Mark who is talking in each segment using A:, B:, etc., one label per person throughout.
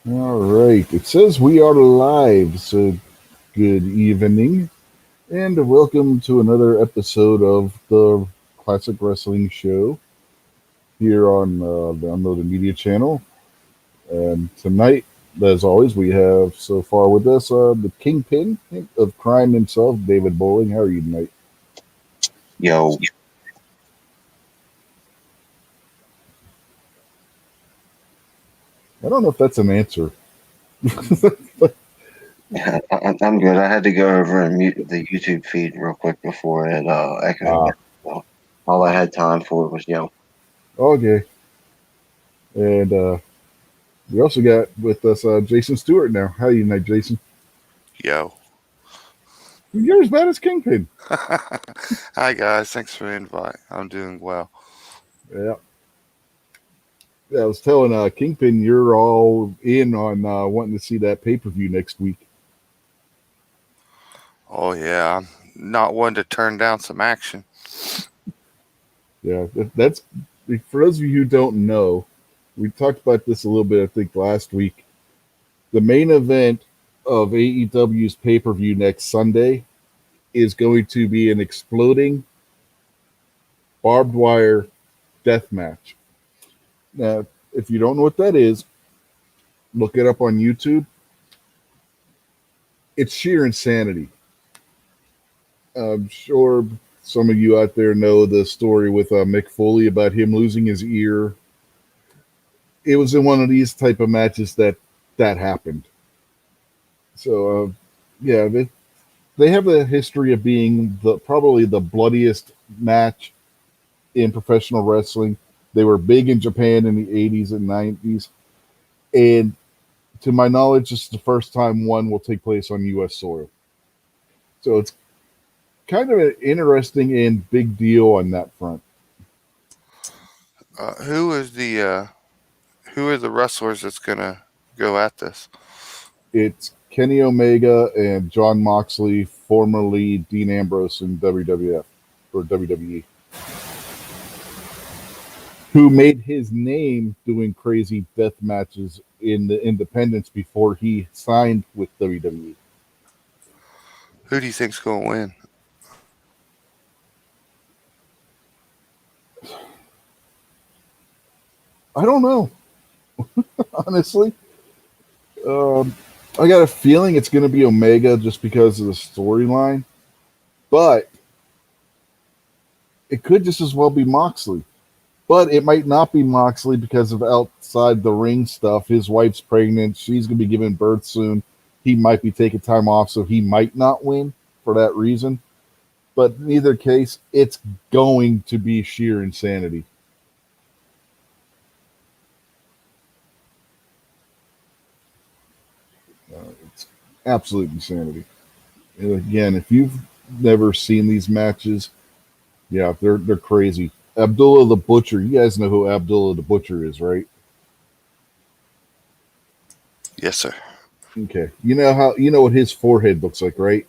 A: All right. It says we are live, so good evening, and welcome to another episode of the Classic Wrestling Show here on the Unloaded Media channel. And tonight, as always, we have so far with us the kingpin of crime himself, David Bowling. How are you tonight?
B: Yo,
A: I don't know if that's an answer.
B: I'm good. I had to go over and mute the YouTube feed real quick before it echoed
A: Ah,
B: again. So all I had time for was yo.
A: okay. And we also got with us Jason Stewart now. How are you tonight, Jason?
C: Yo.
A: You're as bad as Kingpin.
C: Hi, guys. Thanks for the invite. I'm doing well.
A: Yeah. Yeah, I was telling Kingpin you're all in on wanting to see that pay per view next week.
C: Oh, yeah. I'm not one to turn down some action.
A: Yeah, that's for those of you who don't know. We talked about this a little bit, I think, last week. The main event of AEW's pay per view next Sunday is going to be an exploding barbed wire death match. Now, if you don't know what that is, look it up on YouTube. It's sheer insanity. I'm sure some of you out there know the story with Mick Foley about him losing his ear. It was in one of these type of matches that happened. So yeah, they have a history of being probably the bloodiest match in professional wrestling. They were big in Japan in the 80s and 90s, and to my knowledge, this is the first time one will take place on U.S. soil. So it's kind of an interesting and big deal on that front.
C: Uh, who is the uh, who are the wrestlers that's gonna go at this?
A: It's Kenny Omega and John Moxley, formerly Dean Ambrose in WWF or WWE, who made his name doing crazy death matches in the independents before he signed with WWE.
C: Who do you think's gonna win?
A: I don't know, honestly. Um, I got a feeling it's going to be Omega just because of the storyline, but it could just as well be Moxley. But it might not be Moxley because of outside the ring stuff. His wife's pregnant. She's going to be giving birth soon. He might be taking time off, so he might not win for that reason. But in either case, it's going to be sheer insanity. It's absolute insanity. And again, if you've never seen these matches, yeah, they're crazy. Abdullah the Butcher, you guys know who Abdullah the Butcher is, right?
C: Yes, sir.
A: Okay. You know what his forehead looks like, right?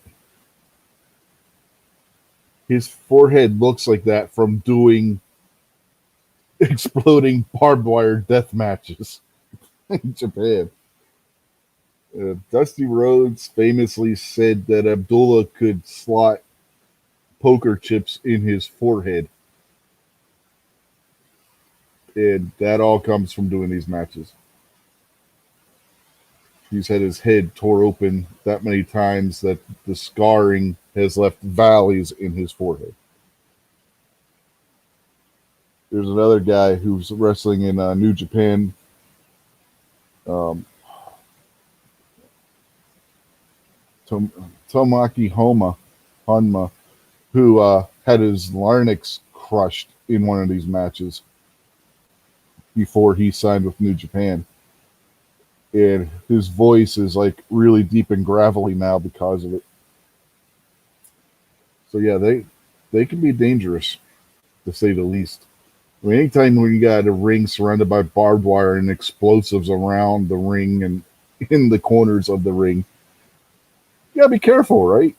A: His forehead looks like that from doing exploding barbed wire death matches in Japan. Dusty Rhodes famously said that Abdullah could slot poker chips in his forehead, and that all comes from doing these matches. He's had his head tore open that many times that the scarring has left valleys in his forehead. There's another guy who's wrestling in New Japan. Um, Tomaki Honma, who had his larynx crushed in one of these matches before he signed with New Japan. And his voice is like really deep and gravelly now because of it. So yeah, they can be dangerous to say the least. I mean, anytime when you got a ring surrounded by barbed wire and explosives around the ring and in the corners of the ring, you gotta be careful, right?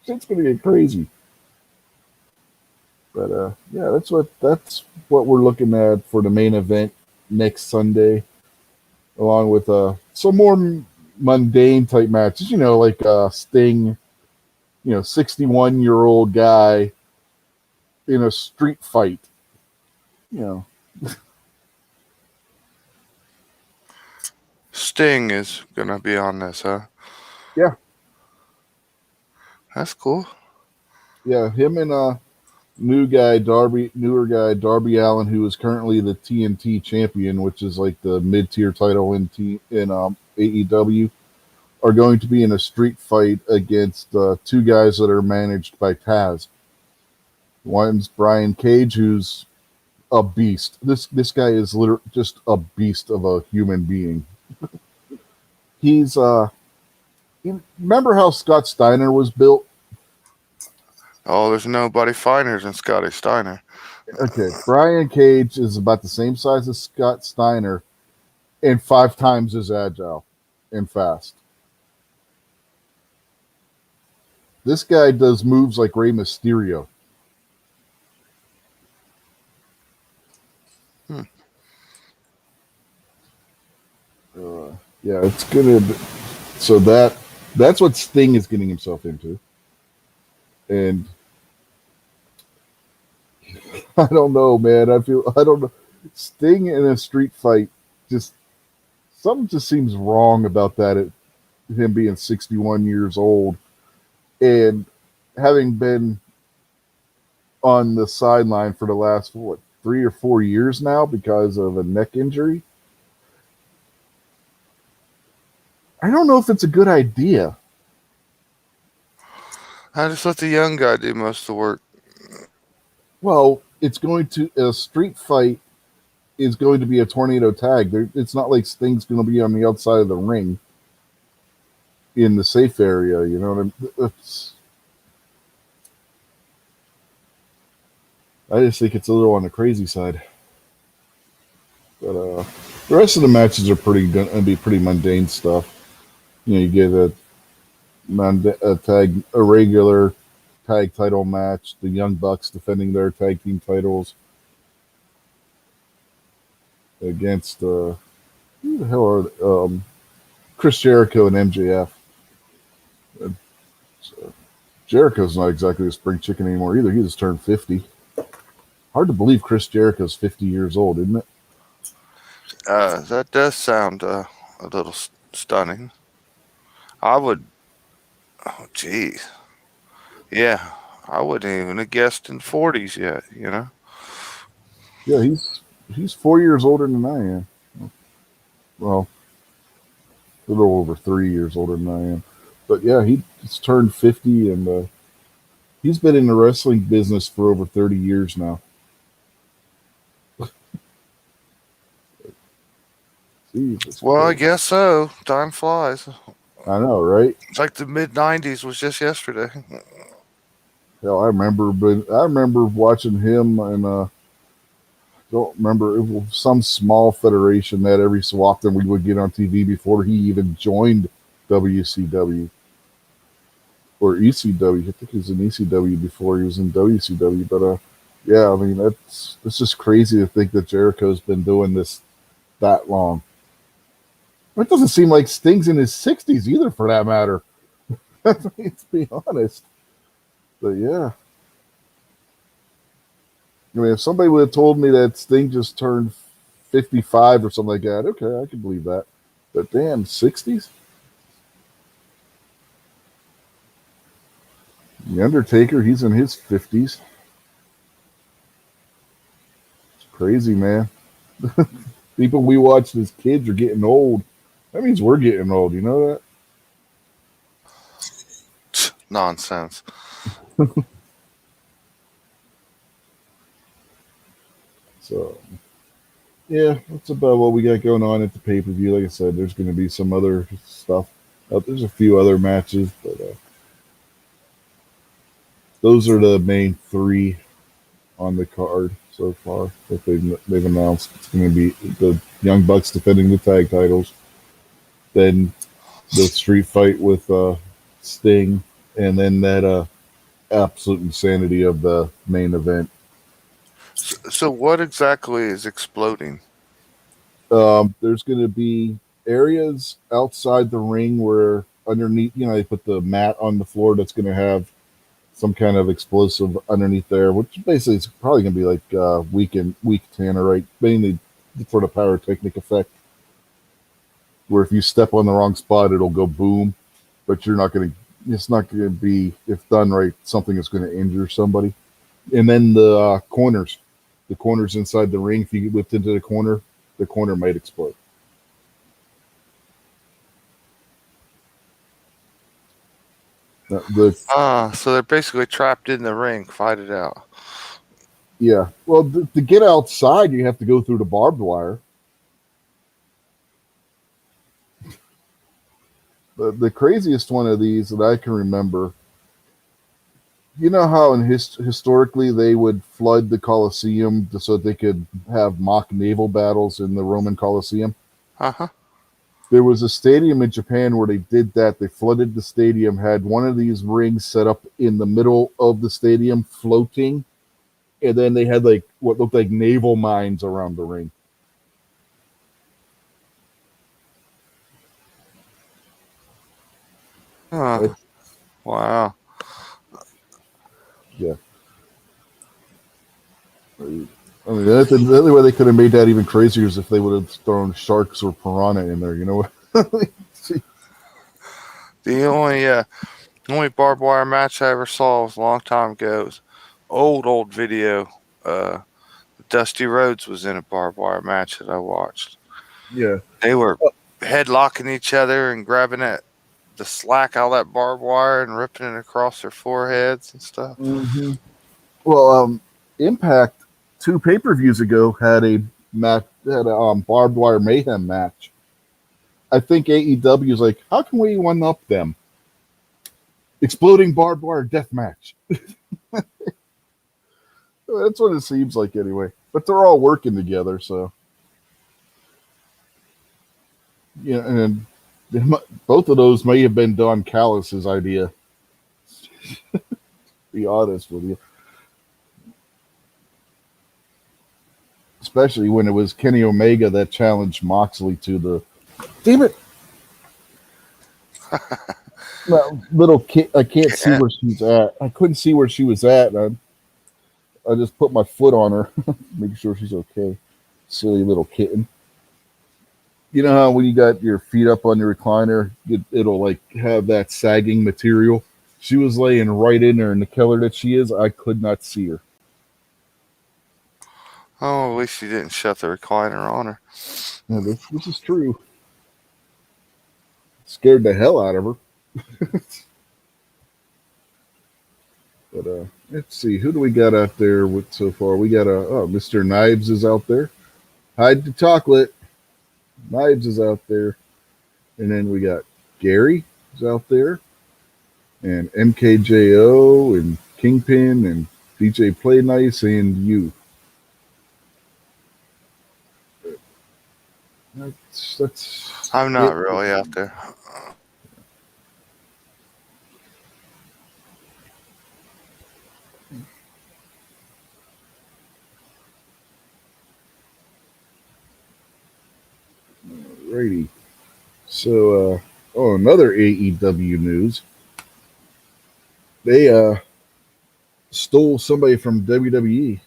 A: Shit's gonna get crazy. But yeah, that's what we're looking at for the main event next Sunday. along with some more mundane type matches. Like Sting, 61-year-old guy in a street fight.
C: Sting is gonna be on this, huh?
A: Yeah.
C: That's cool.
A: Yeah, him and newer guy Darby Allin, who is currently the TNT champion, which is like the mid-tier title in AEW, are going to be in a street fight against two guys that are managed by Taz. One's Brian Cage, who's a beast. This guy is literally just a beast of a human being. He's remember how Scott Steiner was built?
C: Oh, there's nobody finer than Scotty Steiner.
A: Okay, Brian Cage is about the same size as Scott Steiner and 5 times as agile and fast. This guy does moves like Rey Mysterio. Yeah, it's gonna. So that's what Sting is getting himself into, and I don't know, man. I don't know. Sting in a street fight, something just seems wrong about that. Him being 61 years old and having been on the sideline for the last 3 or 4 years now because of a neck injury. I don't know if it's a good idea.
C: I just let the young guy do most of the work.
A: Well, a street fight is going to be a tornado tag. It's not like Sting's going to be on the outside of the ring in the safe area. You know what I just think it's a little on the crazy side. But the rest of the matches are going to be pretty mundane stuff. You get a regular tag title match, the Young Bucks defending their tag team titles against who the hell are Chris Jericho and MJF. So, Jericho's not exactly a spring chicken anymore either. He just turned 50. Hard to believe Chris Jericho's 50 years old, isn't it?
C: That does sound a little stunning. I would. Oh, geez. Yeah, I wouldn't even have guessed in 40s yet.
A: Yeah, he's 4 years older than I am. Well, a little over 3 years older than I am. But yeah, he's turned 50, and he's been in the wrestling business for over 30 years now. Jesus
C: Well,
A: Christ.
C: I guess so. Time flies.
A: I know, right?
C: It's like the mid-90s was just yesterday.
A: Hell, I remember watching him, and don't remember, it was some small federation that every so often we would get on TV before he even joined WCW or ECW. I think he was in ECW before he was in WCW. But yeah, I mean it's just crazy to think that Jericho's been doing this that long. It doesn't seem like Sting's in his 60s either, for that matter. To be honest. But yeah. I mean, if somebody would have told me that Sting just turned 55 or something like that, okay, I could believe that. But damn, 60s? The Undertaker, he's in his 50s. It's crazy, man. People we watched as kids are getting old. That means we're getting old, you know that?
C: Nonsense.
A: So, yeah, that's about what we got going on at the pay-per-view. Like I said, there's going to be some other stuff. There's a few other matches, but those are the main 3 on the card so far that they've announced. It's going to be the Young Bucks defending the tag titles, then the street fight with Sting, and then that absolute insanity of the main event.
C: So what exactly is exploding?
A: There's going to be areas outside the ring where underneath, they put the mat on the floor that's going to have some kind of explosive underneath there, which basically is probably going to be like weak tanner, right? Mainly for the pyrotechnic effect, where if you step on the wrong spot, it'll go boom, but it's not going to be, if done right, something that's going to injure somebody. And then the corners inside the ring, if you get whipped into the corner might explode.
C: So they're basically trapped in the ring. Fight it out.
A: Yeah. Well, to get outside, you have to go through the barbed wire. The craziest one of these that I can remember, you know how historically they would flood the Colosseum so they could have mock naval battles in the Roman Colosseum?
C: Uh-huh.
A: There was a stadium in Japan where they did that. They flooded the stadium, had one of these rings set up in the middle of the stadium floating, and then they had like what looked like naval mines around the ring.
C: Huh. Wow.
A: Yeah. I mean, the only way they could have made that even crazier is if they would have thrown sharks or piranha in there. You know what?
C: The only barbed wire match I ever saw was a long time ago. It was old video. Dusty Rhodes was in a barbed wire match that I watched.
A: Yeah.
C: They were headlocking each other and grabbing the slack out of that barbed wire and ripping it across their foreheads and stuff.
A: Mm-hmm. Well, Impact 2 pay-per-views ago had a barbed wire mayhem match. I think AEW is like, how can we one up them? Exploding barbed wire death match. That's what it seems like anyway. But they're all working together, so yeah. And both of those may have been Don Callis' idea. To be honest with you. Especially when it was Kenny Omega that challenged Moxley to the... Damn it! Well, little kid, I can't see where she's at. I couldn't see where she was at. I just put my foot on her, make sure she's okay. Silly little kitten. You know how when you got your feet up on your recliner, it'll like have that sagging material? She was laying right in there, and the killer that she is, I could not see her.
C: Oh, at least you didn't shut the recliner on her.
A: Yeah, this is true. Scared the hell out of her. But let's see, who do we got out there with so far? We got Mr. Knives is out there. Hide the chocolate. Knives is out there. And then we got Gary is out there. And MKJO and Kingpin and DJ Play Nice and you. That's
C: I'm not really out there.
A: Alrighty. So, another AEW news. They stole somebody from WWE.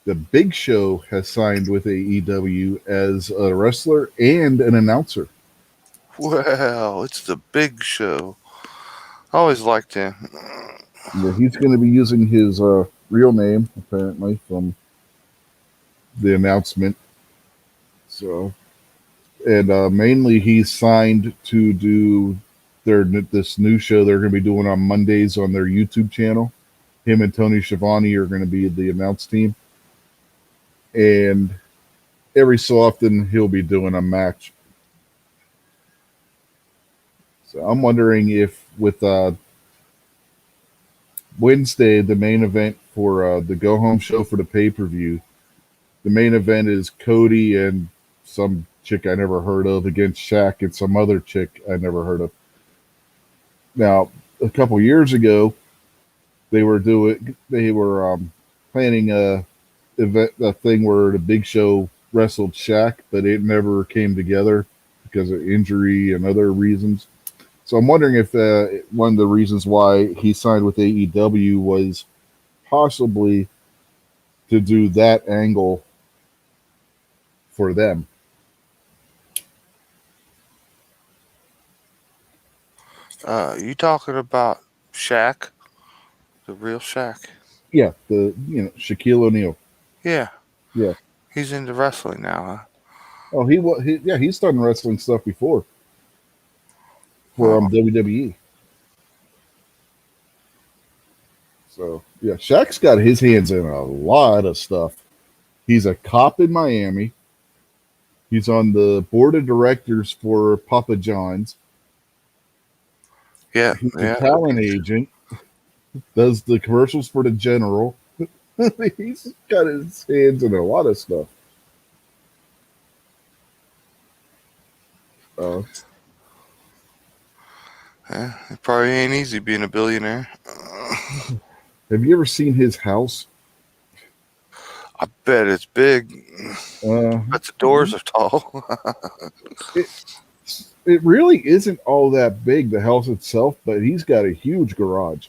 A: The Big Show has signed with AEW as a wrestler and an announcer.
C: Well, it's the Big Show. I always liked him.
A: Yeah, he's going to be using his real name, apparently, from the announcement. So, and mainly he's signed to do this new show they're going to be doing on Mondays on their YouTube channel. Him and Tony Schiavone are going to be the announce team. And every so often he'll be doing a match. So I'm wondering if with Wednesday, the main event for the Go Home show for the pay-per-view, the main event is Cody and some chick I never heard of against Shaq and some other chick I never heard of. Now, a couple years ago, they were planning a thing where the Big Show wrestled Shaq, but it never came together because of injury and other reasons. So I'm wondering if one of the reasons why he signed with AEW was possibly to do that angle for them.
C: You talking about Shaq? The real Shaq?
A: Yeah, Shaquille O'Neal.
C: Yeah.
A: Yeah.
C: He's into wrestling now, huh?
A: Oh, he's done wrestling stuff before for
C: Oh.
A: WWE. So yeah, Shaq's got his hands in a lot of stuff. He's a cop in Miami. He's on the board of directors for Papa John's.
C: Yeah,
A: He's
C: yeah.
A: a talent agent. Does the commercials for the General. He's got his hands in a lot of stuff.
C: Yeah, it probably ain't easy being a billionaire.
A: Have you ever seen his house?
C: I bet it's big. But the doors are tall.
A: It really isn't all that big, the house itself, but he's got a huge garage.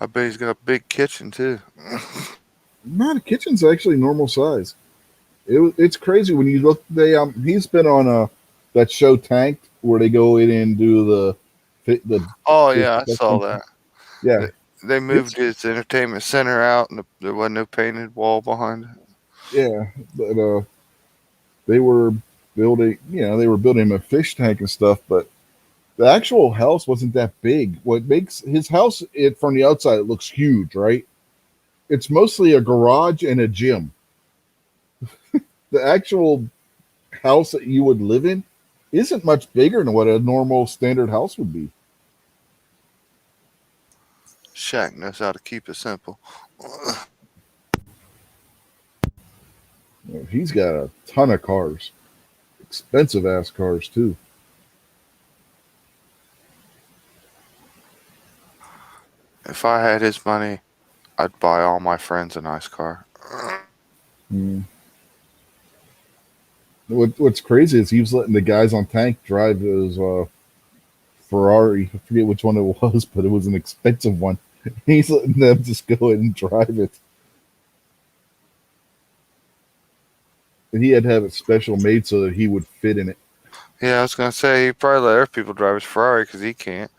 C: I bet he's got a big kitchen too.
A: No, the kitchen's actually normal size. It's crazy when you look. He's been on that show Tanked where they go in and do the.
C: Oh yeah, I saw that.
A: Yeah,
C: they moved his entertainment center out, and there wasn't no painted wall behind it.
A: Yeah, but they were building. They were building him a fish tank and stuff, but the actual house wasn't that big. What makes his house, from the outside, it looks huge, right? It's mostly a garage and a gym. The actual house that you would live in isn't much bigger than what a normal standard house would be.
C: Shaq knows how to keep it simple.
A: He's got a ton of cars. Expensive ass cars too.
C: If I had his money, I'd buy all my friends a nice car.
A: What's crazy is he was letting the guys on Tank drive his Ferrari. I forget which one it was, but it was an expensive one. He's letting them just go in and drive it. And he had to have it special made so that he would fit in it.
C: Yeah, I was going to say, he probably let other people drive his Ferrari because he can't.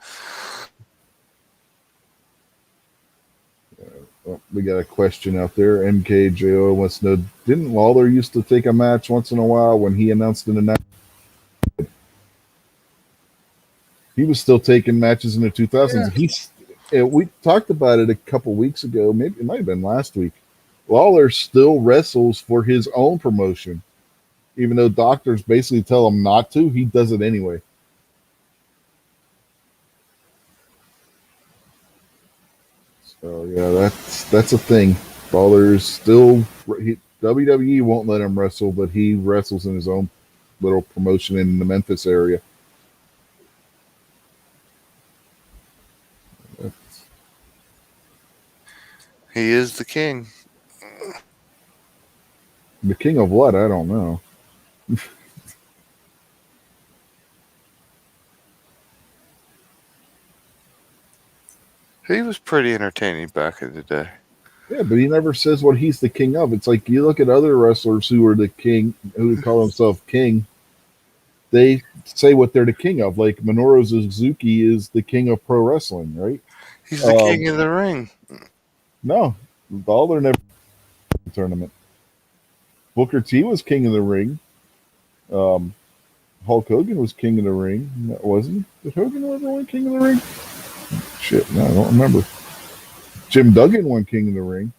A: Well, we got a question out there. MKJO wants to know, didn't Lawler used to take a match once in a while when he announced an announcement? He was still taking matches in the 2000s. Yeah. We talked about it a couple weeks ago. Maybe it might have been last week. Lawler still wrestles for his own promotion. Even though doctors basically tell him not to, he does it anyway. So yeah, that's a thing. Lawler's still WWE won't let him wrestle, but he wrestles in his own little promotion in the Memphis area.
C: He is the king.
A: The king of what? I don't know.
C: He was pretty entertaining back in the day.
A: Yeah, but he never says what he's the king of. It's like you look at other wrestlers who are the king, who call themselves king. They say what they're the king of. Like Minoru Suzuki is the king of pro wrestling, right?
C: He's the king of the ring.
A: No, Lawler never tournament. Booker T was king of the ring. Hulk Hogan was king of the ring. Wasn't he? Did Hogan ever win king of the ring? Shit, no, I don't remember. Jim Duggan won king of the ring.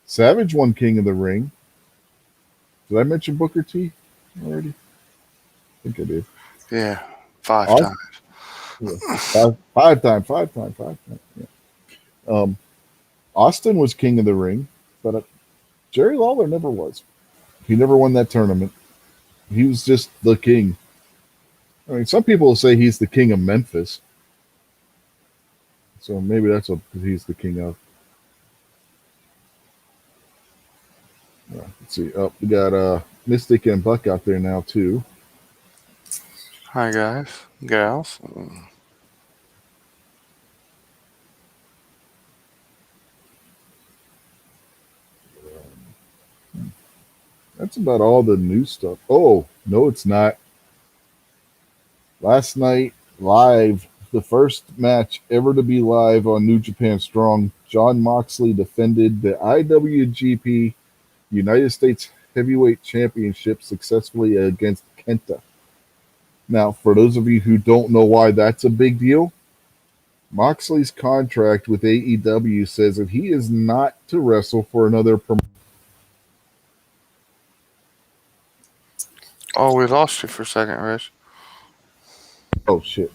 A: Savage won king of the ring. Did I mention Booker T already? I think I did.
C: Yeah, five times.
A: Yeah, five times. Yeah. Austin was king of the ring, but Jerry Lawler never was. He never won that tournament. He was just the king. I mean, some people will say he's the king of Memphis. So maybe that's what he's the king of. Let's see. Oh, we got Mystic and Buck out there now too.
C: Hi guys, gals.
A: That's about all the new stuff. Oh, no, it's not. Last night, live, the first match ever to be live on New Japan Strong, Jon Moxley defended the IWGP United States Heavyweight Championship successfully against Kenta. Now, for those of you who don't know why that's a big deal, Moxley's contract with AEW says that he is not to wrestle for another promotion.
C: Oh, we lost you for a second, Rich.
A: Oh, shit.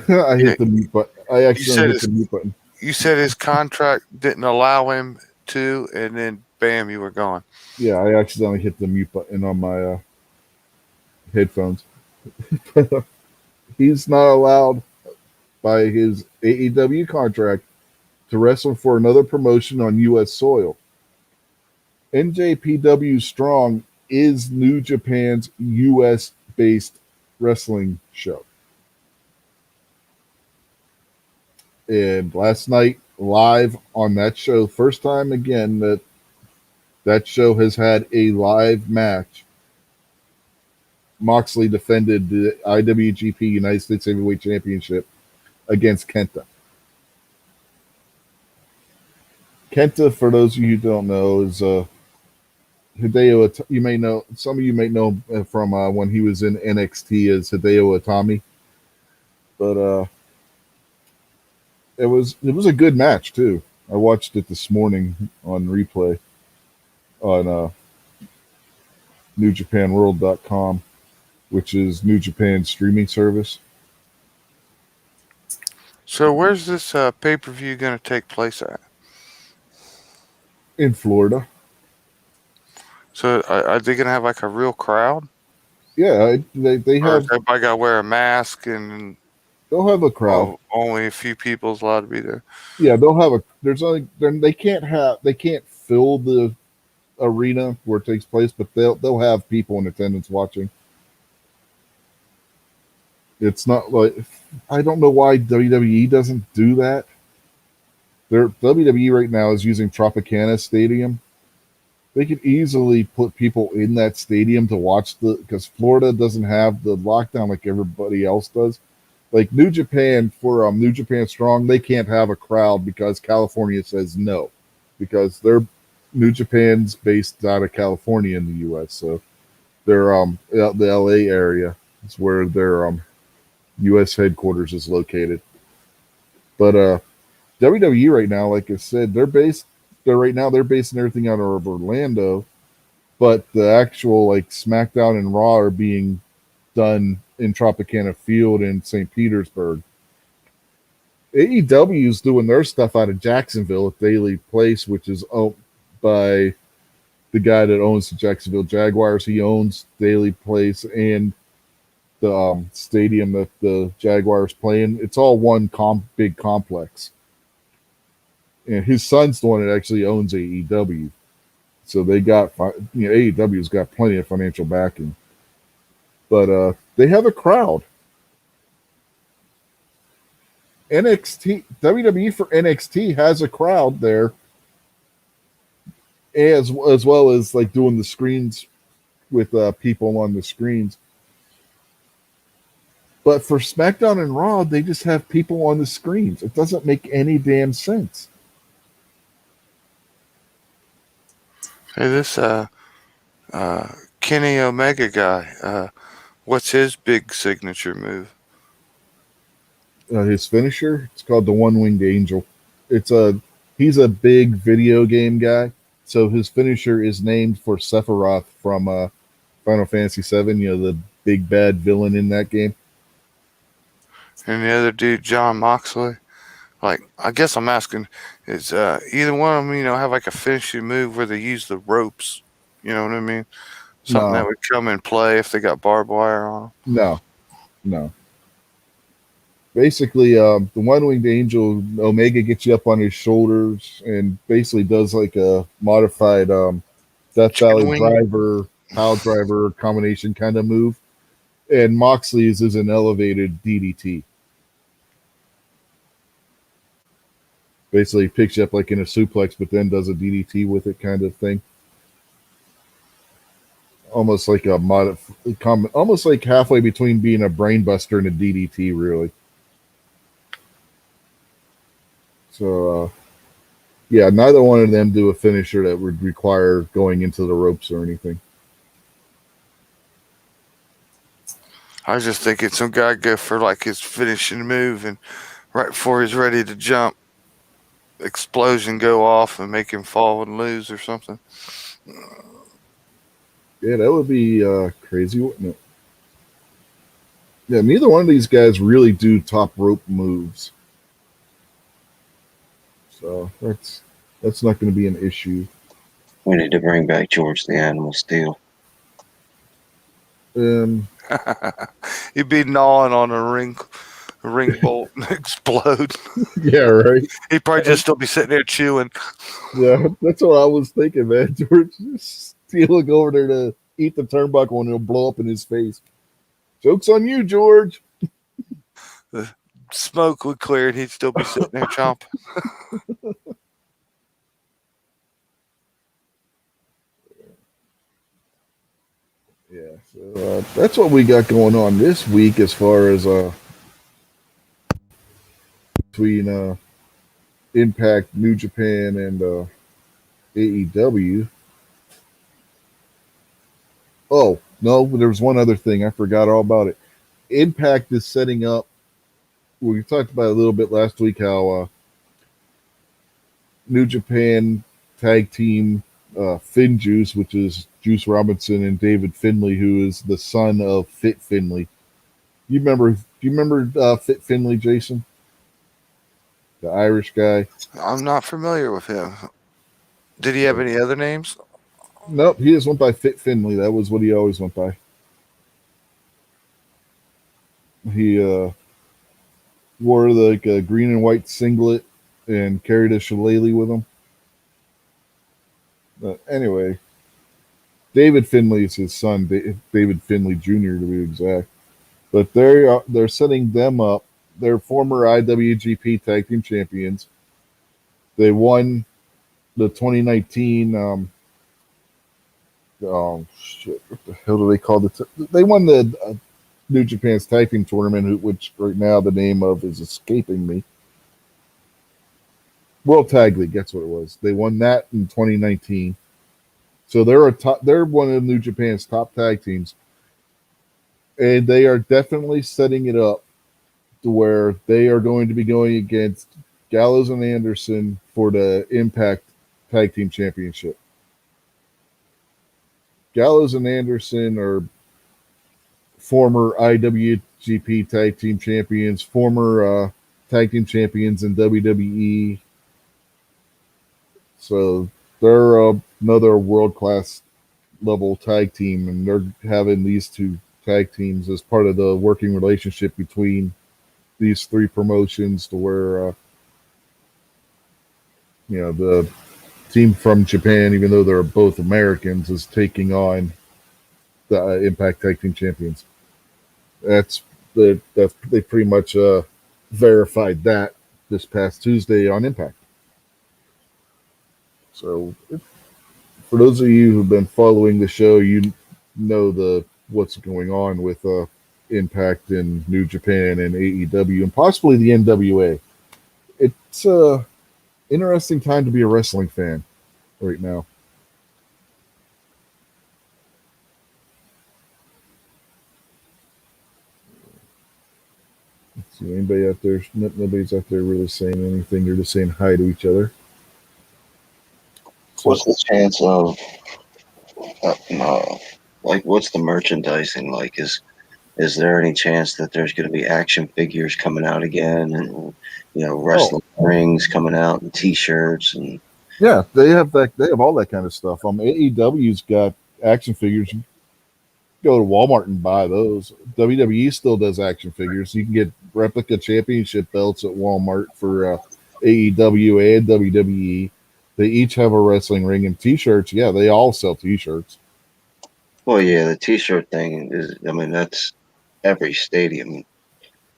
A: I hit the mute button. I accidentally hit the mute button.
C: You said his contract didn't allow him to, and then bam, you were gone.
A: Yeah, I accidentally hit the mute button on my headphones. He's not allowed by his AEW contract to wrestle for another promotion on U.S. soil. NJPW Strong is New Japan's U.S.-based wrestling show. And last night, live on that show, first time again that show has had a live match. Moxley defended the IWGP United States Heavyweight Championship against Kenta. Kenta, for those of you who don't know, is Hideo. You may know, some of you may know from when he was in NXT as Hideo Itami. But it was a good match too. I watched it this morning on replay on NewJapanWorld.com, which is New Japan's streaming service.
C: So where's this pay-per-view going to take place at?
A: In Florida.
C: So are they going to have like a real crowd?
A: Yeah, they have.
C: Everybody got to wear a mask and
A: they'll have a crowd.
C: Only a few people's allowed to be there.
A: Yeah, they'll have a. There's only they can't fill the arena where it takes place, but they'll have people in attendance watching. It's not like, I don't know why WWE doesn't do that. Their WWE right now is using Tropicana Stadium. They could easily put people in that stadium to watch because Florida doesn't have the lockdown like everybody else does. Like New Japan, for New Japan Strong, they can't have a crowd because California says no, because they're New Japan's based out of California in the U.S. So they're the L.A. area is where their U.S. headquarters is located. But WWE right now, like I said, they're basing everything out of Orlando, but the actual like SmackDown and Raw are being done in Tropicana Field in St. Petersburg. AEW is doing their stuff out of Jacksonville at Daly Place, which is owned by the guy that owns the Jacksonville Jaguars. He owns Daly Place and the stadium that the Jaguars play in. It's all one big complex. And his son's the one that actually owns AEW. So they got, AEW's got plenty of financial backing. But they have a crowd. WWE for NXT has a crowd there, as well as like doing the screens with people on the screens. But for SmackDown and Raw, they just have people on the screens. It doesn't make any damn sense.
C: Hey, this Kenny Omega guy, what's his big signature move?
A: His finisher, it's called the One-Winged Angel. He's a big video game guy, so his finisher is named for Sephiroth from Final Fantasy VII. The big bad villain in that game.
C: And the other dude, Jon Moxley. Like, I guess I'm asking, is either one of them, have like a finishing move where they use the ropes? You know what I mean? Something that would come in play if they got barbed wire on them?
A: No. Basically, the One-Winged Angel, Omega gets you up on his shoulders and basically does like a modified Death
C: Chicken
A: Valley
C: wing.
A: driver, pile driver combination kind of move. And Moxley's is an elevated DDT. Basically picks you up like in a suplex, but then does a DDT with it kind of thing. Almost like a almost like halfway between being a brainbuster and a DDT, really. So, yeah, neither one of them do a finisher that would require going into the ropes or anything.
C: I was just thinking some guy go for like his finishing move, and right before he's ready to jump, explosion go off and make him fall and lose or something.
A: Yeah, that would be crazy, wouldn't it? Yeah, neither one of these guys really do top rope moves. So that's not going to be an issue.
B: We need to bring back George the Animal Steel.
C: He'd be gnawing on a ring bolt and explode.
A: Yeah, right.
C: He'd probably just still be sitting there chewing.
A: Yeah, that's what I was thinking, man. George stealing over there to eat the turnbuckle and it'll blow up in his face. Joke's on you, George.
C: The smoke would clear and he'd still be sitting there chomping.
A: Yeah, so that's what we got going on this week as far as between Impact, New Japan, and AEW. Oh, no, there was one other thing. I forgot all about it. Impact is setting up, we talked about it a little bit last week, how New Japan tag team Finn Juice, which is Juice Robinson and David Finlay, who is the son of Fit Finlay. Do you remember Fit Finlay, Jason? The Irish guy?
C: I'm not familiar with him. Did he have any other names?
A: Nope, he just went by Fit Finlay. That was what he always went by. He wore like a green and white singlet and carried a shillelagh with him. But anyway, David Finlay is his son, David Finlay Jr. to be exact. But they're setting them up. They're former IWGP Tag Team Champions. They won the 2019. Oh shit! What the hell do they call it? They won the New Japan's Tag Team Tournament, which right now the name of is escaping me. World Tag League, that's what it was. They won that in 2019. So they're one of New Japan's top tag teams. And they are definitely setting it up to where they are going to be going against Gallows and Anderson for the Impact Tag Team Championship. Gallows and Anderson are former IWGP Tag Team Champions, former Tag Team Champions in WWE. So they're another world-class level tag team, and they're having these two tag teams as part of the working relationship between these three promotions to where, the team from Japan, even though they're both Americans, is taking on the Impact Tag Team Champions. They pretty much verified that this past Tuesday on Impact. So, for those of you who've been following the show, you know what's going on with Impact in New Japan and AEW and possibly the NWA. It's an interesting time to be a wrestling fan right now. Let's see, anybody out there? Nobody's out there really saying anything. They're just saying hi to each other.
B: What's the chance of, what's the merchandising like? Is there any chance that there's going to be action figures coming out again, and wrestling rings coming out, and T-shirts, and
A: yeah, they have that. They have all that kind of stuff. AEW's got action figures. You go to Walmart and buy those. WWE still does action figures. You can get replica championship belts at Walmart for AEW and WWE. They each have a wrestling ring and T-shirts. Yeah, they all sell T-shirts.
B: Well, yeah, the T-shirt thing is. I mean, that's every stadium.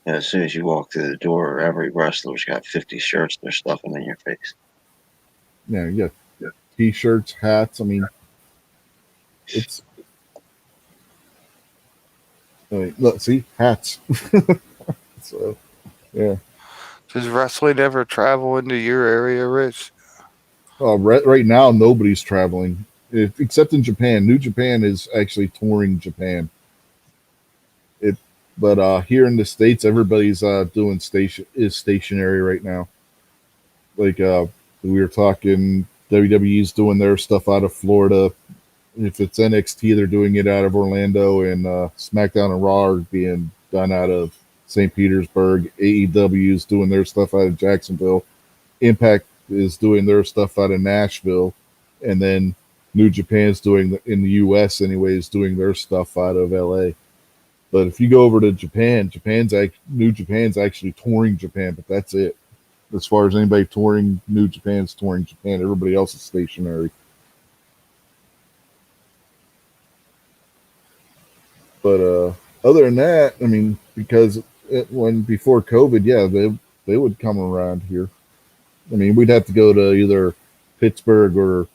B: As soon as you walk through the door, every wrestler's got 50 shirts they're stuffing in your face.
A: Yeah, yeah, T-shirts, hats. I mean, it's. I mean, look, see, hats. So, yeah.
C: Does wrestling ever travel into your area, Rich?
A: Right now, nobody's traveling except in Japan. New Japan is actually touring Japan. But here in the States, everybody's doing stationary right now. Like we were talking, WWE's doing their stuff out of Florida. If it's NXT, they're doing it out of Orlando, and SmackDown and Raw are being done out of St. Petersburg. AEW is doing their stuff out of Jacksonville. Impact is doing their stuff out of Nashville, and then New Japan's doing in the U.S. anyways, doing their stuff out of L.A. But if you go over to Japan, New Japan's actually touring Japan, but that's it. As far as anybody touring, New Japan's touring Japan. Everybody else is stationary. But other than that, I mean, because before COVID, yeah, they would come around here. I mean, we'd have to go to either Pittsburgh or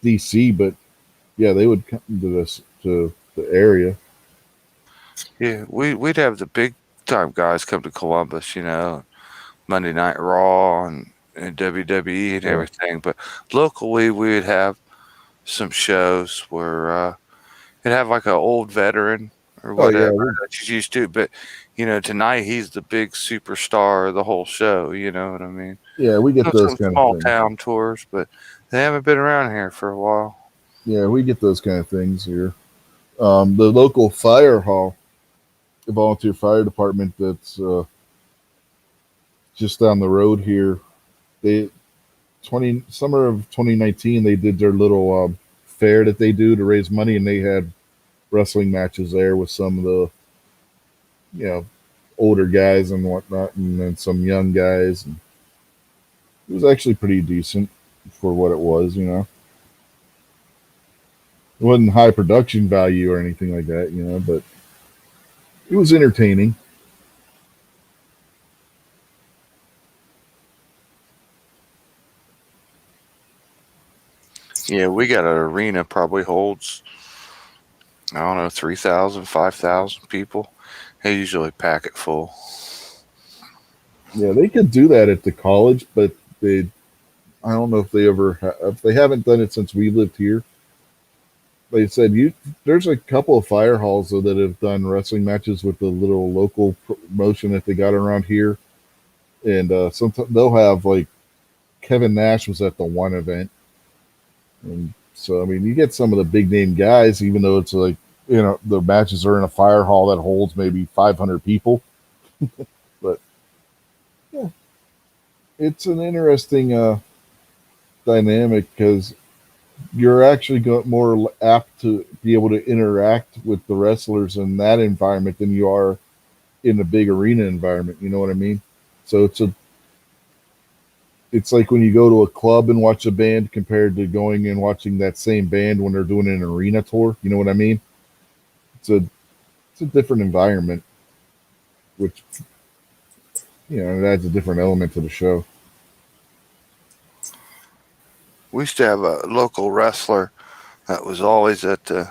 A: DC, but yeah, they would come to the area.
C: Yeah, we'd have the big time guys come to Columbus, Monday Night Raw and WWE and everything. But locally, we would have some shows where it'd have like an old veteran or whatever that you used to. But tonight he's the big superstar of the whole show. You know what I mean?
A: Yeah, we get those kind
C: small
A: of
C: town tours, but they haven't been around here for a while.
A: Yeah, we get those kind of things here. The local fire hall, the volunteer fire department that's just down the road here, summer of 2019 they did their little fair that they do to raise money, and they had wrestling matches there with some of the older guys and whatnot, and then some young guys. And it was actually pretty decent for what it was. It wasn't high production value or anything like that, but it was entertaining.
C: Yeah, we got an arena probably holds, I don't know, 3,000, 5,000 people. They usually pack it full.
A: Yeah, they could do that at the college, but I don't know if they if they haven't done it since we lived here. They said there's a couple of fire halls though that have done wrestling matches with the little local promotion that they got around here, and sometimes they'll have like Kevin Nash was at the one event, and so I mean you get some of the big name guys, even though it's like the matches are in a fire hall that holds maybe 500 people, but yeah, it's an interesting dynamic because you're actually more apt to be able to interact with the wrestlers in that environment than you are in the big arena environment. You know what I mean? So it's like when you go to a club and watch a band compared to going and watching that same band when they're doing an arena tour. You know what I mean? It's a different environment, which it adds a different element to the show.
C: We used to have a local wrestler that was always at the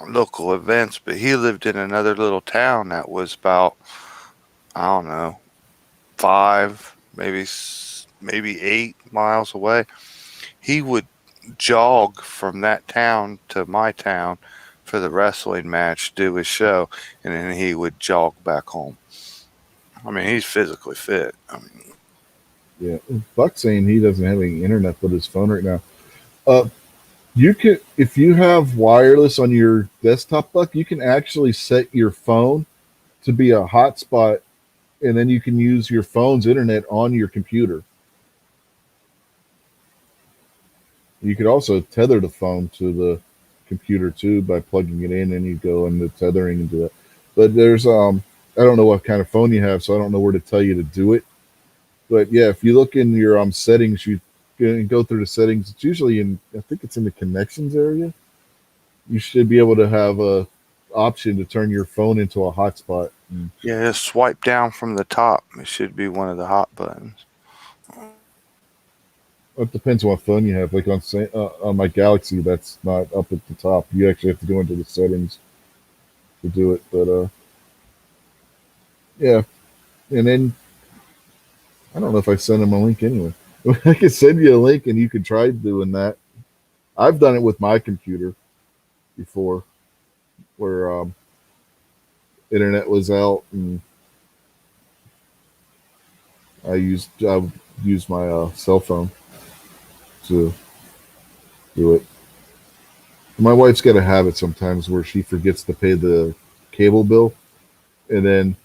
C: local events, but he lived in another little town that was about, I don't know, 5, maybe 8 miles away. He would jog from that town to my town for the wrestling match, do his show, and then he would jog back home. I mean, he's physically fit. I mean,
A: yeah, Buck's saying he doesn't have any internet but his phone right now. You can, if you have wireless on your desktop, Buck, you can actually set your phone to be a hotspot, and then you can use your phone's internet on your computer. You could also tether the phone to the computer too by plugging it in, and you go into tethering and do that. But there's I don't know what kind of phone you have, so I don't know where to tell you to do it. But yeah, if you look in your settings, go through the settings. It's usually I think it's in the connections area. You should be able to have a option to turn your phone into a hotspot.
C: Yeah, just swipe down from the top. It should be one of the hot buttons.
A: It depends on what phone you have. Like on my Galaxy, that's not up at the top. You actually have to go into the settings to do it. But yeah, and then I don't know if I sent him a link anyway. I could send you a link and you could try doing that. I've done it with my computer before, where internet was out and I used my cell phone to do it. My wife's got a habit sometimes where she forgets to pay the cable bill, and then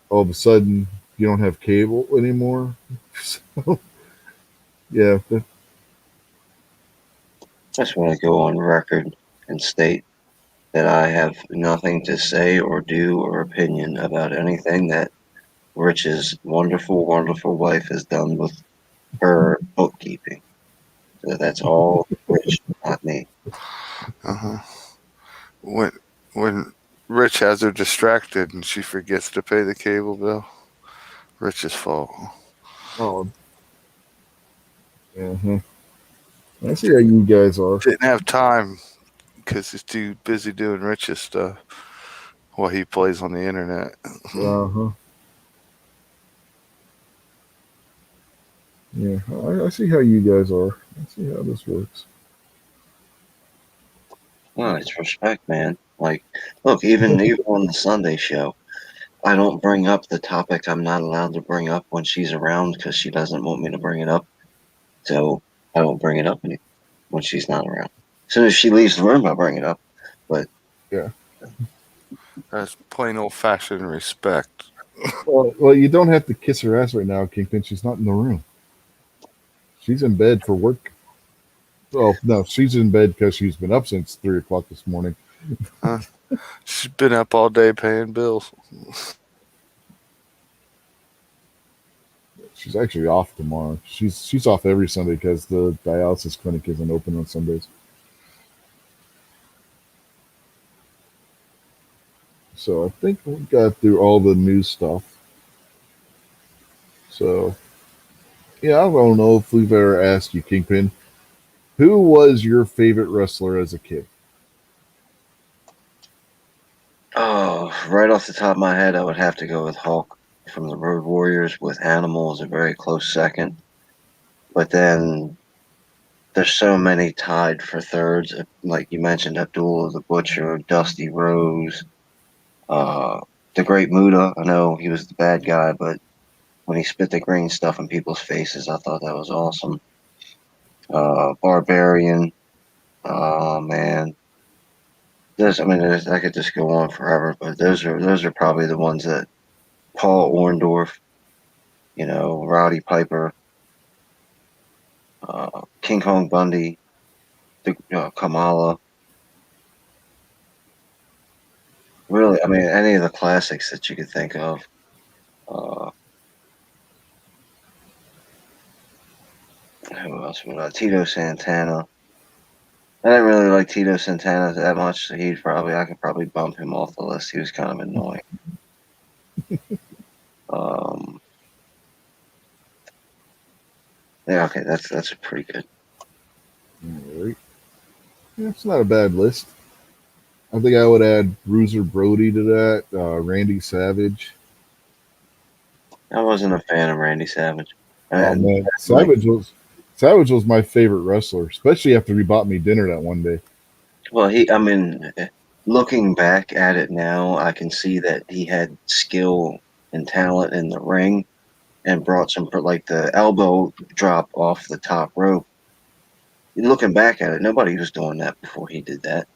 A: all of a sudden you don't have cable anymore. So, yeah.
B: I just want to go on record and state that I have nothing to say or do or opinion about anything that Rich's wonderful, wonderful wife has done with her bookkeeping. So that's all Rich, not me.
C: Uh-huh. When Rich has her distracted and she forgets to pay the cable bill, Rich's fault.
A: Oh. Uh-huh. I see how you guys are.
C: Didn't have time because he's too busy doing Rich's stuff while he plays on the internet.
A: Uh-huh. Yeah, I see how you guys are. I see how this works.
B: Well, it's respect, man. Like, look, even on the Sunday show, I don't bring up the topic I'm not allowed to bring up when she's around because she doesn't want me to bring it up. So I don't bring it up when she's not around. As soon as she leaves the room, I bring it up. But
A: yeah,
C: that's plain old-fashioned respect.
A: Well, you don't have to kiss her ass right now, Kingpin. She's not in the room. She's in bed for work. Well, no, she's in bed because she's been up since 3 o'clock this morning.
C: She's been up all day paying bills.
A: She's actually off tomorrow. She's off every Sunday because the dialysis clinic isn't open on Sundays. So I think we got through all the news stuff. So, yeah, I don't know if we've ever asked you, Kingpin, who was your favorite wrestler as a kid?
B: Oh, right off the top of my head, I would have to go with Hulk from the Road Warriors, with Animal as a very close second. But then there's so many tied for thirds. Like you mentioned, Abdullah the Butcher, Dusty Rose, the Great Muta. I know he was the bad guy, but when he spit the green stuff in people's faces, I thought that was awesome. Barbarian. Oh man. I could just go on forever, but those are probably the ones that Paul Orndorff, Rowdy Piper, King Kong Bundy, Kamala. Really, any of the classics that you could think of. Who else? Tito Santana. I didn't really like Tito Santana that much, so I could probably bump him off the list. He was kind of annoying. Yeah, okay, that's pretty good.
A: All right. Yeah, it's not a bad list. I think I would add Bruiser Brody to that. Randy Savage.
B: I wasn't a fan of Randy Savage.
A: Oh man, Savage was my favorite wrestler, especially after he bought me dinner that one day.
B: Well, looking back at it now, I can see that he had skill and talent in the ring, and brought some, like the elbow drop off the top rope. Looking back at it, nobody was doing that before he did that.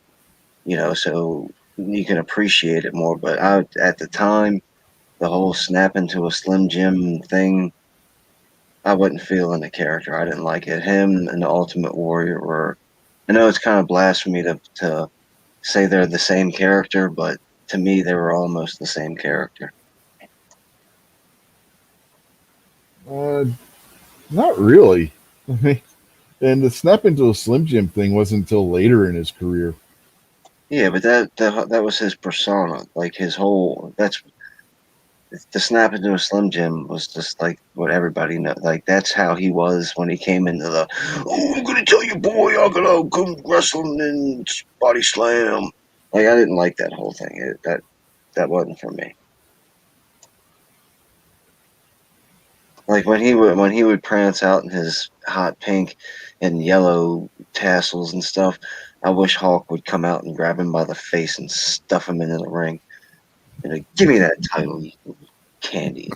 B: So you can appreciate it more. But at the time, the whole snap into a Slim Jim thing, I wasn't feeling the character. I didn't like it. Him and the Ultimate Warrior were, I know it's kind of blasphemy to say they're the same character, but to me, they were almost the same character.
A: Not really. And the snap into a Slim Jim thing wasn't until later in his career.
B: Yeah, but that was his persona. Like his whole that's the snap into a Slim Jim was just like what everybody know. Like that's how he was when he came into the. Oh, I'm gonna tell you, boy, I'm gonna come wrestling and body slam. Like I didn't like that whole thing. That wasn't for me. Like when he would prance out in his hot pink and yellow tassels and stuff. I wish Hulk would come out and grab him by the face and stuff him into the ring. You know, give me that title, you candy.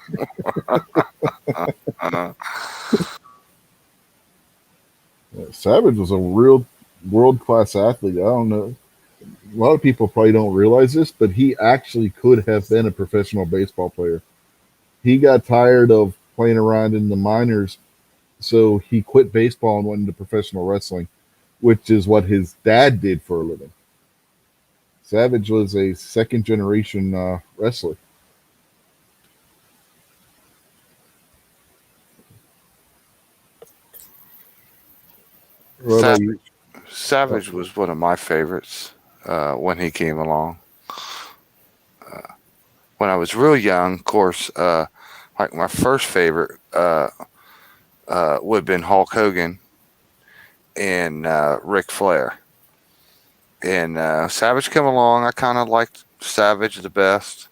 A: Savage was a real world class athlete. I don't know. A lot of people probably don't realize this, but he actually could have been a professional baseball player. He got tired of playing around in the minors, so he quit baseball and went into professional wrestling, which is what his dad did for a living. Savage was a second generation wrestler. What about you?
C: Savage was one of my favorites when he came along. When I was real young, of course, like my first favorite would have been Hulk Hogan and Ric Flair. And Savage came along. I kind of liked Savage the best,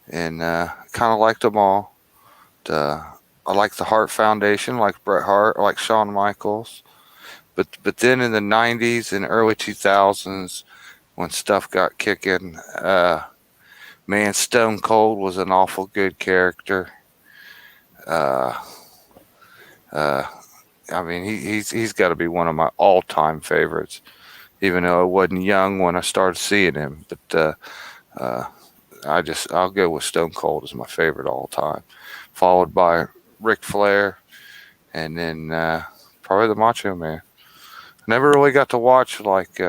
C: and kind of liked them all. I liked the Hart Foundation, like Bret Hart, like Shawn Michaels. But then in the '90s and early 2000s, when stuff got kicking, man, Stone Cold was an awful good character. Uh, uh, I mean, he's got to be one of my all-time favorites, even though I wasn't young when I started seeing him. But uh, I'll go with Stone Cold as my favorite all time, followed by Ric Flair, and then probably the Macho Man. Never really got to watch like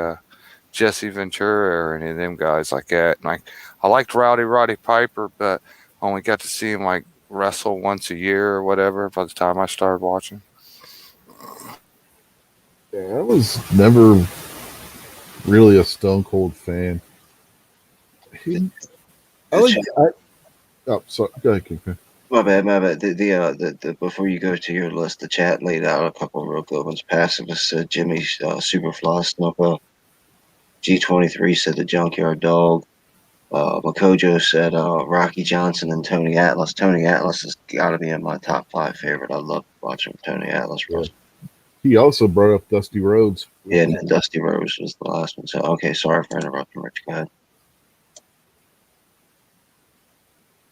C: Jesse Ventura or any of them guys like that. And I liked Roddy Piper, but only got to see him like wrestle once a year or whatever by the time I started watching.
A: Yeah, I was never really a Stone Cold fan. Oh, sorry. Go ahead, Kingpin.
B: My bad, my bad. The before you go to your list, the chat laid out a couple of real good ones. Pacifist said Jimmy Superfly Snuka. G23 said the Junkyard Dog. Makojo said Rocky Johnson and Tony Atlas. Tony Atlas has got to be in my top 5 favorite. I love watching Tony Atlas wrestle.
A: He also brought up Dusty Rhodes.
B: Yeah, and then Dusty Rose was the last one. So, okay, sorry for interrupting, Rich. Go ahead.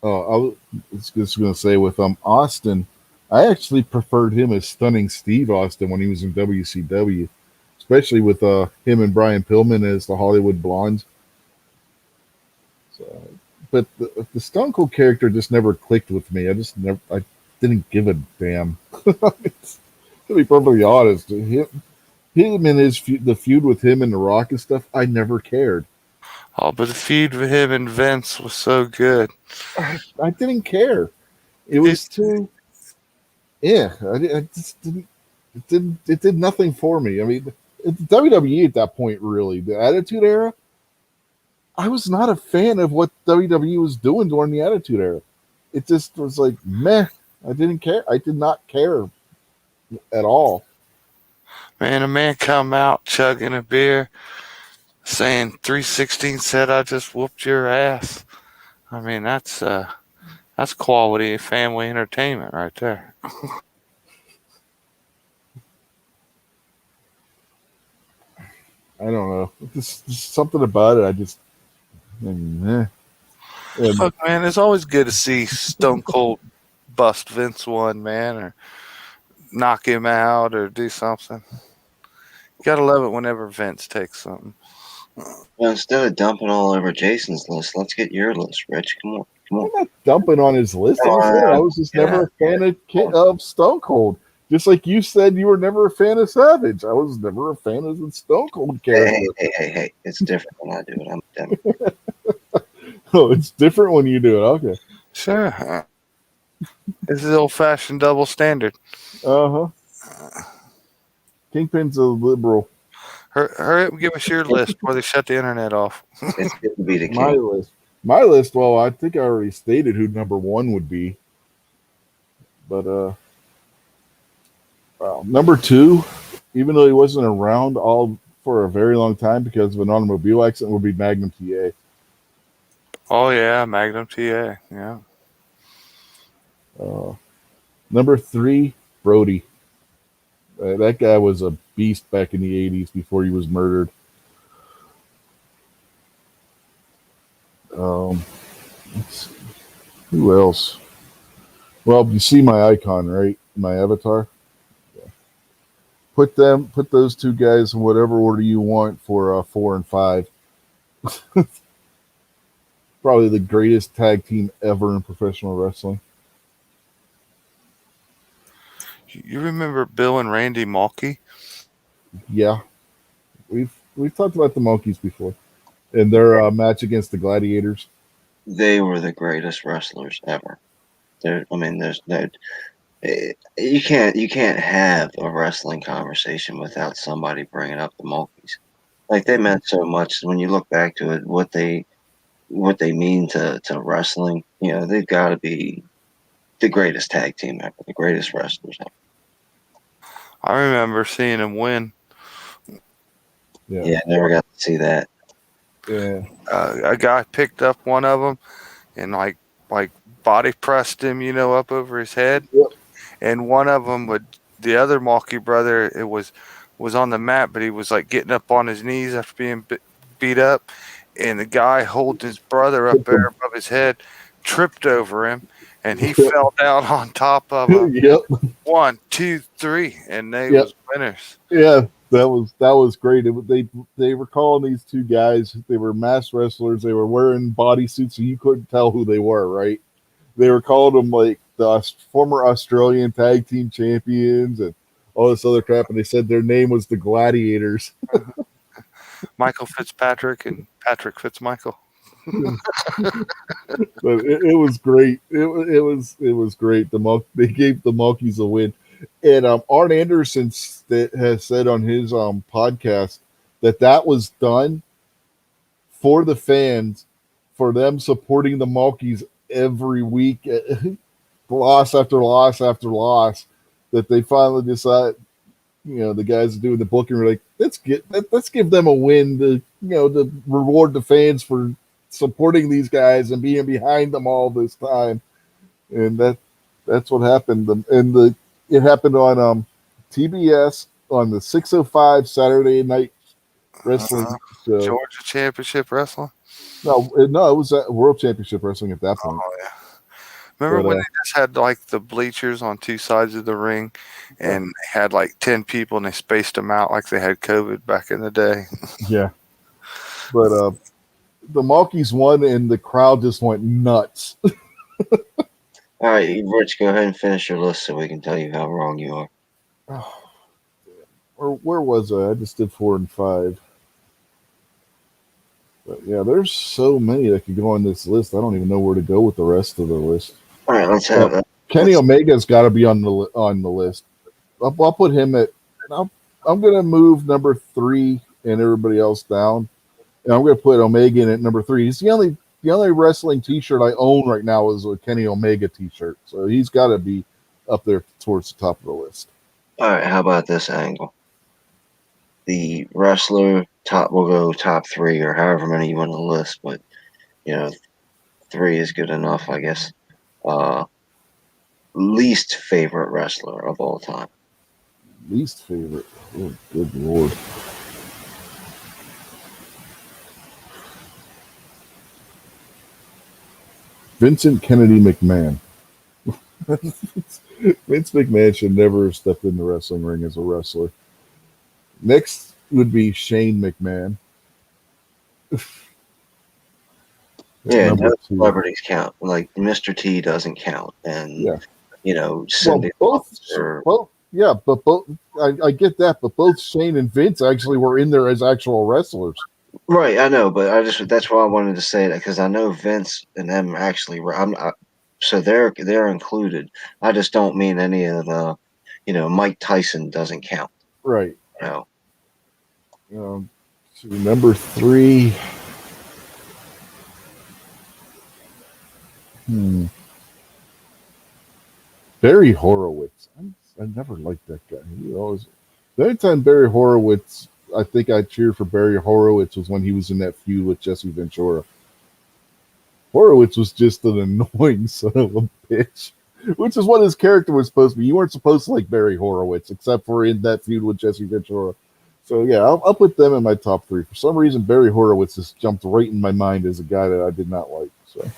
A: Oh, I was just going to say with Austin, I actually preferred him as Stunning Steve Austin when he was in WCW, especially with him and Brian Pillman as the Hollywood Blondes. So, but the Stone Cold character just never clicked with me. I didn't give a damn. To be perfectly honest, him and the feud with him and The Rock and stuff, I never cared.
C: Oh, but the feud with him and Vince was so good.
A: I didn't care. It was too. Yeah, I just didn't. It did nothing for me. I mean, WWE at that point, really, the Attitude Era. I was not a fan of what WWE was doing during the Attitude Era. It just was like meh. I didn't care. I did not care at all.
C: Man, a man come out chugging a beer, saying 316 said I just whooped your ass. I mean, that's quality family entertainment right there.
A: I don't know. Just something about it. I just meh.
C: Look, man, it's always good to see Stone Cold bust Vince one, man, or knock him out or do something. You gotta love it whenever Vince takes something.
B: Well, instead of dumping all over Jason's list, let's get your list, Rich. Come on.
A: I'm not dumping on his list. I was just never a fan of Stone Cold. Just like you said, you were never a fan of Savage. I was never a fan of the Stone Cold character.
B: Hey. It's different when I do it. I'm a Democrat.
A: Oh, it's different when you do it. Okay.
C: Sure. This is old-fashioned double standard.
A: Uh-huh. Kingpin's a liberal.
C: Hurry up and give us your list before they shut the internet off.
B: It's good to be the
A: My
B: king.
A: list. My list, well, I think I already stated who number one would be. But well, number two, even though he wasn't around all for a very long time because of an automobile accident, would be Magnum Ta.
C: Oh, yeah, Magnum Ta. Yeah.
A: Number three, Brody. That guy was a beast back in the 80s before he was murdered. Let's see. Who else? Well, you see my icon, right? My avatar. Yeah. Put those two guys in whatever order you want for 4 and 5. Probably the greatest tag team ever in professional wrestling.
C: You remember Bill and Randy Mulkey?
A: Yeah, we've talked about the Monkeys before, and their match against the Gladiators.
B: They were the greatest wrestlers ever. You can't have a wrestling conversation without somebody bringing up the Mulkeys. Like, they meant so much when you look back to it. What they mean to wrestling. You know, they've got to be the greatest tag team ever, the greatest wrestlers ever.
C: I remember seeing him win.
B: Yeah, never got to see that.
A: Yeah.
C: A guy picked up one of them and like body pressed him, up over his head.
A: Yep.
C: And one of them the other Mulkey brother, it was on the mat, but he was like getting up on his knees after being beat up. And the guy holding his brother up there above his head tripped over him, and he fell down on top of him.
A: Yep.
C: 1, 2, 3, and they was winners.
A: Yeah, that was great. They were calling these two guys. They were masked wrestlers. They were wearing bodysuits, so you couldn't tell who they were. Right? They were calling them like the former Australian tag team champions and all this other crap. And they said their name was the Gladiators.
C: Michael Fitzpatrick and Patrick Fitzmichael.
A: But it was great. It was great. They gave the Monkeys a win, and Arn Anderson has said on his podcast that was done for the fans, for them supporting the Monkeys every week, loss after loss after loss. That they finally decide, the guys doing the booking were like, let's give them a win to reward the fans for supporting these guys and being behind them all this time. And that's what happened. And it happened on TBS on the 6:05 Saturday night wrestling show.
C: Georgia Championship Wrestling?
A: No, it was World Championship Wrestling at that point.
C: Oh, yeah. Remember when they just had like the bleachers on two sides of the ring and they had like 10 people and they spaced them out like they had COVID back in the day?
A: Yeah. But the Monkeys won and the crowd just went nuts.
B: All right, Rich, go ahead and finish your list so we can tell you how wrong you are.
A: Oh, or where was I? I just did 4 and 5. But yeah, there's so many that could go on this list. I don't even know where to go with the rest of the list.
B: All right, let's have that.
A: Kenny Omega's got to be on the list. I'll put him at. I'm going to move number 3 and everybody else down, and I'm going to put Omega in at number 3. He's the only wrestling T-shirt I own right now is a Kenny Omega T-shirt, so he's got to be up there towards the top of the list.
B: All right, how about this angle? The wrestler will go top 3 or however many you want to list, but 3 is good enough, I guess. Least favorite wrestler of all time.
A: Least favorite? Oh, good Lord. Vincent Kennedy McMahon. Vince McMahon should never have stepped in the wrestling ring as a wrestler. Next would be Shane McMahon.
B: Yeah, no celebrities count. Like Mr. T doesn't count, and Cindy.
A: But both. I get that, but both Shane and Vince actually were in there as actual wrestlers.
B: Right, I know, but that's why I wanted to say that because I know Vince and them actually. so they're included. I just don't mean any of the, Mike Tyson doesn't count.
A: Right.
B: You know.
A: So number 3. Barry Horowitz. I never liked that guy. He always. The only time Barry Horowitz, I think I cheered for Barry Horowitz was when he was in that feud with Jesse Ventura. Horowitz was just an annoying son of a bitch, which is what his character was supposed to be. You weren't supposed to like Barry Horowitz, except for in that feud with Jesse Ventura. So yeah, I'll put them in my top 3. For some reason, Barry Horowitz just jumped right in my mind as a guy that I did not like. So.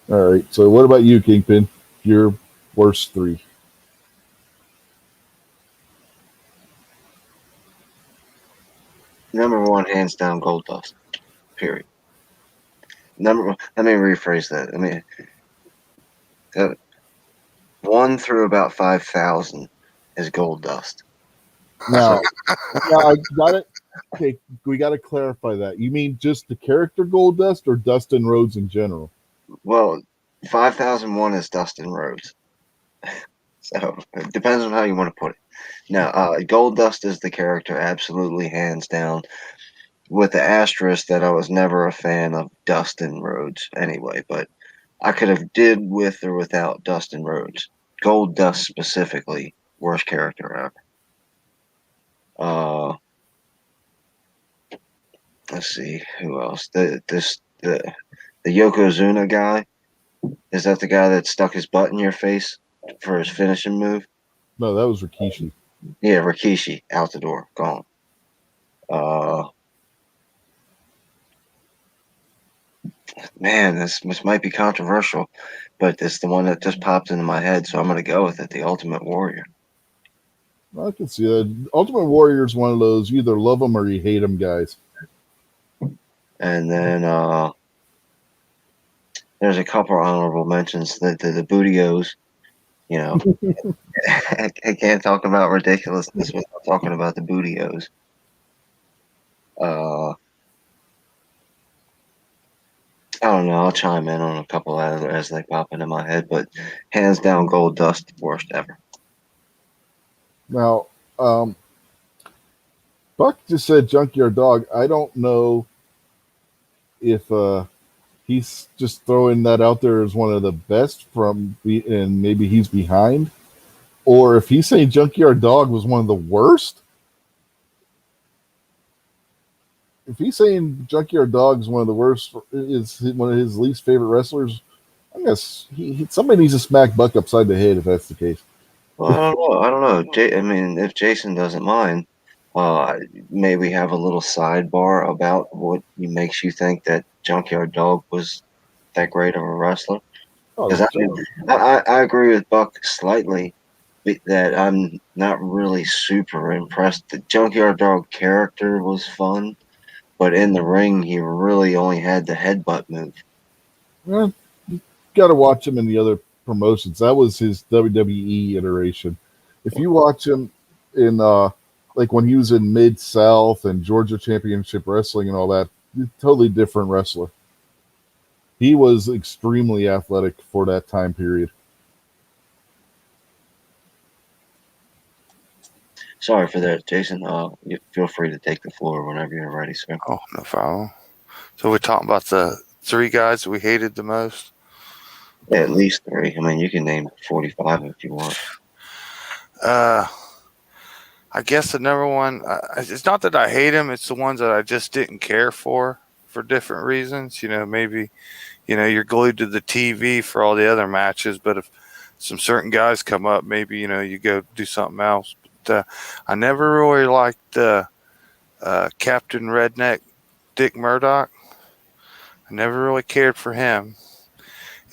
A: All right. So what about you, Kingpin? Your worst 3.
B: Number 1, hands down, Goldust. Period. Let me rephrase that. 1 through about 5,000 is Goldust.
A: Now I got it. Okay, we got to clarify that. You mean just the character Goldust or Dustin Rhodes in general?
B: Well, 5,001 is Dustin Rhodes. So it depends on how you want to put it. Now, Goldust is the character, absolutely, hands down. With the asterisk that I was never a fan of Dustin Rhodes anyway, but I could have did with or without Dustin Rhodes. Goldust specifically, worst character ever. Let's see who else. The Yokozuna guy. Is that the guy that stuck his butt in your face for his finishing move?
A: No, that was Rikishi.
B: Yeah, Rikishi, out the door, gone. Man, this might be controversial, but it's the one that just popped into my head, so I'm going to go with it. The Ultimate Warrior.
A: I can see that. Ultimate Warrior is one of those, you either love them or you hate them guys.
B: And then there's a couple honorable mentions. The Bootios, I can't talk about ridiculousness without talking about the Bootios. I don't know. I'll chime in on a couple other as they pop into my head, but hands down, Goldust, worst ever.
A: Now, Buck just said Junkyard Dog. I don't know if he's just throwing that out there as one of the best and maybe he's behind, or if he's saying Junkyard Dog was one of the worst. If he's saying Junkyard Dog is one of the worst, is one of his least favorite wrestlers, I guess somebody needs to smack Buck upside the head if that's the case.
B: Well, I don't know. If Jason doesn't mind, maybe have a little sidebar about what makes you think that Junkyard Dog was that great of a wrestler. Because I agree with Buck slightly that I'm not really super impressed. The Junkyard Dog character was fun, but in the ring, he really only had the headbutt move.
A: Well, you got to watch him in the other promotions. That was his WWE iteration. If you watch him in like when he was in Mid-South and Georgia Championship Wrestling and all that, totally different wrestler. He was extremely athletic for that time period.
B: Sorry for that, Jason. You feel free to take the floor whenever you're ready, sir.
C: Oh, no problem. So we're talking about the 3 guys we hated the most?
B: Yeah, at least 3. You can name 45 if you want.
C: I guess the number one, it's not that I hate him, it's the ones that I just didn't care for different reasons. Maybe, you're glued to the TV for all the other matches, but if some certain guys come up, maybe, you go do something else. But I never really liked Captain Redneck Dick Murdoch. I never really cared for him.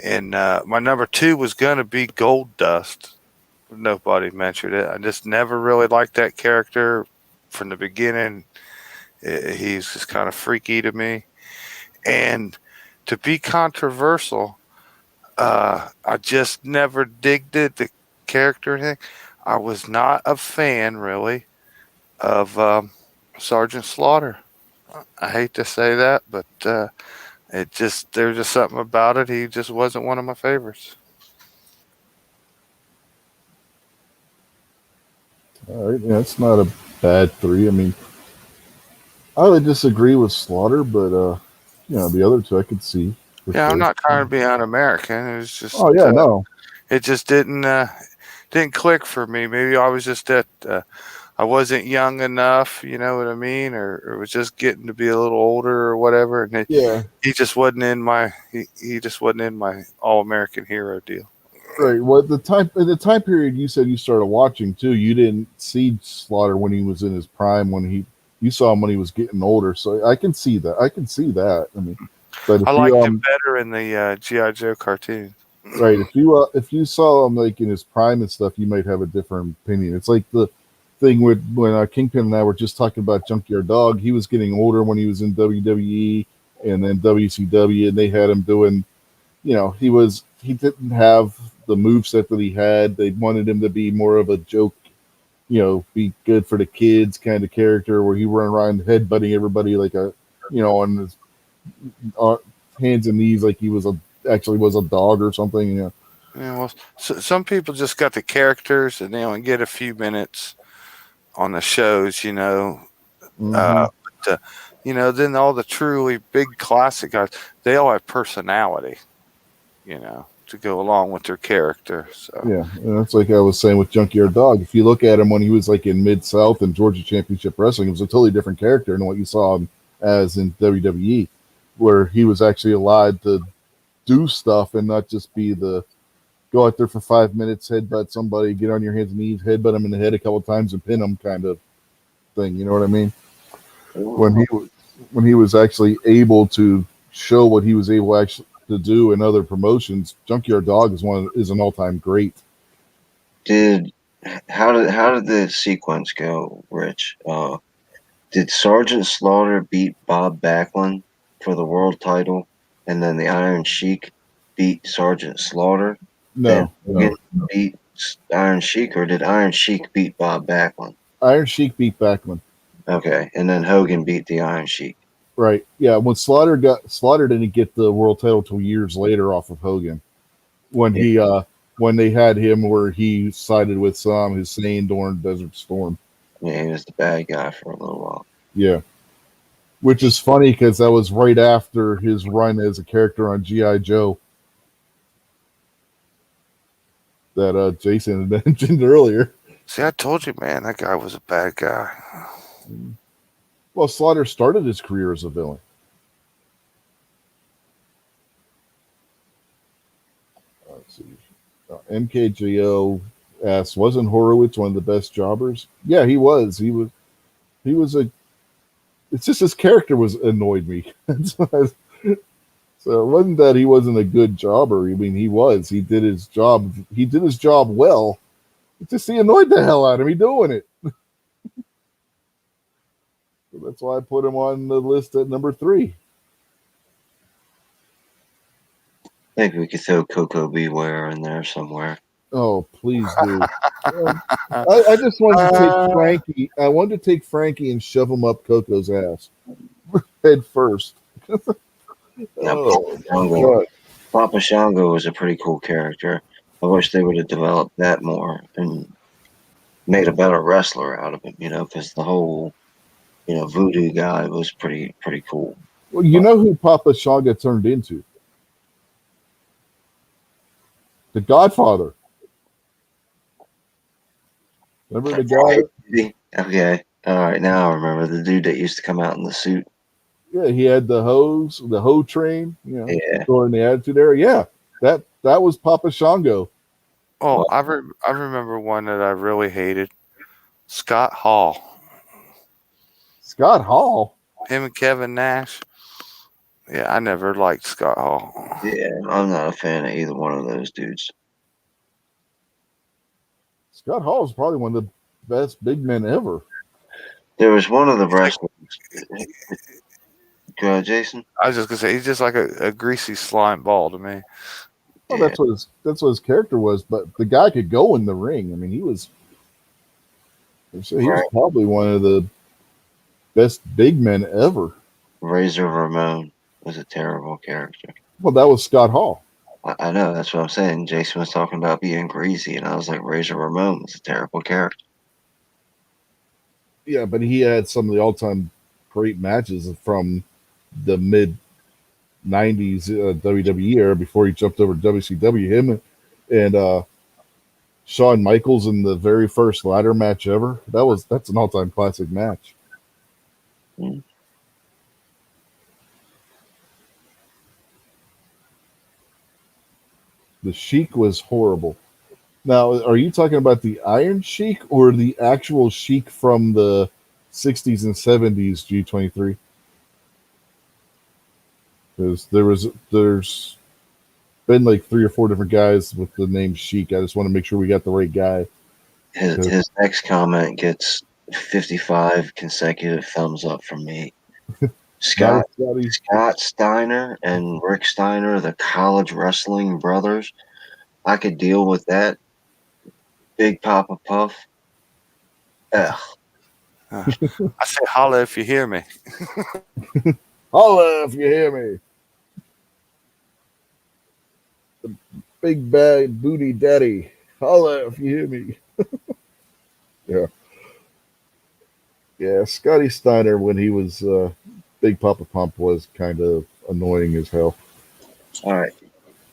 C: And my number 2 was going to be Goldust. Nobody mentioned it. I just never really liked that character from the beginning. He's just kind of freaky to me. And to be controversial, I just never digged it, the character thing. I was not a fan, really, of Sergeant Slaughter. I hate to say that, but there's just something about it. He just wasn't one of my favorites.
A: All right, yeah, it's not a bad 3. I mean, I would disagree with Slaughter, but the other 2 I could see.
C: Yeah, I'm
A: Sure.
C: not trying to be un-American. It was just
A: Oh yeah, no.
C: it just didn't click for me. Maybe I was just I wasn't young enough, you know what I mean, or was just getting to be a little older or whatever. And
A: Yeah.
C: he just wasn't in my he just wasn't in my all-American hero deal.
A: Right. Well, the time period you said you started watching too, you didn't see Slaughter when he was in his prime. You saw him when he was getting older. So I can see that. I mean, but if
C: I liked him better in the G.I. Joe cartoon.
A: Right. If you saw him like in his prime and stuff, you might have a different opinion. It's like the thing with when Kingpin and I were just talking about Junkyard Dog. He was getting older when he was in WWE and then WCW, and they had him doing, he didn't have the moveset that he had. They wanted him to be more of a joke, be good for the kids kind of character where he run around headbutting everybody like on his hands and knees like he was actually was a dog or something.
C: Yeah, well, some people just got the characters and they only get a few minutes on the shows,
A: Mm-hmm.
C: But, then all the truly big classic guys, they all have personality, to go along with their character. So
A: yeah, and that's like I was saying with Junkyard Dog. If you look at him when he was like in Mid-South and Georgia Championship Wrestling, it was a totally different character than what you saw him as in WWE, where he was actually allowed to do stuff and not just be the go out there for 5 minutes, headbutt somebody, get on your hands and knees, headbutt him in the head a couple times and pin him kind of thing. You know what I mean? When he was actually able to show what he was able actually to do in other promotions, Junkyard Dog is an all-time great.
B: How did the sequence go, Rich? Did Sergeant Slaughter beat Bob Backlund for the world title, and then the Iron Sheik beat Sergeant Slaughter?
A: No.
B: Beat Iron Sheik, or did Iron Sheik beat Bob Backlund?
A: Iron Sheik beat Backlund.
B: Okay, and then Hogan beat the Iron Sheik.
A: Right. Yeah. When Slaughter didn't get the world title till years later off of Hogan, when when they had him where he sided with Saddam Hussein during Desert Storm.
B: Yeah, he was the bad guy for a little while.
A: Yeah. Which is funny because that was right after his run as a character on G.I. Joe that Jason had mentioned earlier.
C: See, I told you, man, that guy was a bad guy.
A: Well, Slaughter started his career as a villain. Let's see. MKJO asks, wasn't Horowitz one of the best jobbers? Yeah, he was. He was it's just his character annoyed me. So it wasn't that he wasn't a good jobber. I mean, he was. He did his job. He did his job well. It's just he annoyed the hell out of me doing it. So that's why I put him on the list at number 3.
B: I think we could throw Coco Beware in there somewhere.
A: Oh, please do. I just wanted to take Frankie. I wanted to take Frankie and shove him up Coco's ass head first.
B: Papa Shango was a pretty cool character. I wish they would have developed that more and made a better wrestler out of him, because the whole, voodoo guy was pretty cool.
A: Well, you know who Papa Shango turned into? The Godfather. Remember the guy?
B: Okay. All right. Now I remember the dude that used to come out in the suit.
A: Yeah, he had the hoe train,
B: Yeah.
A: during the Attitude Era. Yeah, that was Papa Shango.
C: Oh, I remember one that I really hated. Scott Hall.
A: Scott Hall?
C: Him and Kevin Nash. Yeah, I never liked Scott Hall.
B: Yeah, I'm not a fan of either one of those dudes.
A: Scott Hall is probably one of the best big men ever.
B: There was one of the wrestlers. Go ahead, Jason.
C: I was just gonna say he's just like a greasy slime ball to me.
A: Well, that's what his character was. But the guy could go in the ring. I mean, he was probably one of the best big men ever.
B: Razor Ramon was a terrible character.
A: Well, that was Scott Hall.
B: I know, that's what I'm saying. Jason was talking about being greasy, and I was like, Razor Ramon was a terrible character.
A: Yeah, but he had some of the all-time great matches from the mid '90s WWE era before he jumped over to WCW. Him and Shawn Michaels in the very first ladder match ever. That's an all-time classic match.
B: Mm.
A: The Sheik was horrible. Now, are you talking about the Iron Sheik or the actual Sheik from the 60s and 70s G23? Because there's been like 3 or 4 different guys with the name Sheik. I just want to make sure we got the right guy.
B: His next comment gets 55 consecutive thumbs up from me. Scott Steiner and Rick Steiner, the college wrestling brothers. I could deal with that. Big Papa Puff. Ugh.
C: I say holla if you hear me.
A: Holla if you hear me. The big bad booty daddy. Holla if you hear me. Yeah. Yeah, Scotty Steiner, when he was Big Papa Pump, was kind of annoying as hell.
B: All right.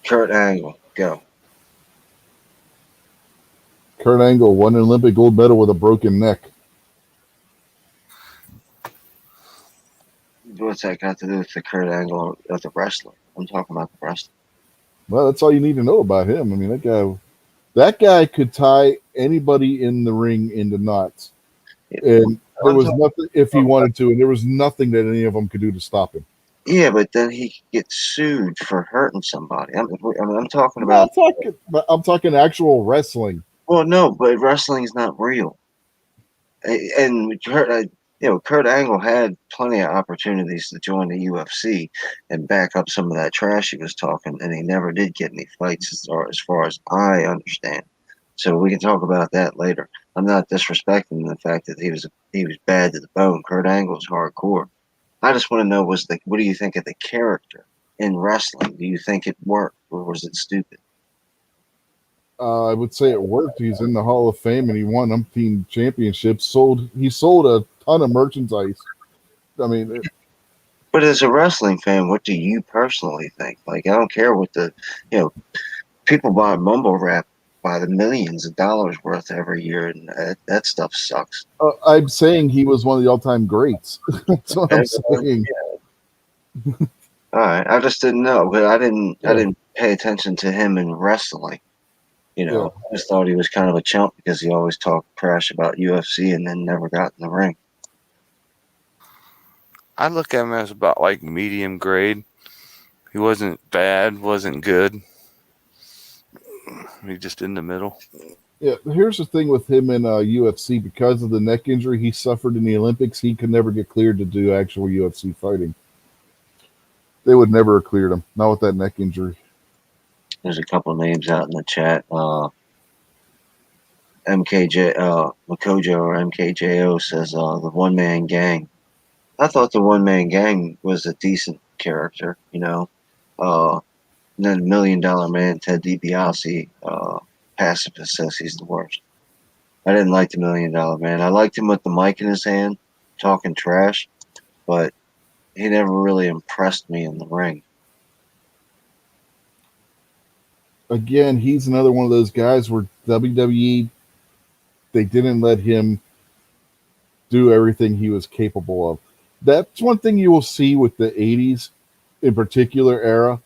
B: Kurt Angle, go.
A: Kurt Angle won an Olympic gold medal with a broken neck.
B: What's that got to do with the Kurt Angle of the wrestler? I'm talking about the wrestler.
A: Well, that's all you need to know about him. I mean, that guy could tie anybody in the ring into knots. And there was nothing if he wanted to, and there was nothing that any of them could do to stop him.
B: Yeah, but then he could get sued for hurting somebody. I'm talking about.
A: I'm talking actual wrestling.
B: Well, no, but wrestling is not real. And Kurt Angle had plenty of opportunities to join the UFC and back up some of that trash he was talking, and he never did get any fights as far as I understand. So we can talk about that later. I'm not disrespecting the fact that he was bad to the bone. Kurt Angle's hardcore. I just want to know what do you think of the character in wrestling? Do you think it worked or was it stupid?
A: I would say it worked. He's in the Hall of Fame and he won umpteen championships. He sold a ton of merchandise. I mean,
B: but as a wrestling fan, what do you personally think? Like, I don't care what people buy mumble rap by the millions of dollars worth every year, and that stuff sucks.
A: I'm saying he was one of the all-time greats. That's what I'm saying.
B: Yeah. All right, I just didn't know, but I didn't pay attention to him in wrestling. I just thought he was kind of a chump because he always talked trash about UFC and then never got in the ring.
C: I look at him as about like medium grade. He wasn't bad, wasn't good. He just in the middle.
A: Yeah, here's the thing with him in UFC. Because of the neck injury he suffered in the Olympics, he could never get cleared to do actual UFC fighting. They would never have cleared him, not with that neck injury.
B: There's a couple of names out in the chat. MKJ, Makojo or MKJO says the One Man Gang. I thought the One Man Gang was a decent character, and then $1 Million Man, Ted DiBiase, pacifist, says he's the worst. I didn't like the $1 Million Man. I liked him with the mic in his hand, talking trash, but he never really impressed me in the ring.
A: Again, he's another one of those guys where WWE, they didn't let him do everything he was capable of. That's one thing you will see with the 80s in particular era.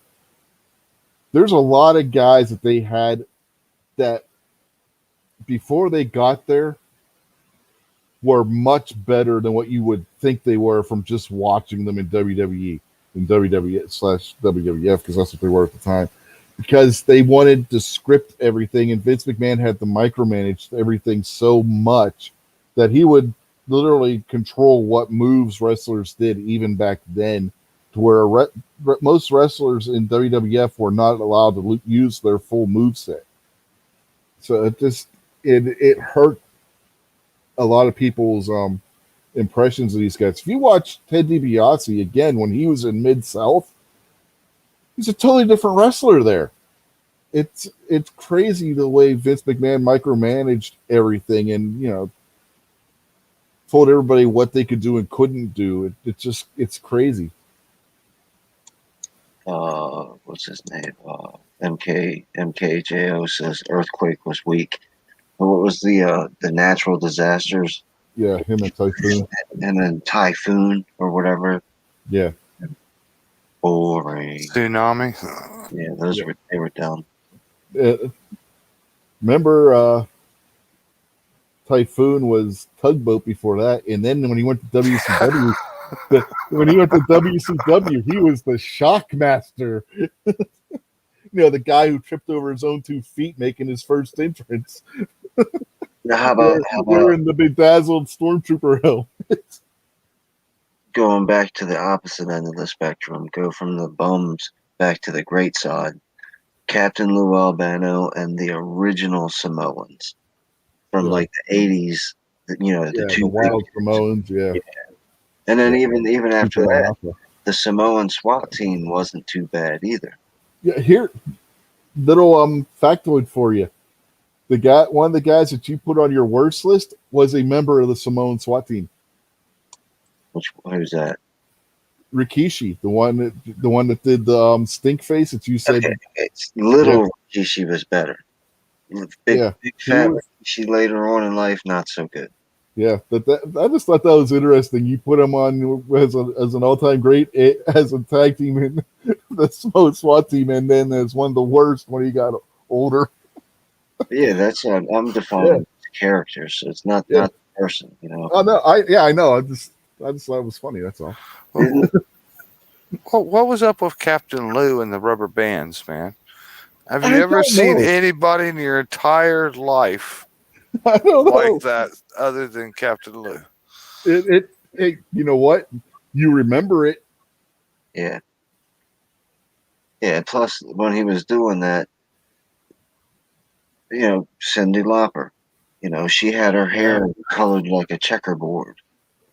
A: There's a lot of guys that they had that before they got there were much better than what you would think they were from just watching them in WWE and WWE/WWF, because that's what they were at the time. Because they wanted to script everything, and Vince McMahon had to micromanage everything so much that he would literally control what moves wrestlers did even back then, to where most wrestlers in WWF were not allowed to use their full moveset. So it hurt a lot of people's impressions of these guys. If you watch Ted DiBiase again when he was in Mid-South, he's a totally different wrestler there. It's crazy the way Vince McMahon micromanaged everything and, you know, told everybody what they could do and couldn't do. It's crazy.
B: What's his name? MKJO says Earthquake was weak. What was the natural disasters?
A: Yeah, him and Typhoon.
B: And then Typhoon or whatever.
A: Yeah.
B: Boring.
C: Tsunami.
B: Yeah, they were dumb.
A: Remember, Typhoon was Tugboat before that, and then when he went to WCW, he was the Shockmaster. You know, the guy who tripped over his own 2 feet making his first entrance.
B: Now, how about
A: wearing the bedazzled Stormtrooper helmet?
B: Going back to the opposite end of the spectrum, go from the bums back to the great side. Captain Lou Albano and the original Samoans from like the 80s, you know, the two
A: Wild Samoans, yeah.
B: And then even after that, the Samoan SWAT team wasn't too bad either.
A: Yeah, here, little factoid for you. One of the guys that you put on your worst list was a member of the Samoan SWAT team.
B: Who's that?
A: Rikishi, the one that did the stink face that you said.
B: Okay. Little Rikishi was better. Big fat Rikishi later on in life, not so good.
A: Yeah, but I just thought that was interesting. You put him on as an all-time great as a tag team in the Samoan SWAT team, and then as one of the worst when he got older.
B: Yeah, that's I'm defining characters, so it's not the person, you know.
A: Oh no, I know. I just thought it was funny. That's all.
C: What was up with Captain Lou and the rubber bands, man? Have you ever seen anybody in your entire life
A: I don't know.
C: like that other than Captain Lou?
A: It you know what? You remember it.
B: Yeah. Yeah, plus when he was doing that, you know, Cyndi Lauper, you know, she had her hair colored like a checkerboard.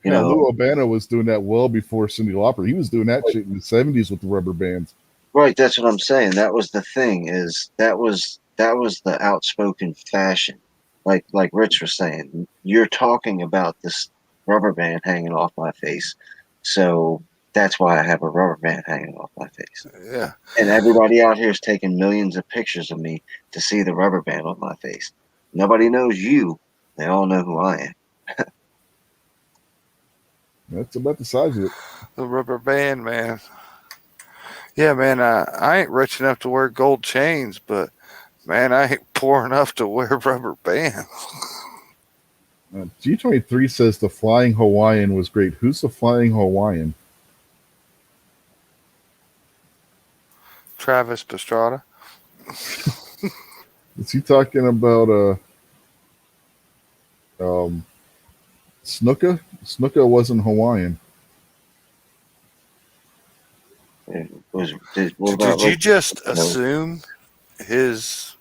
B: You know,
A: Lou Albano was doing that well before Cyndi Lauper. He was doing that shit in the 70s with the rubber bands.
B: Right, that's what I'm saying. That was the thing, is that was the outspoken fashion. Like Rich was saying, you're talking about this rubber band hanging off my face. So that's why I have a rubber band hanging off my face.
C: Yeah.
B: And everybody out here is taking millions of pictures of me to see the rubber band on my face. Nobody knows you. They all know who I am.
A: That's about the size of it.
C: The rubber band, man. Yeah, man, I ain't rich enough to wear gold chains, but, man, I ain't poor enough to wear rubber bands.
A: G23 says the Flying Hawaiian was great. Who's the Flying Hawaiian?
C: Travis Pastrana.
A: Is he talking about Snuka? Snuka wasn't Hawaiian.
C: Did you just assume his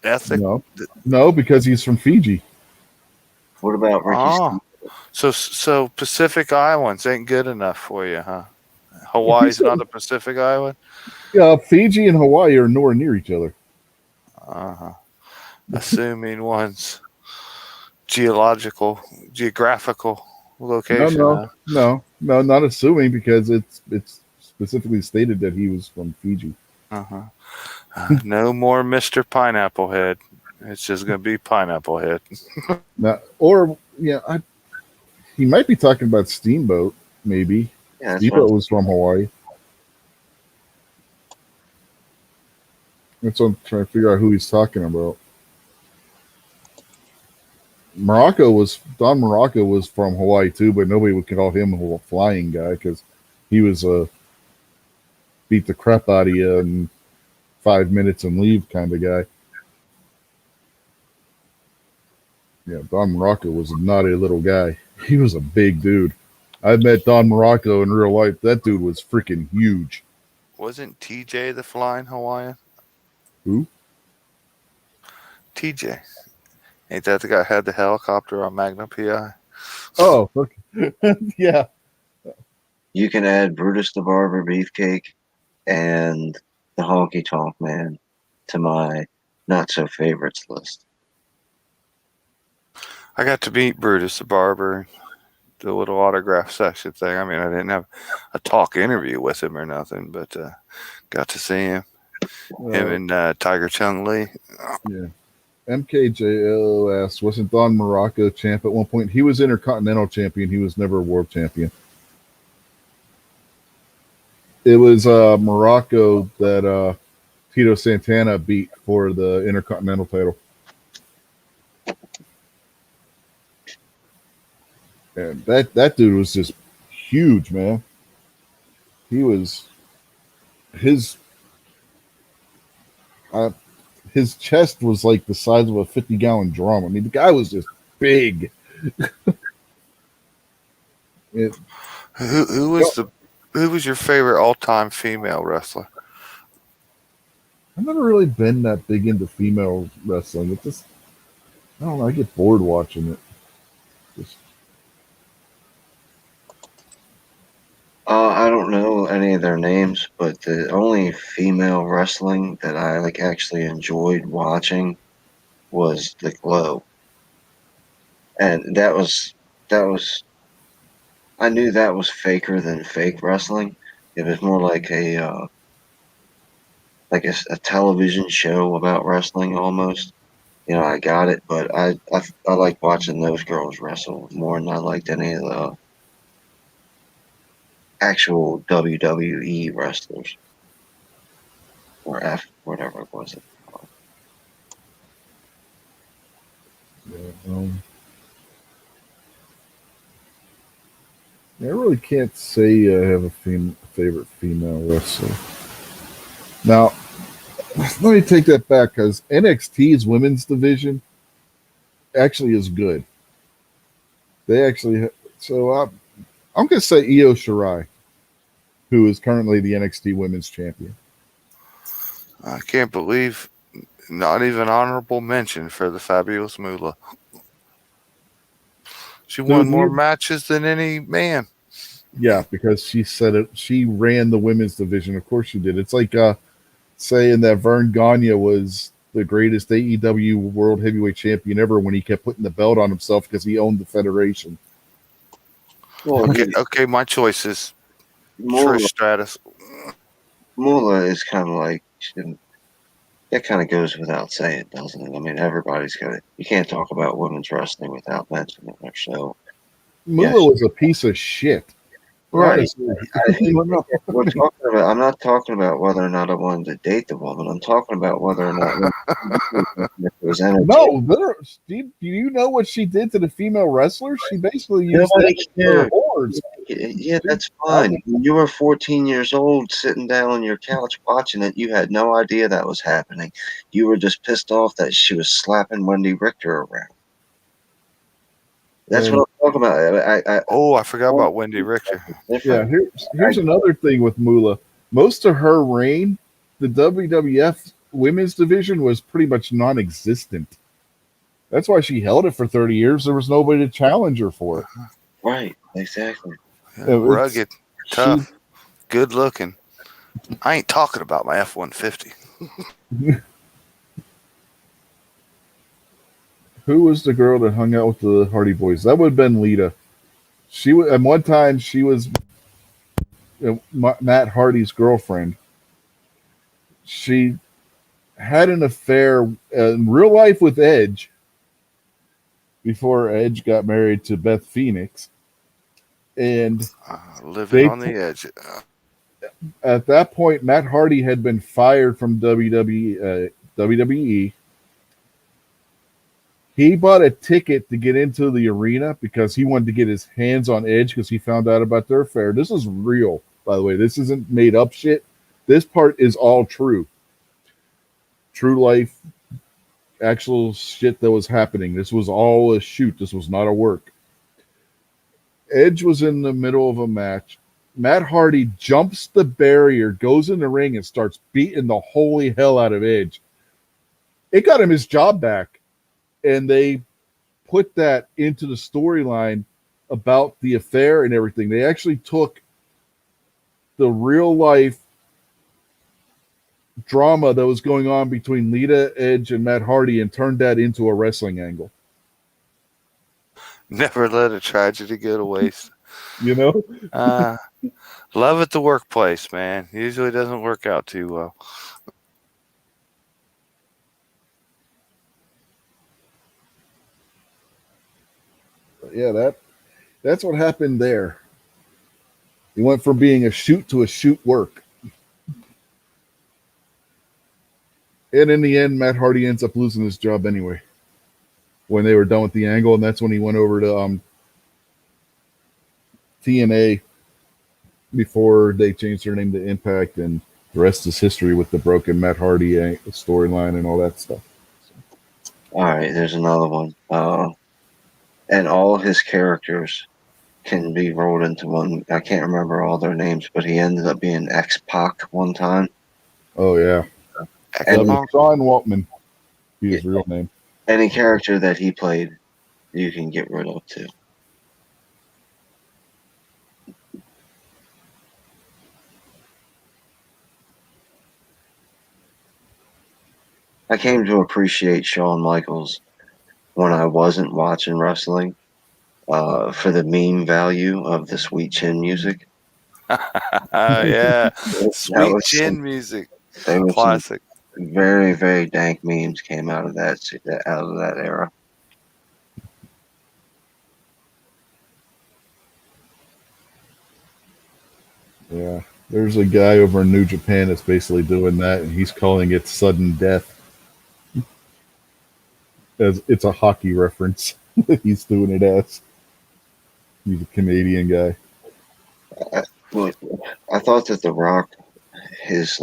C: ethic?
A: No, because he's from Fiji.
B: What about Ricky?
C: So Pacific Islands ain't good enough for you, huh? Hawaii's not a Pacific Island?
A: Yeah, Fiji and Hawaii are nowhere near each other.
C: Assuming one's geographical location.
A: No, not assuming, because it's specifically stated that he was from Fiji.
C: No more Mr. Pineapple Head. It's just going to be Pineapple Head.
A: He might be talking about Steamboat, maybe. Yeah, Steamboat was from Hawaii. That's what I'm trying to figure out who he's talking about. Don Morocco was from Hawaii too, but nobody would call him a flying guy because he was beat the crap out of you in 5 minutes and leave kind of guy. Yeah, Don Morocco was not a little guy. He was a big dude. I met Don Morocco in real life. That dude was freaking huge.
C: Wasn't TJ the Flying Hawaiian?
A: Who?
C: TJ. Ain't that the guy who had the helicopter on Magnum PI?
A: Oh, okay. Yeah.
B: You can add Brutus the Barber Beefcake and the Honky Tonk Man to my not so favorites list.
C: I got to meet Brutus the Barber, the little autograph section thing. I mean, I didn't have a talk interview with him or nothing, but got to see him. Him and Tiger Chung Lee.
A: Yeah. MKJL asks, wasn't Don Morocco champ at one point? He was Intercontinental champion. He was never world champion. It was Morocco that Tito Santana beat for the Intercontinental title. And that dude was just huge, man. He was his chest was like the size of a 50-gallon drum. I mean, the guy was just big.
C: Who was your favorite all-time female wrestler?
A: I've never really been that big into female wrestling. It just, I don't know. I get bored watching it.
B: I don't know any of their names, but the only female wrestling that I actually enjoyed watching was The Glow, and that was I knew that was faker than fake wrestling. It was more like a television show about wrestling almost. I got it, but I like watching those girls wrestle more than I liked any of the actual WWE wrestlers or whatever it was.
A: Yeah, I really can't say I have a favorite female wrestler. Now, let me take that back, because NXT's women's division actually is good. They actually, so I'm going to say Io Shirai, who is currently the NXT Women's Champion.
C: I can't believe not even honorable mention for the fabulous Moolah. She won more matches than any man.
A: Yeah, because she said it. She ran the women's division. Of course she did. It's like saying that Vern Gagne was the greatest AEW World Heavyweight Champion ever when he kept putting the belt on himself because he owned the federation.
B: Well,
C: okay, my choice is Trish Stratus.
B: Moolah is kind of like, that kind of goes without saying, doesn't it? I mean, everybody's got it. You can't talk about women's wrestling without mentioning her. So
A: Moolah was a piece of shit.
B: Right. I'm not talking about whether or not I wanted to date the woman. I'm talking about whether or not it was entertaining.
A: No, do you know what she did to the female wrestlers? She basically used them for whores.
B: Yeah, that's fine. When you were 14 years old, sitting down on your couch watching it, you had no idea that was happening. You were just pissed off that she was slapping Wendy Richter around. That's what I'm talking about.
C: I forgot about Wendy Richter.
A: Yeah, here's another thing with Moolah. Most of her reign, the WWF women's division was pretty much non-existent. That's why she held it for 30 years. There was nobody to challenge her for it.
B: Right, exactly.
C: Rugged, tough, good looking. I ain't talking about my F-150.
A: Who was the girl that hung out with the Hardy Boys? That would have been Lita. She at one time she was Matt Hardy's girlfriend. She had an affair in real life with Edge before Edge got married to Beth Phoenix, and
C: living on the edge.
A: At that point, Matt Hardy had been fired from WWE. He bought a ticket to get into the arena because he wanted to get his hands on Edge because he found out about their affair. This is real, by the way. This isn't made up shit. This part is all true. True life, actual shit that was happening. This was all a shoot. This was not a work. Edge was in the middle of a match. Matt Hardy jumps the barrier, goes in the ring, and starts beating the holy hell out of Edge. It got him his job back. And they put that into the storyline about the affair and everything. They actually took the real life drama that was going on between Lita, Edge, and Matt Hardy and turned that into a wrestling angle.
C: Never let a tragedy go to waste.
A: You know?
C: Love at the workplace, man. Usually doesn't work out too well.
A: Yeah, that's what happened there. He went from being a shoot to a shoot work. And in the end, Matt Hardy ends up losing his job anyway when they were done with the angle, and that's when he went over to TNA before they changed their name to Impact, and the rest is history with the broken Matt Hardy storyline and all that stuff.
B: All right, there's another one. And all his characters can be rolled into one. I can't remember all their names, but he ended up being X-Pac one time.
A: Oh, yeah.
B: And
A: Sean Waltman, his real name.
B: Any character that he played, you can get rid of too. I came to appreciate Shawn Michaels when I wasn't watching wrestling for the meme value of the Sweet Chin music.
C: Yeah, Sweet Chin music, classic.
B: Very, very dank memes came out of that era.
A: Yeah, there's a guy over in New Japan that's basically doing that, and he's calling it sudden death. As it's a hockey reference. He's doing it as. He's a Canadian guy.
B: I thought that The Rock, his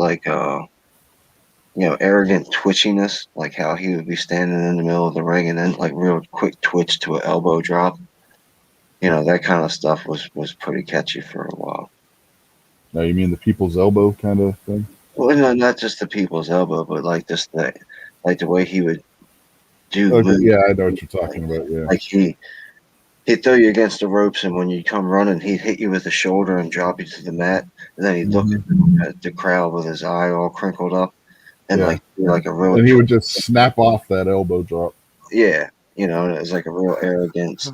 B: arrogant twitchiness, like how he would be standing in the middle of the ring and then like real quick twitch to an elbow drop. That kind of stuff was pretty catchy for a while.
A: Now you mean the people's elbow kind of thing?
B: Well, no, not just the people's elbow, but like just the way he would do.
A: Okay, yeah, I know what you're talking about. Yeah,
B: like he'd throw you against the ropes, and when you come running, he'd hit you with the shoulder and drop you to the mat, and then he'd look at the crowd with his eye all crinkled up, and like a real.
A: And he would just snap off that elbow drop.
B: Yeah, it was like a real arrogance.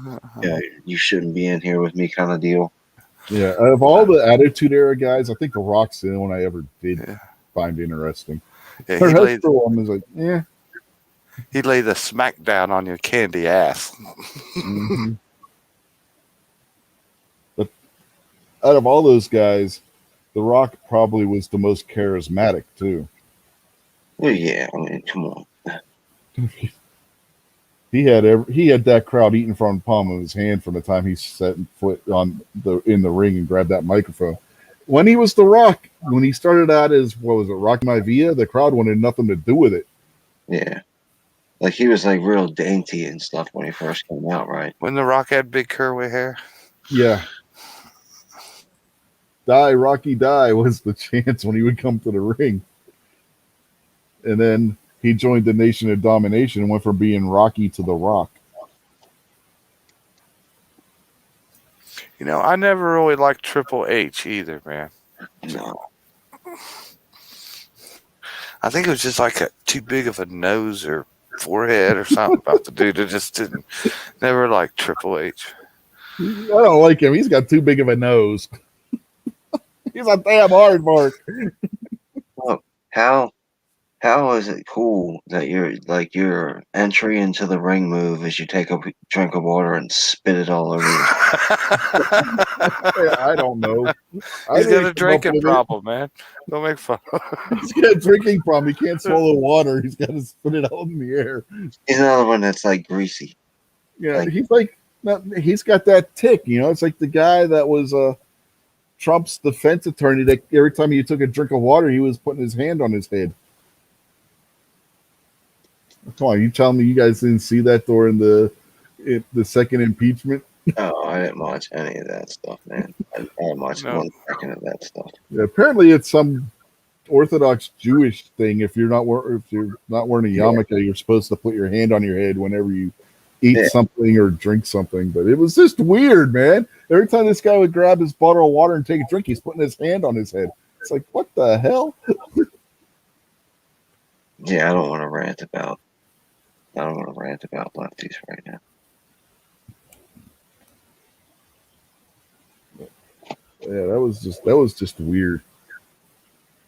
B: You shouldn't be in here with me kind of deal.
A: Yeah, out of all the Attitude Era guys, I think The Rock's the only one I ever did find interesting.
C: Yeah,
A: Her husband was like, yeah.
C: He lay the smackdown on your candy ass.
A: Mm-hmm. But out of all those guys, The Rock probably was the most charismatic too.
B: Well, yeah, I mean, come on.
A: He had that crowd eating from the palm of his hand from the time he set foot in the ring and grabbed that microphone. When he was The Rock, when he started out as Rocky Maivia, the crowd wanted nothing to do with it.
B: Yeah. Like he was like real dainty and stuff when he first came out, right?
C: When The Rock had big curly hair.
A: Yeah. Die, Rocky, die was the chance when he would come to the ring. And then he joined the Nation of Domination and went from being Rocky to The Rock.
C: I never really liked Triple H either, man.
B: No.
C: I think it was just like too big of a nose or forehead or something about the dude. It just never liked Triple H.
A: I don't like him. He's got too big of a nose. He's a damn hard mark.
B: Well, how is it cool that your entry into the ring move is you take a drink of water and spit it all over you?
A: I don't know.
C: He's got a drinking problem, man. Don't make fun.
A: He's got a drinking problem. He can't swallow water. He's got to spit it out in the air.
B: He's another one that's like greasy.
A: Yeah, he's got that tick. It's like the guy that was Trump's defense attorney that every time he took a drink of water, he was putting his hand on his head. Come on, you telling me you guys didn't see that during the second impeachment?
B: Oh, I didn't watch any of that stuff, man. I didn't watch 1 second of that stuff.
A: Yeah, apparently, it's some Orthodox Jewish thing. If you're not wearing a yarmulke, you're supposed to put your hand on your head whenever you eat
B: Yeah.
A: something or drink something. But it was just weird, man. Every time this guy would grab his bottle of water and take a drink, he's putting his hand on his head. It's like, what the hell?
B: Yeah, I don't want to rant about lefties right now.
A: Yeah, that was just weird.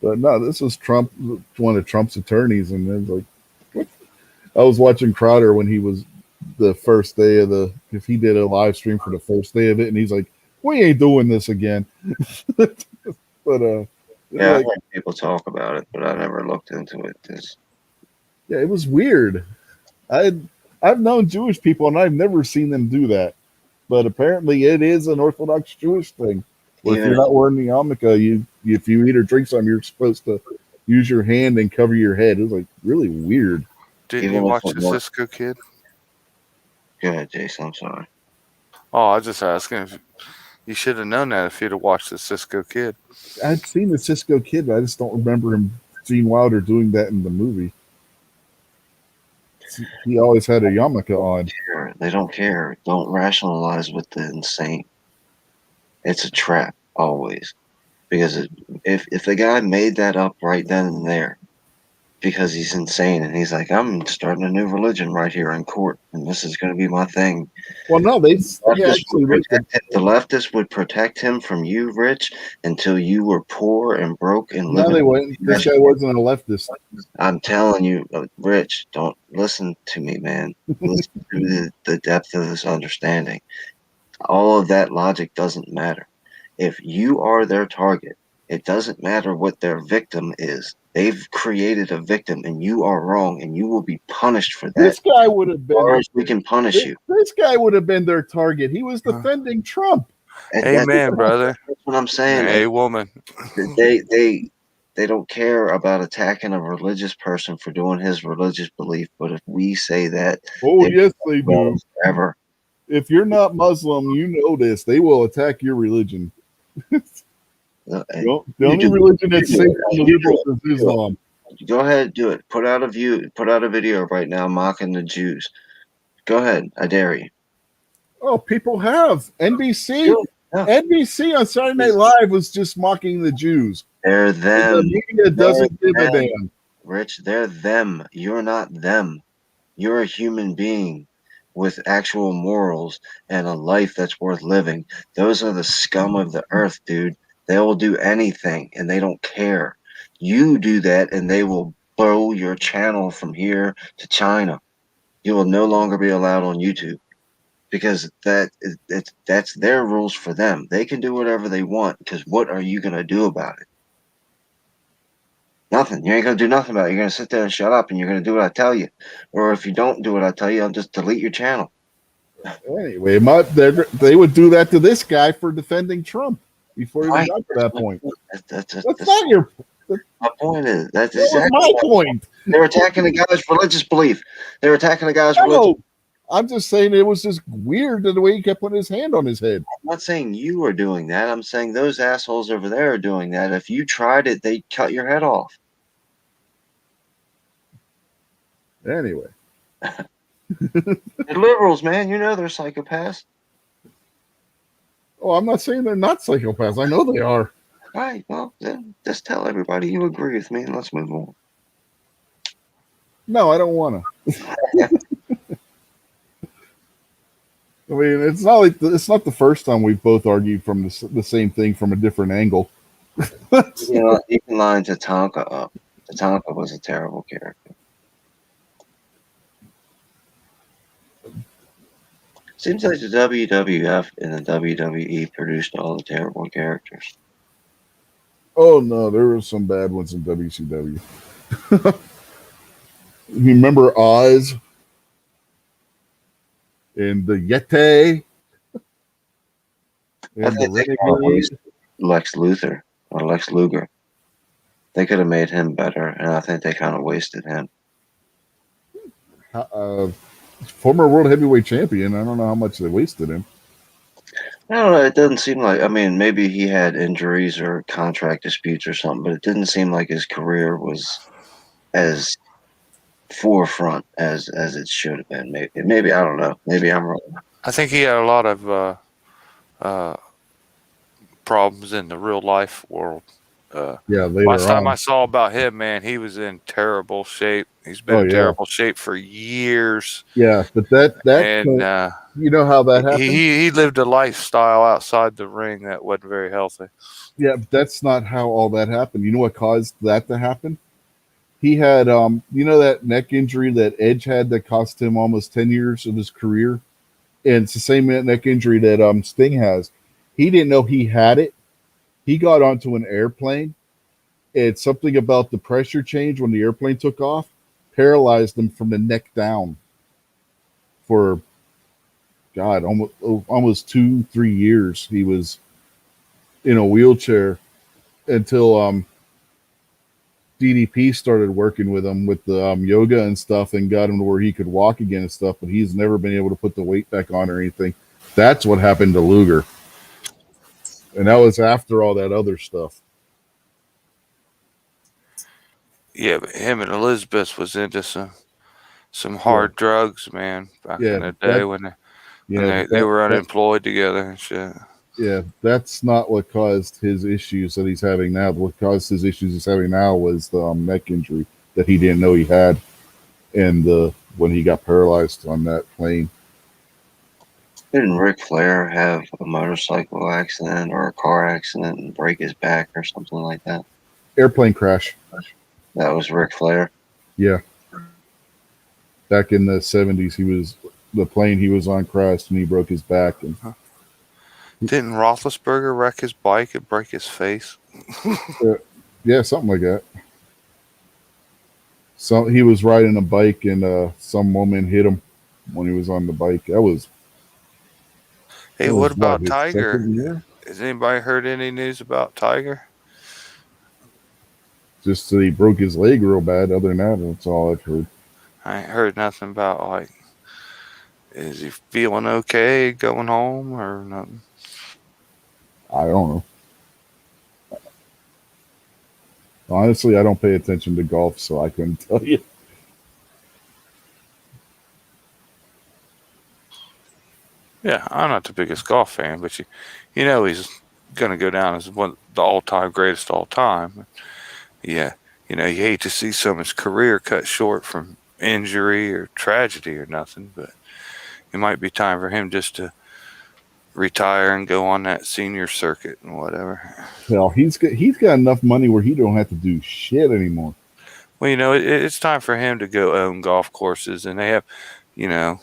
A: But no, this was Trump, one of Trump's attorneys, and then like, what? I was watching Crowder when he was the first day of if he did a live stream for the first day of it, and he's like, "We ain't doing this again." But
B: Yeah,
A: like,
B: I heard people talk about it, but I never looked into it.
A: yeah, it was weird. I've known Jewish people, and I've never seen them do that. But apparently, it is an Orthodox Jewish thing. Where if you're not wearing the yarmulke, if you eat or drink something, you're supposed to use your hand and cover your head. It was like really weird.
C: Didn't you watch the Cisco Kid?
B: Go ahead, Jason. I'm sorry.
C: Oh, I was just asking if you should have known that if you'd have watched the Cisco Kid.
A: I'd seen the Cisco Kid, but I just don't remember him Gene Wilder doing that in the movie. He always had a yarmulke on.
B: They don't care. Don't rationalize with the insane. It's a trap, always. Because if the guy made that up right then and there, because he's insane, and he's like, I'm starting a new religion right here in court, and this is going to be my thing.
A: Well, no, the
B: leftists would protect him from you, Rich, until you were poor and broke and living.
A: No, they wouldn't. This guy wasn't a leftist.
B: I'm telling you, Rich, don't listen to me, man. Listen to the depth of this understanding. All of that logic doesn't matter. If you are their target, it doesn't matter what their victim is. They've created a victim, and you are wrong, and you will be punished for that.
A: This guy would have been.
B: Or we can punish you.
A: This guy would have been their target. He was defending Trump.
C: Amen, brother.
B: That's what I'm saying.
C: Hey, woman.
B: They don't care about attacking a religious person for doing his religious belief, but if we say that,
A: yes, they do.
B: Forever.
A: If you're not Muslim, you know this. They will attack your religion. The only religion that's safe from the liberals is Islam.
B: Go ahead, do it. Put out a video right now mocking the Jews. Go ahead, I dare you.
A: Oh, people have NBC. Yeah. NBC on Saturday Night Live was just mocking the Jews.
B: They're them.
A: The media doesn't give a damn.
B: Rich, they're them. You're not them. You're a human being with actual morals and a life that's worth living. Those are the scum of the earth, dude. They will do anything, and they don't care. You do that, and they will blow your channel from here to China. You will no longer be allowed on YouTube because that's their rules for them. They can do whatever they want because what are you going to do about it? Nothing. You ain't going to do nothing about it. You're going to sit there and shut up, and you're going to do what I tell you. Or if you don't do what I tell you, I'll just delete your channel.
A: Anyway, they would do that to this guy for defending Trump. Before you got to that point. That's not your.
B: My point is that's
A: exactly my point.
B: They're attacking the guy's religious belief. They're attacking the guy's religion.
A: I'm just saying it was just weird the way he kept putting his hand on his head.
B: I'm not saying you are doing that. I'm saying those assholes over there are doing that. If you tried it, they'd cut your head off.
A: Anyway.
B: The liberals, man, you know they're psychopaths.
A: Oh, I'm not saying they're not psychopaths. I know they are.
B: All right, well, then just tell everybody you agree with me and let's move on.
A: No, I don't want to. I mean, it's not the first time we've both argued from the same thing from a different angle.
B: You know, you can line Tatanka up. Tatanka was a terrible character. Seems like the WWF and the WWE produced all the terrible characters.
A: Oh, no, there were some bad ones in WCW. You remember Oz? And the Yeti?
B: I think they Lex Luthor or Lex Luger. They could have made him better, and I think they kind of wasted him.
A: Former world heavyweight champion. I don't know how much they wasted him.
B: I don't know. It doesn't seem like. I mean, maybe he had injuries or contract disputes or something, but it didn't seem like his career was as forefront as it should have been. Maybe I don't know. Maybe I'm wrong.
C: I think he had a lot of problems in the real life world.
A: Yeah,
C: Last
A: later
C: time I
A: on.
C: saw about him, man, he was in terrible shape. He's been
A: Oh
C: in
A: yeah,
C: terrible shape for years,
A: yeah. But that
C: and
A: you know how that happened?
C: he lived a lifestyle outside the ring that wasn't very healthy.
A: Yeah, but that's not how all that happened. You know what caused that to happen? He had you know that neck injury that Edge had that cost him almost 10 years of his career, and it's the same neck injury that Sting has. He didn't know he had it. He got onto an airplane. It's something about the pressure change when the airplane took off paralyzed him from the neck down for God almost 2-3 years. He was in a wheelchair until DDP started working with him with the yoga and stuff and got him to where he could walk again and stuff. But he's never been able to put the weight back on or anything. That's what happened to Luger, and that was after all that other stuff.
C: Yeah, but him and Elizabeth was into some hard drugs, man, back in the day when they were unemployed together and shit.
A: Yeah, that's not what caused his issues that he's having now. What caused his issues he's having now was the neck injury that he didn't know he had, and when he got paralyzed on that plane.
B: Didn't Ric Flair have a motorcycle accident or a car accident and break his back or something like that?
A: Airplane crash.
B: That was Ric Flair.
A: Yeah. Back in the 70s, the plane he was on crashed and he broke his back. And
C: didn't Roethlisberger wreck his bike and break his face?
A: Yeah, something like that. So he was riding a bike and some woman hit him when he was on the bike.
C: Hey, what about Tiger? Has anybody heard any news about Tiger?
A: Just that he broke his leg real bad. Other than that, that's all I've heard.
C: I ain't heard nothing about, like, is he feeling okay going home or nothing?
A: I don't know. Honestly, I don't pay attention to golf, so I couldn't tell you.
C: Yeah, I'm not the biggest golf fan, but you know he's going to go down as one of the all-time greatest all time. Yeah, you know, you hate to see someone's career cut short from injury or tragedy or nothing, but it might be time for him just to retire and go on that senior circuit and whatever.
A: Hell, he's got enough money where he don't have to do shit anymore.
C: Well, you know, it's time for him to go own golf courses, and they have, you know,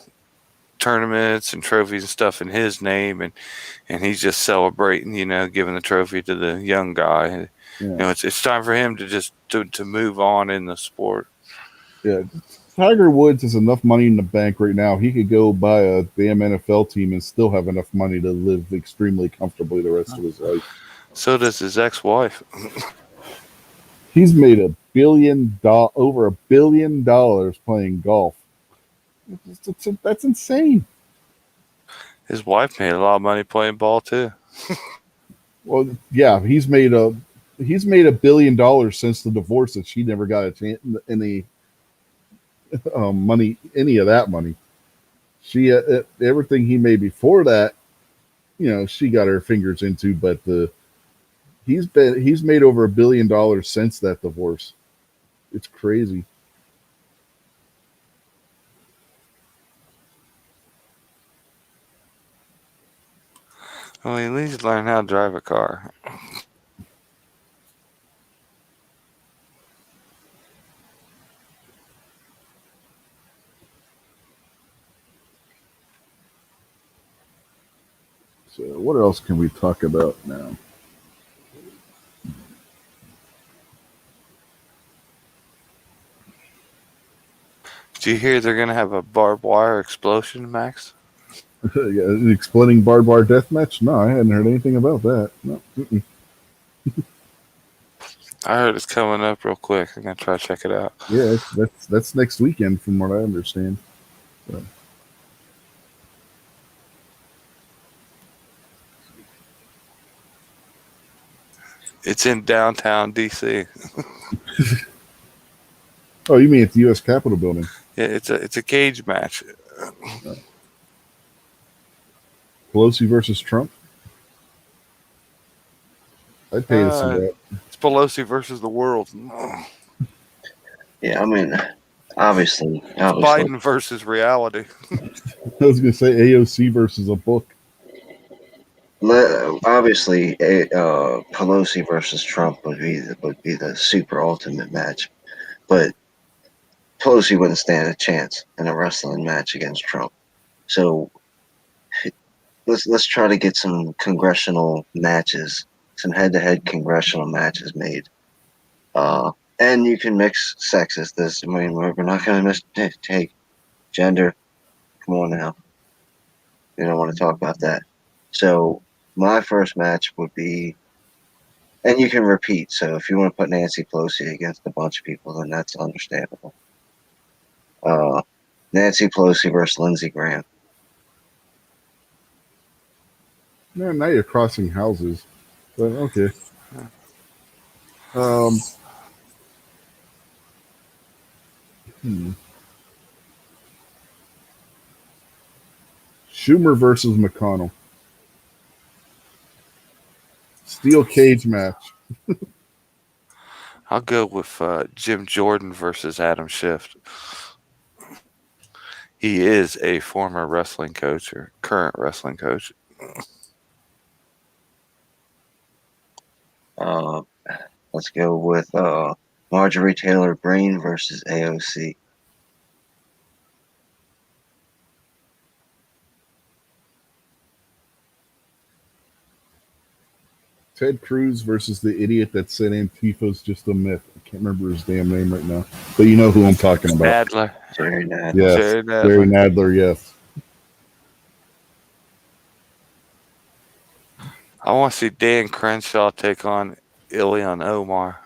C: tournaments and trophies and stuff in his name, and he's just celebrating, you know, giving the trophy to the young guy.
A: Yeah.
C: You know, it's time for him to just to move on in the sport.
A: Yeah, Tiger Woods has enough money in the bank right now. He could go buy a damn NFL team and still have enough money to live extremely comfortably the rest of his life.
C: So does his ex-wife.
A: He's made over $1 billion playing golf. That's insane.
C: His wife made a lot of money playing ball too.
A: Well, yeah, he's made $1 billion since the divorce that she never got a chance any money, any of that money. She everything he made before that, you know, she got her fingers into, but he's made over $1 billion since that divorce. It's crazy.
C: Well, at least learn how to drive a car.
A: So what else can we talk about now?
C: Do you hear they're going to have a barbed wire explosion, Max?
A: Yeah, an exploding barbed wire death match? No, I hadn't heard anything about that. No.
C: I heard it's coming up real quick. I'm going to try to check it out.
A: Yeah, that's next weekend from what I understand. So.
C: It's in downtown D.C.
A: Oh, you mean at the U.S. Capitol building?
C: Yeah, it's a cage match.
A: Pelosi versus Trump. I'd pay to see that.
C: It's Pelosi versus the world.
B: Yeah, I mean, obviously,
C: Biden versus reality.
A: I was going to say AOC versus a book.
B: obviously, Pelosi versus Trump would be the super ultimate match, but Pelosi wouldn't stand a chance in a wrestling match against Trump. So let's try to get some congressional matches, some head-to-head congressional matches made. And you can mix sexes. I mean, we're not going to take gender. Come on now. We don't want to talk about that. So my first match would be, and you can repeat. So if you want to put Nancy Pelosi against a bunch of people, then that's understandable. Nancy Pelosi versus Lindsey Graham.
A: Man, now you're crossing houses. But okay. Hmm. Schumer versus McConnell. Steel cage match.
C: I'll go with Jim Jordan versus Adam Schiff. He is a former wrestling coach or current wrestling coach.
B: Let's go with Marjorie Taylor Greene versus AOC.
A: Ted Cruz versus the idiot that said Antifa's just a myth. I can't remember his damn name right now. But you know who I'm talking about.
C: Nadler.
B: Jerry Natalie.
A: Yes.
C: Jerry Nadler.
A: Jerry Nadler, yes.
C: I want to see Dan Crenshaw take on Ilhan Omar.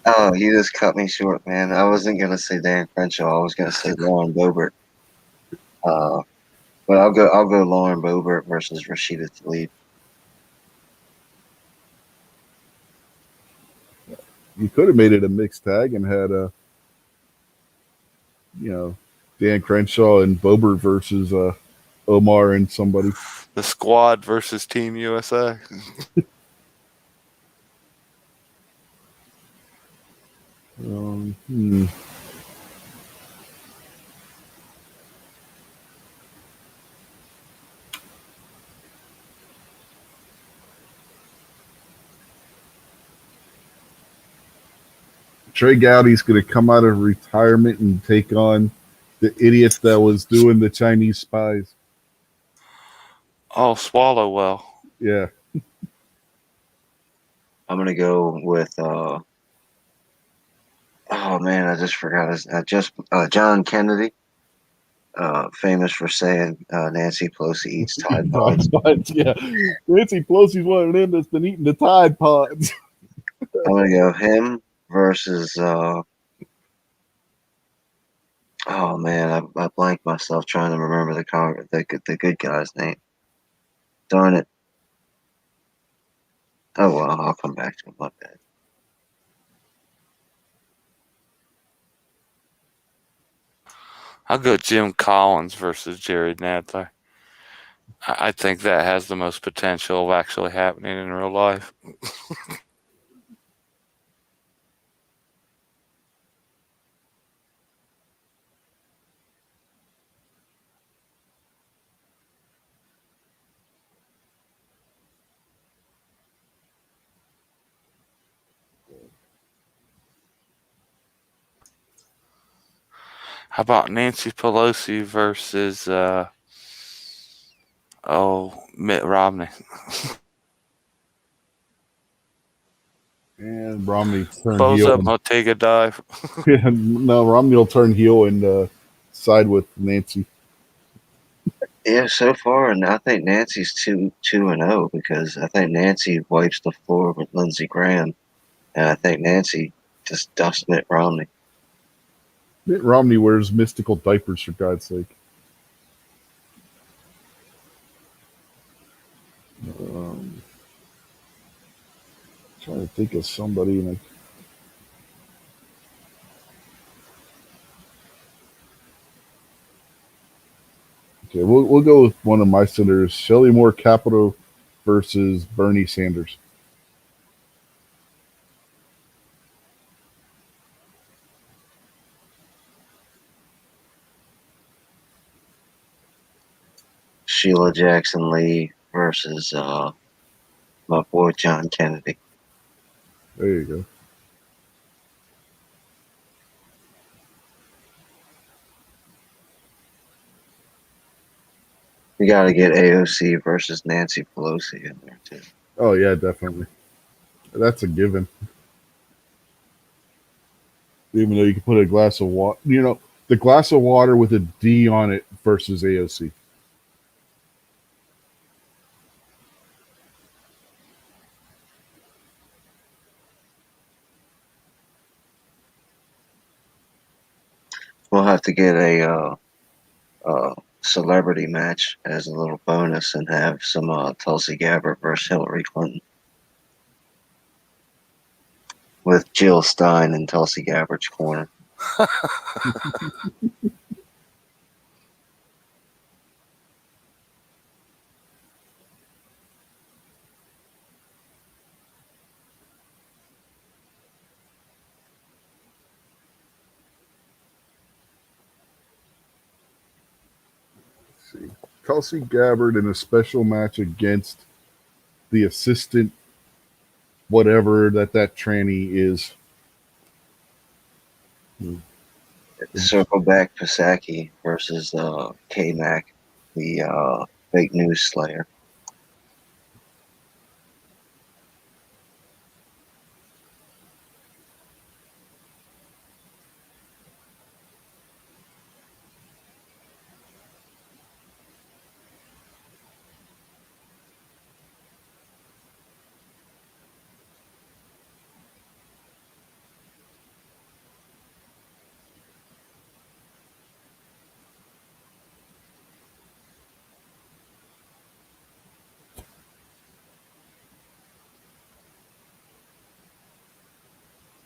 B: Oh, you just cut me short, man. I wasn't going to say Dan Crenshaw. I was going to say Lauren Boebert. But I'll go Lauren Boebert versus Rashida Tlaib.
A: You could have made it a mixed tag and had Dan Crenshaw and Boebert versus Omar and somebody.
C: The Squad versus Team USA.
A: Trey Gowdy's going to come out of retirement and take on the idiot that was doing the Chinese spies.
C: Oh, swallow well.
A: Yeah.
B: I'm going to go with oh man, I just forgot his John Kennedy. Famous for saying Nancy Pelosi eats Tide Pods.
A: Yeah. Nancy Pelosi's one of them that's been eating the Tide Pods.
B: I'm going to go him versus oh man, I blanked myself trying to remember the good guy's name. Darn it. Oh well, I'll come back to him. My bad.
C: I'll go Jim Collins versus Jerry Natalie. I think that has the most potential of actually happening in real life. How about Nancy Pelosi versus Mitt Romney?
A: And Romney turned
C: Both
A: heel.
C: of them will take a dive.
A: No, Romney will turn heel and side with Nancy.
B: Yeah, so far, and I think Nancy's 2-0 because I think Nancy wipes the floor with Lindsey Graham, and I think Nancy just dusts Mitt Romney.
A: Mitt Romney wears mystical diapers, for God's sake. Trying to think of somebody. Okay, we'll go with one of my senators, Shelley Moore Capito versus Bernie Sanders.
B: Sheila Jackson Lee versus my boy John Kennedy.
A: There you go.
B: You got to get AOC versus Nancy Pelosi in there too.
A: Oh yeah, definitely. That's a given. Even though you can put a glass of water, the glass of water with a D on it versus AOC.
B: We'll have to get a celebrity match as a little bonus and have some Tulsi Gabbard versus Hillary Clinton with Jill Stein in Tulsi Gabbard's corner.
A: Let's see. Tulsi Gabbard in a special match against the assistant, whatever that tranny is.
B: Circle back Pisaki versus K-Mac, the fake news slayer.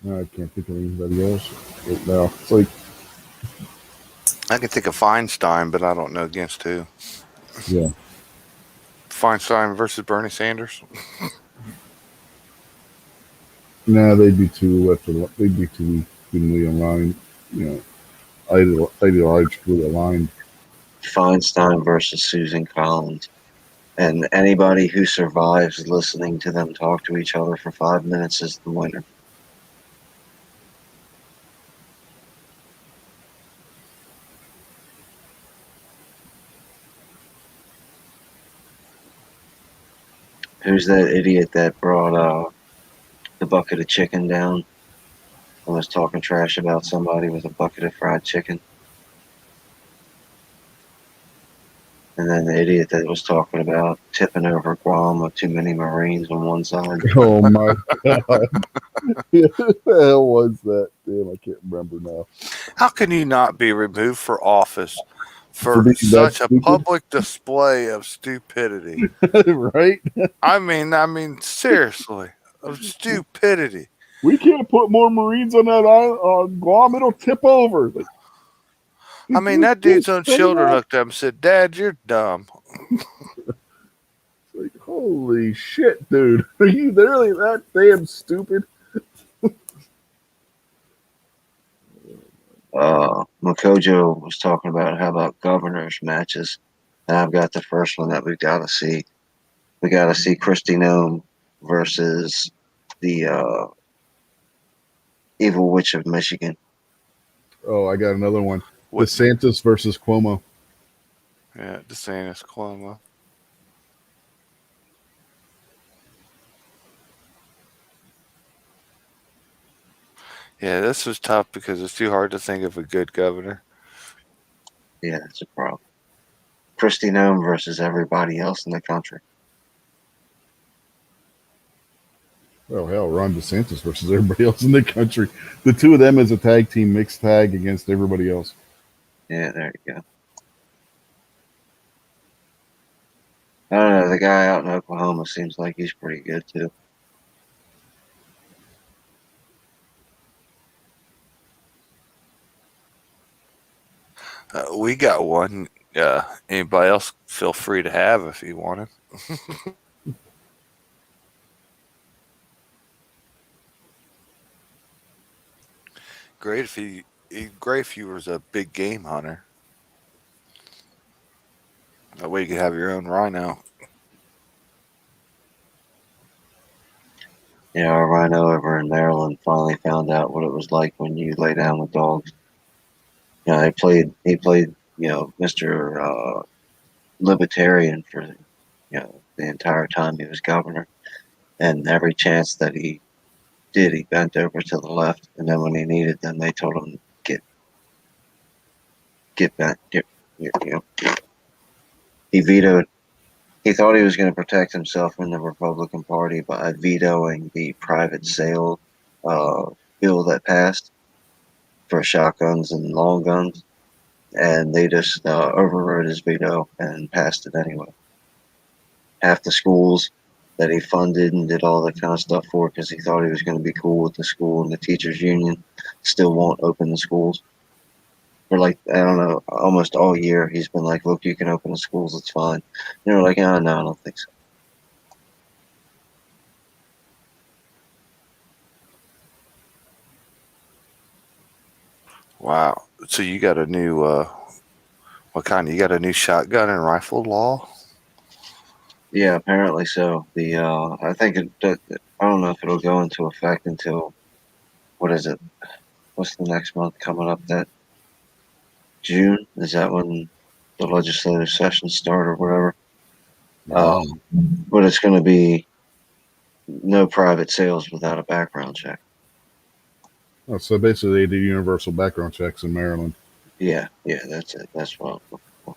A: I can't think of anybody else right now. It's like,
C: I can think of Feinstein, but I don't know against who.
A: yeah.
C: Feinstein versus Bernie Sanders.
A: Nah, they'd be too evenly aligned. Ideologically aligned.
B: Feinstein versus Susan Collins. And anybody who survives listening to them talk to each other for 5 minutes is the winner. Who's that idiot that brought the bucket of chicken down and was talking trash about somebody with a bucket of fried chicken? And then the idiot that was talking about tipping over Guam with too many Marines on one side.
A: Oh my god. Who the hell was that? Damn, I can't remember now.
C: How can you not be removed for office for
A: being
C: such
A: that
C: a
A: stupid?
C: public display of stupidity?
A: Right?
C: I mean, seriously, of stupidity.
A: We can't put more Marines on that island, on Guam. It'll tip over. Like,
C: I mean, that dude's own children looked at him and said, "Dad, you're dumb."
A: like, holy shit, dude. Are you really that damn stupid?
B: Makojo was talking about how about governors matches, and I've got the first one that we've got to see. We got to see Kristi Noem versus the evil witch of Michigan.
A: Oh, I got another one. DeSantis versus Cuomo.
C: Yeah, DeSantis, Cuomo. Yeah, this was tough because it's too hard to think of a good governor.
B: Yeah, that's a problem. Kristi Noem versus everybody else in the country.
A: Oh, hell, Ron DeSantis versus everybody else in the country. The two of them as a tag team, mixed tag against everybody else.
B: Yeah, there you go. I don't know. The guy out in Oklahoma seems like he's pretty good, too.
C: We got one Anybody else feel free to have if you wanted. Great if you was a big game hunter. That way you could have your own rhino.
B: Yeah, our rhino over in Maryland finally found out what it was like when you lay down with dogs. He played, Mr. Libertarian for, the entire time he was governor. And every chance that he did, he bent over to the left. And then when he needed them, they told him, get back, he vetoed. He thought he was going to protect himself in the Republican Party by vetoing the private sale bill that passed for shotguns and long guns, and they just overrode his veto and passed it anyway. Half the schools that he funded and did all that kind of stuff for, because he thought he was going to be cool with the school and the teachers union, still won't open the schools. For I don't know, almost all year, he's been like, look, you can open the schools, it's fine. And they're like, oh, no, I don't think so.
C: Wow. So you got a new, what kind? You got a new shotgun and rifle law?
B: Yeah, apparently so. I think I don't know if it'll go into effect until, what is it? What's the next month coming up? That June? Is that when the legislative sessions start or whatever? But it's going to be no private sales without a background check.
A: Oh, so basically, they do universal background checks in Maryland.
B: Yeah, that's it. That's what I'm looking for.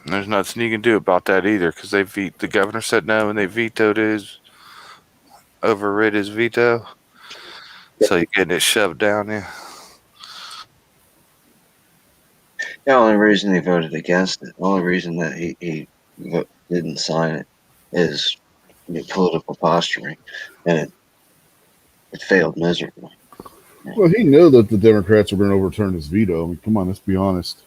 C: There's nothing you can do about that either, because the governor said no and they overrid his veto. So you're getting it shoved down there.
B: The only reason he voted against it, the only reason that he didn't sign it is political posturing, and it failed miserably.
A: Well, he knew that the Democrats were going to overturn his veto. I mean, come on, let's be honest.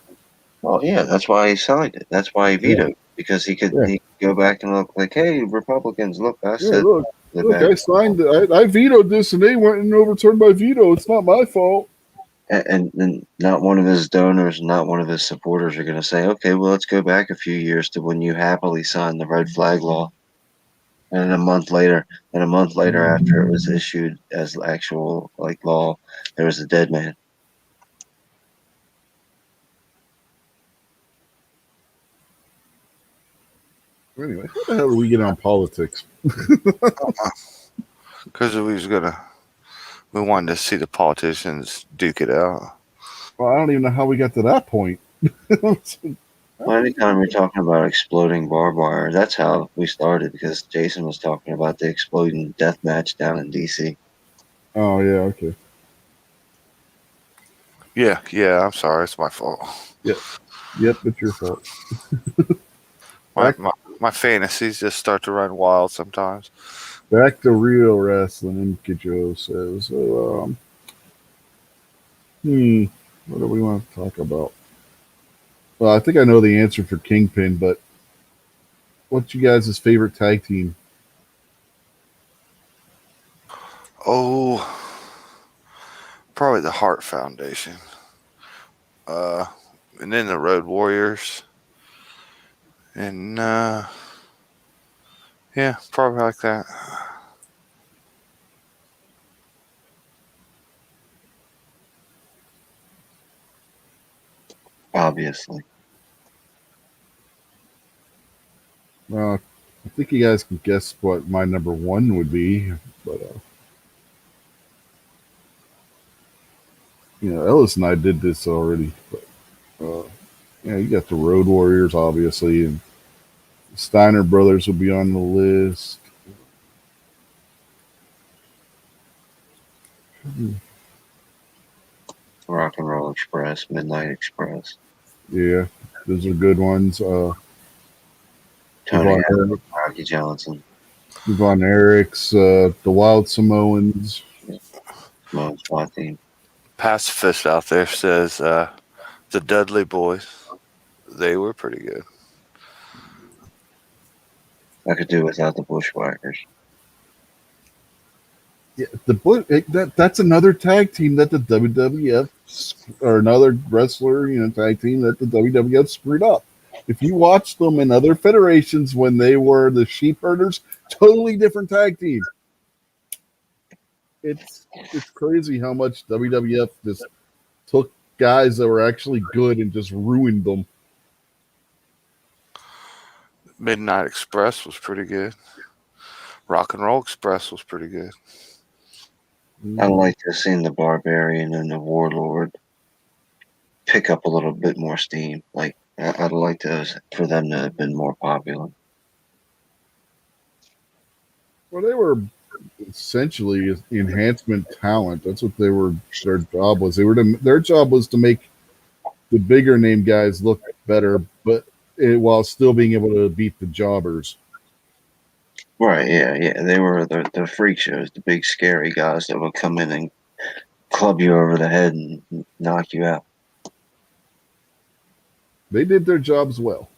B: Well, yeah, that's why he signed it. That's why he vetoed, because he could go back and look like, hey, Republicans, look, I said.
A: Look, I signed it. I vetoed this, and they went and overturned my veto. It's not my fault.
B: And not one of his donors, not one of his supporters are going to say, okay, well, let's go back a few years to when you happily signed the red flag law. And a month later, after it was issued as actual law, there was a dead man.
A: Anyway, how the hell do we get on politics?
C: Because we wanted to see the politicians duke it out.
A: Well, I don't even know how we got to that point.
B: Well, anytime you're talking about exploding barbed wire, that's how we started, because Jason was talking about the exploding death match down in D.C.
A: Oh, yeah, okay.
C: Yeah, I'm sorry. It's my fault.
A: Yep, it's your fault.
C: My fantasies just start to run wild sometimes.
A: Back to real wrestling, Joe says. So, what do we want to talk about? Well, I think I know the answer for Kingpin, but what's you guys' favorite tag team?
C: Oh, probably the Hart Foundation. And then the Road Warriors. And, yeah, probably like that.
B: Obviously.
A: I think you guys can guess what my number one would be, but Ellis and I did this already. But you got the Road Warriors, obviously, and the Steiner brothers will be on the list.
B: Rock and Roll Express, Midnight Express,
A: Yeah, those are good ones.
B: Tony
A: Devon,
B: Allen, Rocky Johnson,
A: Devon Eric's, the Wild Samoans.
B: Samoan SWAT team.
C: Pacifist out there says the Dudley Boys. They were pretty good.
B: I could do without the Bushwhackers.
A: Yeah, that's another tag team that the WWF or another wrestler, tag team that the WWF screwed up. If you watch them in other federations when they were the Sheep Herders, totally different tag team. It's crazy how much WWF just took guys that were actually good and just ruined them.
C: Midnight Express was pretty good. Rock and Roll Express was pretty good.
B: I'd like to have seen the Barbarian and the Warlord pick up a little bit more steam. Like, I'd like for them to have been more popular.
A: Well, they were essentially enhancement talent. That's what they were. Their job was. Their job was to make the bigger name guys look better, but while still being able to beat the jobbers.
B: Right? Yeah. They were the freak shows, the big scary guys that would come in and club you over the head and knock you out.
A: They did their jobs well.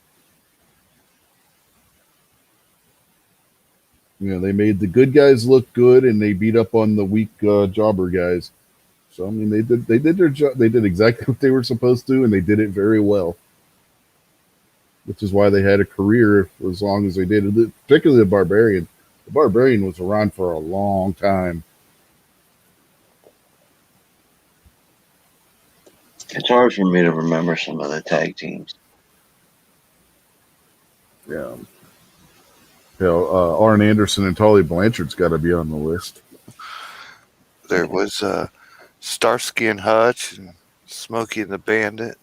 A: They made the good guys look good, and they beat up on the weak jobber guys. So I mean, they did their job. They did exactly what they were supposed to, and they did it very well. Which is why they had a career for as long as they did. Particularly the Barbarian. The Barbarian was around for a long time.
B: It's hard for me to remember some of the tag teams.
A: Yeah. Arn Anderson and Tully Blanchard's got to be on the list.
C: There was Starsky and Hutch and Smokey and the Bandit.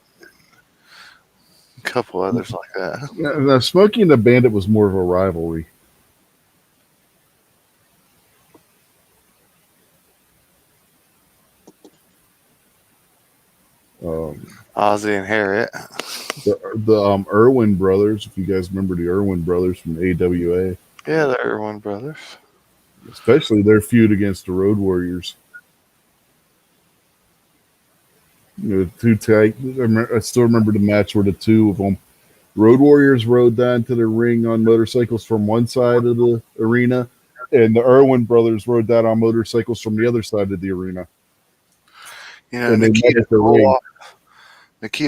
C: A couple others like that.
A: Now, Smokey and the Bandit was more of a rivalry.
C: Ozzy and Harriet.
A: The Irwin brothers, if you guys remember the Irwin brothers from AWA.
C: Yeah, the Irwin brothers.
A: Especially their feud against the Road Warriors. I still remember the match where the two of them, Road Warriors, rode down to the ring on motorcycles from one side of the arena, and the Irwin brothers rode down on motorcycles from the other side of the arena. And
C: Nikita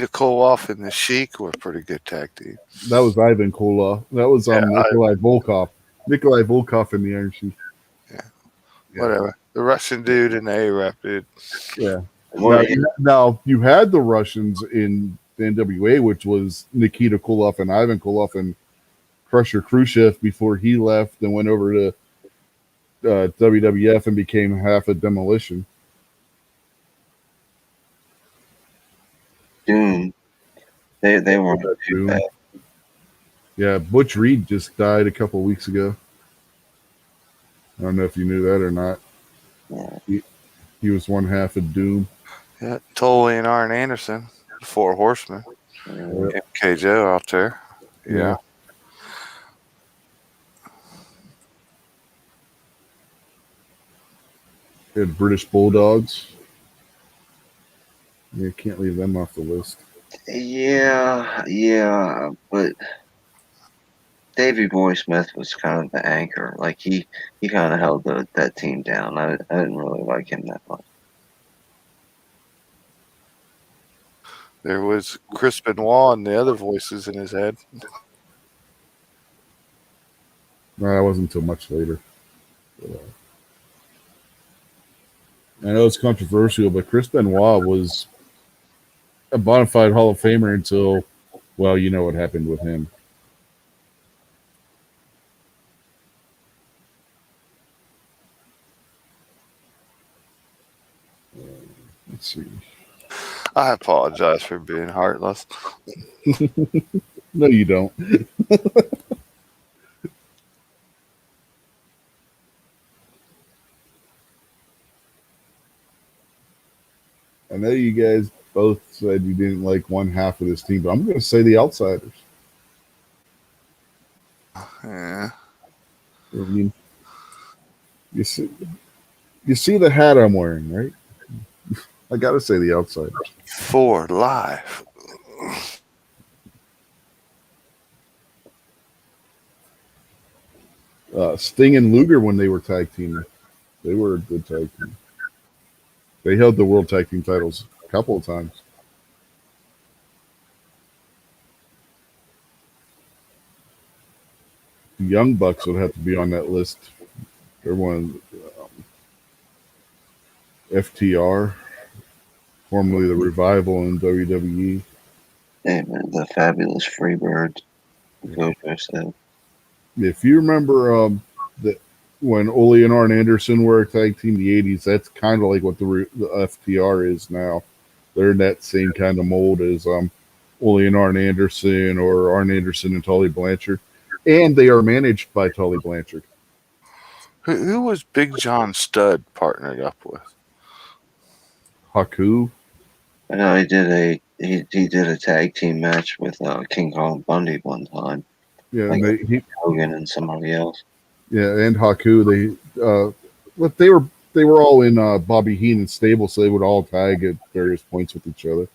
C: Koloff and the Sheik were a pretty good tag team.
A: That was Ivan Koloff. That was Nikolai Volkov. Nikolai Volkov in the Iron Sheik.
C: Yeah. Whatever. The Russian dude and the Arab dude.
A: Yeah. Now, you had the Russians in the NWA, which was Nikita Koloff and Ivan Koloff and Crusher Khrushchev before he left and went over to WWF and became half a Demolition.
B: Doom. They weren't too bad.
A: Yeah, Butch Reed just died a couple weeks ago. I don't know if you knew that or not.
B: Yeah.
A: He was one half of Doom.
C: Yeah, Tully and Arn Anderson, the Four Horsemen. MK Joe out there. Yeah.
A: They had British Bulldogs. You can't leave them off the list.
B: Yeah, but Davey Boy Smith was kind of the anchor. Like he kind of held that team down. I didn't really like him that much.
C: There was Chris Benoit and the other voices in his head.
A: No, that wasn't until much later. I know it's controversial, but Chris Benoit was a bona fide Hall of Famer until, well, you know what happened with him. Let's see.
C: I apologize for being heartless.
A: No, you don't. I know you guys both said you didn't like one half of this team, but I'm going to say the Outsiders.
C: Yeah.
A: I mean, you see the hat I'm wearing, right? I got to say the Outsiders.
C: For life.
A: Sting and Luger, when they were tag teaming, they were a good tag team. They held the World Tag Team titles a couple of times. The Young Bucks would have to be on that list. They're one FTR, formerly the Revival in WWE.
B: And the Fabulous Freebirds. Gojo said.
A: If you remember that when Ole and Arn Anderson were a tag team in the 80s, that's kind of like what the FTR is now. They're in that same kind of mold as Ole and Arn Anderson or Arn Anderson and Tully Blanchard. And they are managed by Tully Blanchard.
C: Who was Big John Studd partnered up with?
A: Haku.
B: I know he did a tag team match with King Kong Bundy one time.
A: Yeah,
B: like
A: and
B: Hogan and somebody else.
A: Yeah, and Haku. But they were all in Bobby Heenan's stable, so they would all tag at various points with each other.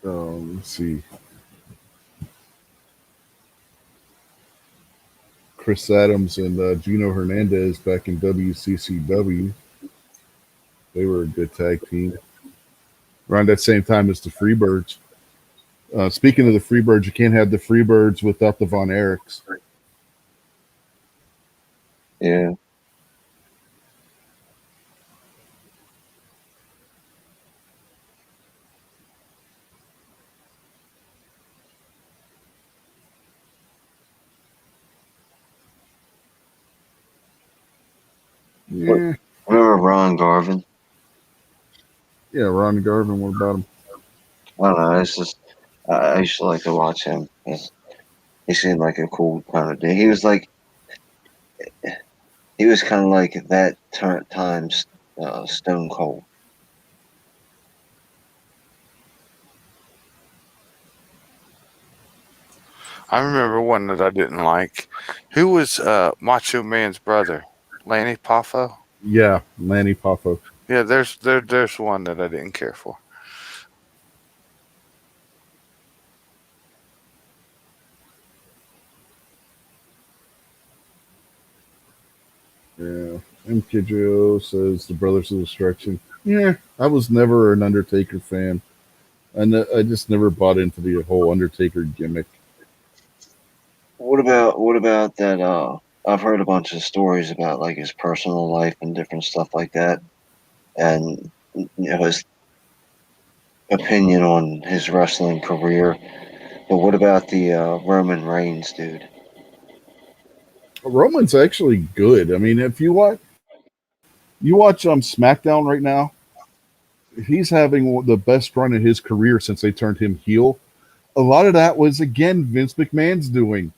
A: Let's see. Chris Adams and Gino Hernandez back in WCCW. They were a good tag team. Around that same time as the Freebirds. Speaking of the Freebirds, you can't have the Freebirds without the Von Erichs.
B: Yeah.
A: Yeah.
B: Remember Ron Garvin?
A: Yeah, Ron Garvin. What about him?
B: I don't know. It's just I used to like to watch him. He seemed like a cool kind of dude. He was kind of like that times Stone Cold.
C: I remember one that I didn't like. Who was Macho Man's brother? Lanny Poffo?
A: Yeah, Lanny Poffo.
C: Yeah, there's one that I didn't care for.
A: Yeah. MKJO says the Brothers of Destruction. Yeah, I was never an Undertaker fan. And I just never bought into the whole Undertaker gimmick.
B: What about that? I've heard a bunch of stories about like his personal life and different stuff like that, and his opinion on his wrestling career. But what about the Roman Reigns dude?
A: Roman's actually good. I mean, if you watch SmackDown right now, he's having the best run in his career since they turned him heel. A lot of that was, again, Vince McMahon's doing.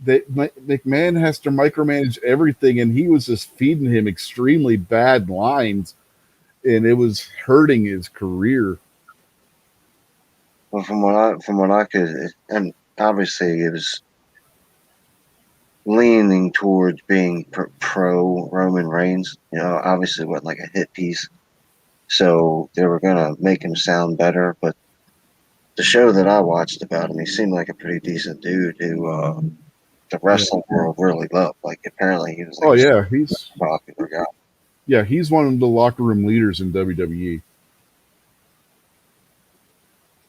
A: McMahon has to micromanage everything, and he was just feeding him extremely bad lines, and it was hurting his career.
B: Well, from what I could, and obviously it was leaning towards being pro Roman Reigns. Obviously it wasn't like a hit piece, so they were gonna make him sound better. But the show that I watched about him, he seemed like a pretty decent dude who the wrestling world really loved. Like apparently he was like
A: he's
B: a popular guy.
A: Yeah, he's one of the locker room leaders in WWE.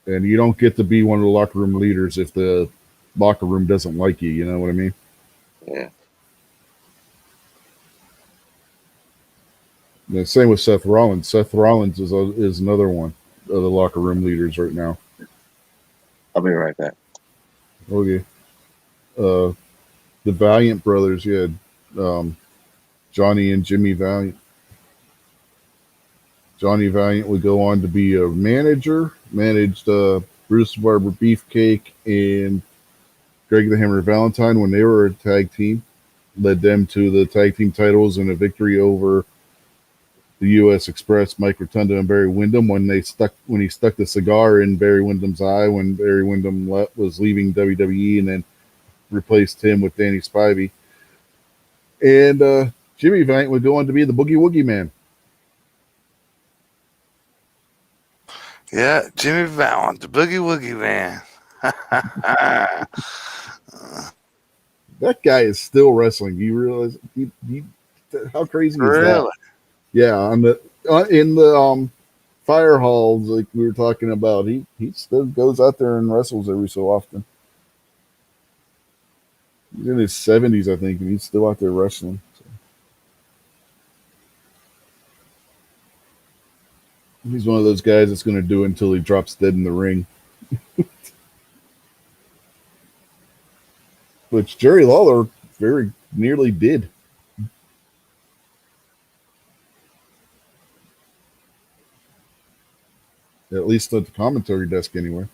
A: And you don't get to be one of the locker room leaders if the locker room doesn't like you. You know what I mean?
B: Yeah.
A: The same with Seth Rollins. Seth Rollins is another one of the locker room leaders right now.
B: I'll be right back.
A: Okay. The Valiant brothers, you had Johnny and Jimmy Valiant. Johnny Valiant would go on to be a manager, managed Brutus the Barber Beefcake and Greg the Hammer Valentine when they were a tag team, led them to the tag team titles and a victory over the U.S. Express, Mike Rotunda and Barry Windham when he stuck the cigar in Barry Windham's eye when Barry Windham was leaving WWE and then replaced him with Danny Spivey. And Jimmy Valiant would go on to be the Boogie Woogie Man.
C: Yeah, Jimmy Valiant, the Boogie Woogie Man.
A: That guy is still wrestling. Do you realize how crazy is that? Yeah, in the fire halls like we were talking about, he still goes out there and wrestles every so often. He's in his 70s, I think, and he's still out there wrestling. So. He's one of those guys that's going to do it until he drops dead in the ring. Which Jerry Lawler very nearly did. At least at the commentary desk, anyway.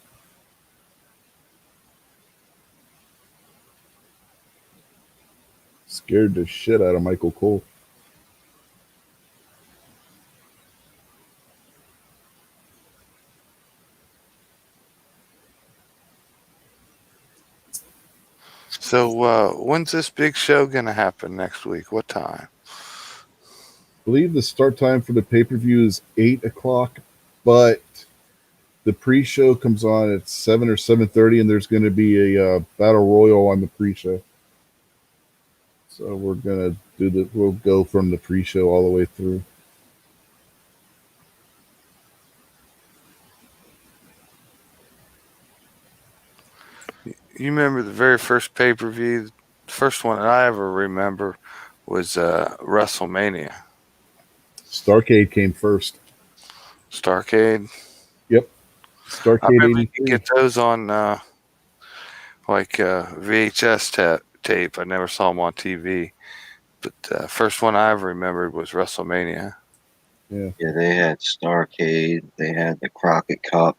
A: Scared the shit out of Michael Cole.
C: So when's this big show going to happen next week? What time?
A: I believe the start time for the pay-per-view is 8 o'clock, but the pre-show comes on at 7 or 7:30, and there's going to be a battle royal on the pre-show. So we're going to we'll go from the pre-show all the way through.
C: You remember the very first pay-per-view? The first one that I ever remember was WrestleMania.
A: Starrcade came first.
C: Starrcade?
A: Yep. Starrcade.
C: I remember you could get those on VHS tape. I never saw them on TV. But the first one I ever remembered was WrestleMania.
A: Yeah,
B: they had Starrcade. They had the Crockett Cup.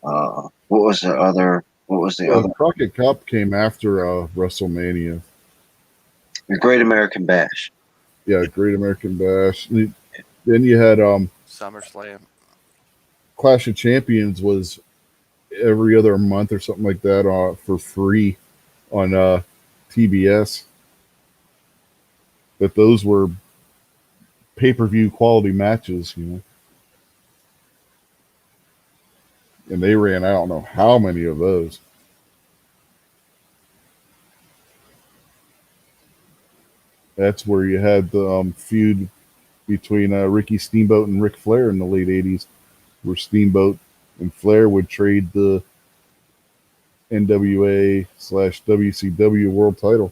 B: What was the other?
A: Crockett Cup came after WrestleMania.
B: The Great American Bash.
A: Yeah, Great American Bash. Then you had
C: SummerSlam.
A: Clash of Champions was every other month or something like that for free on TBS. But those were pay-per-view quality matches, you know. And they ran, I don't know how many of those. That's where you had the feud between Ricky Steamboat and Ric Flair in the late 80s, where Steamboat and Flair would trade the NWA/WCW world title.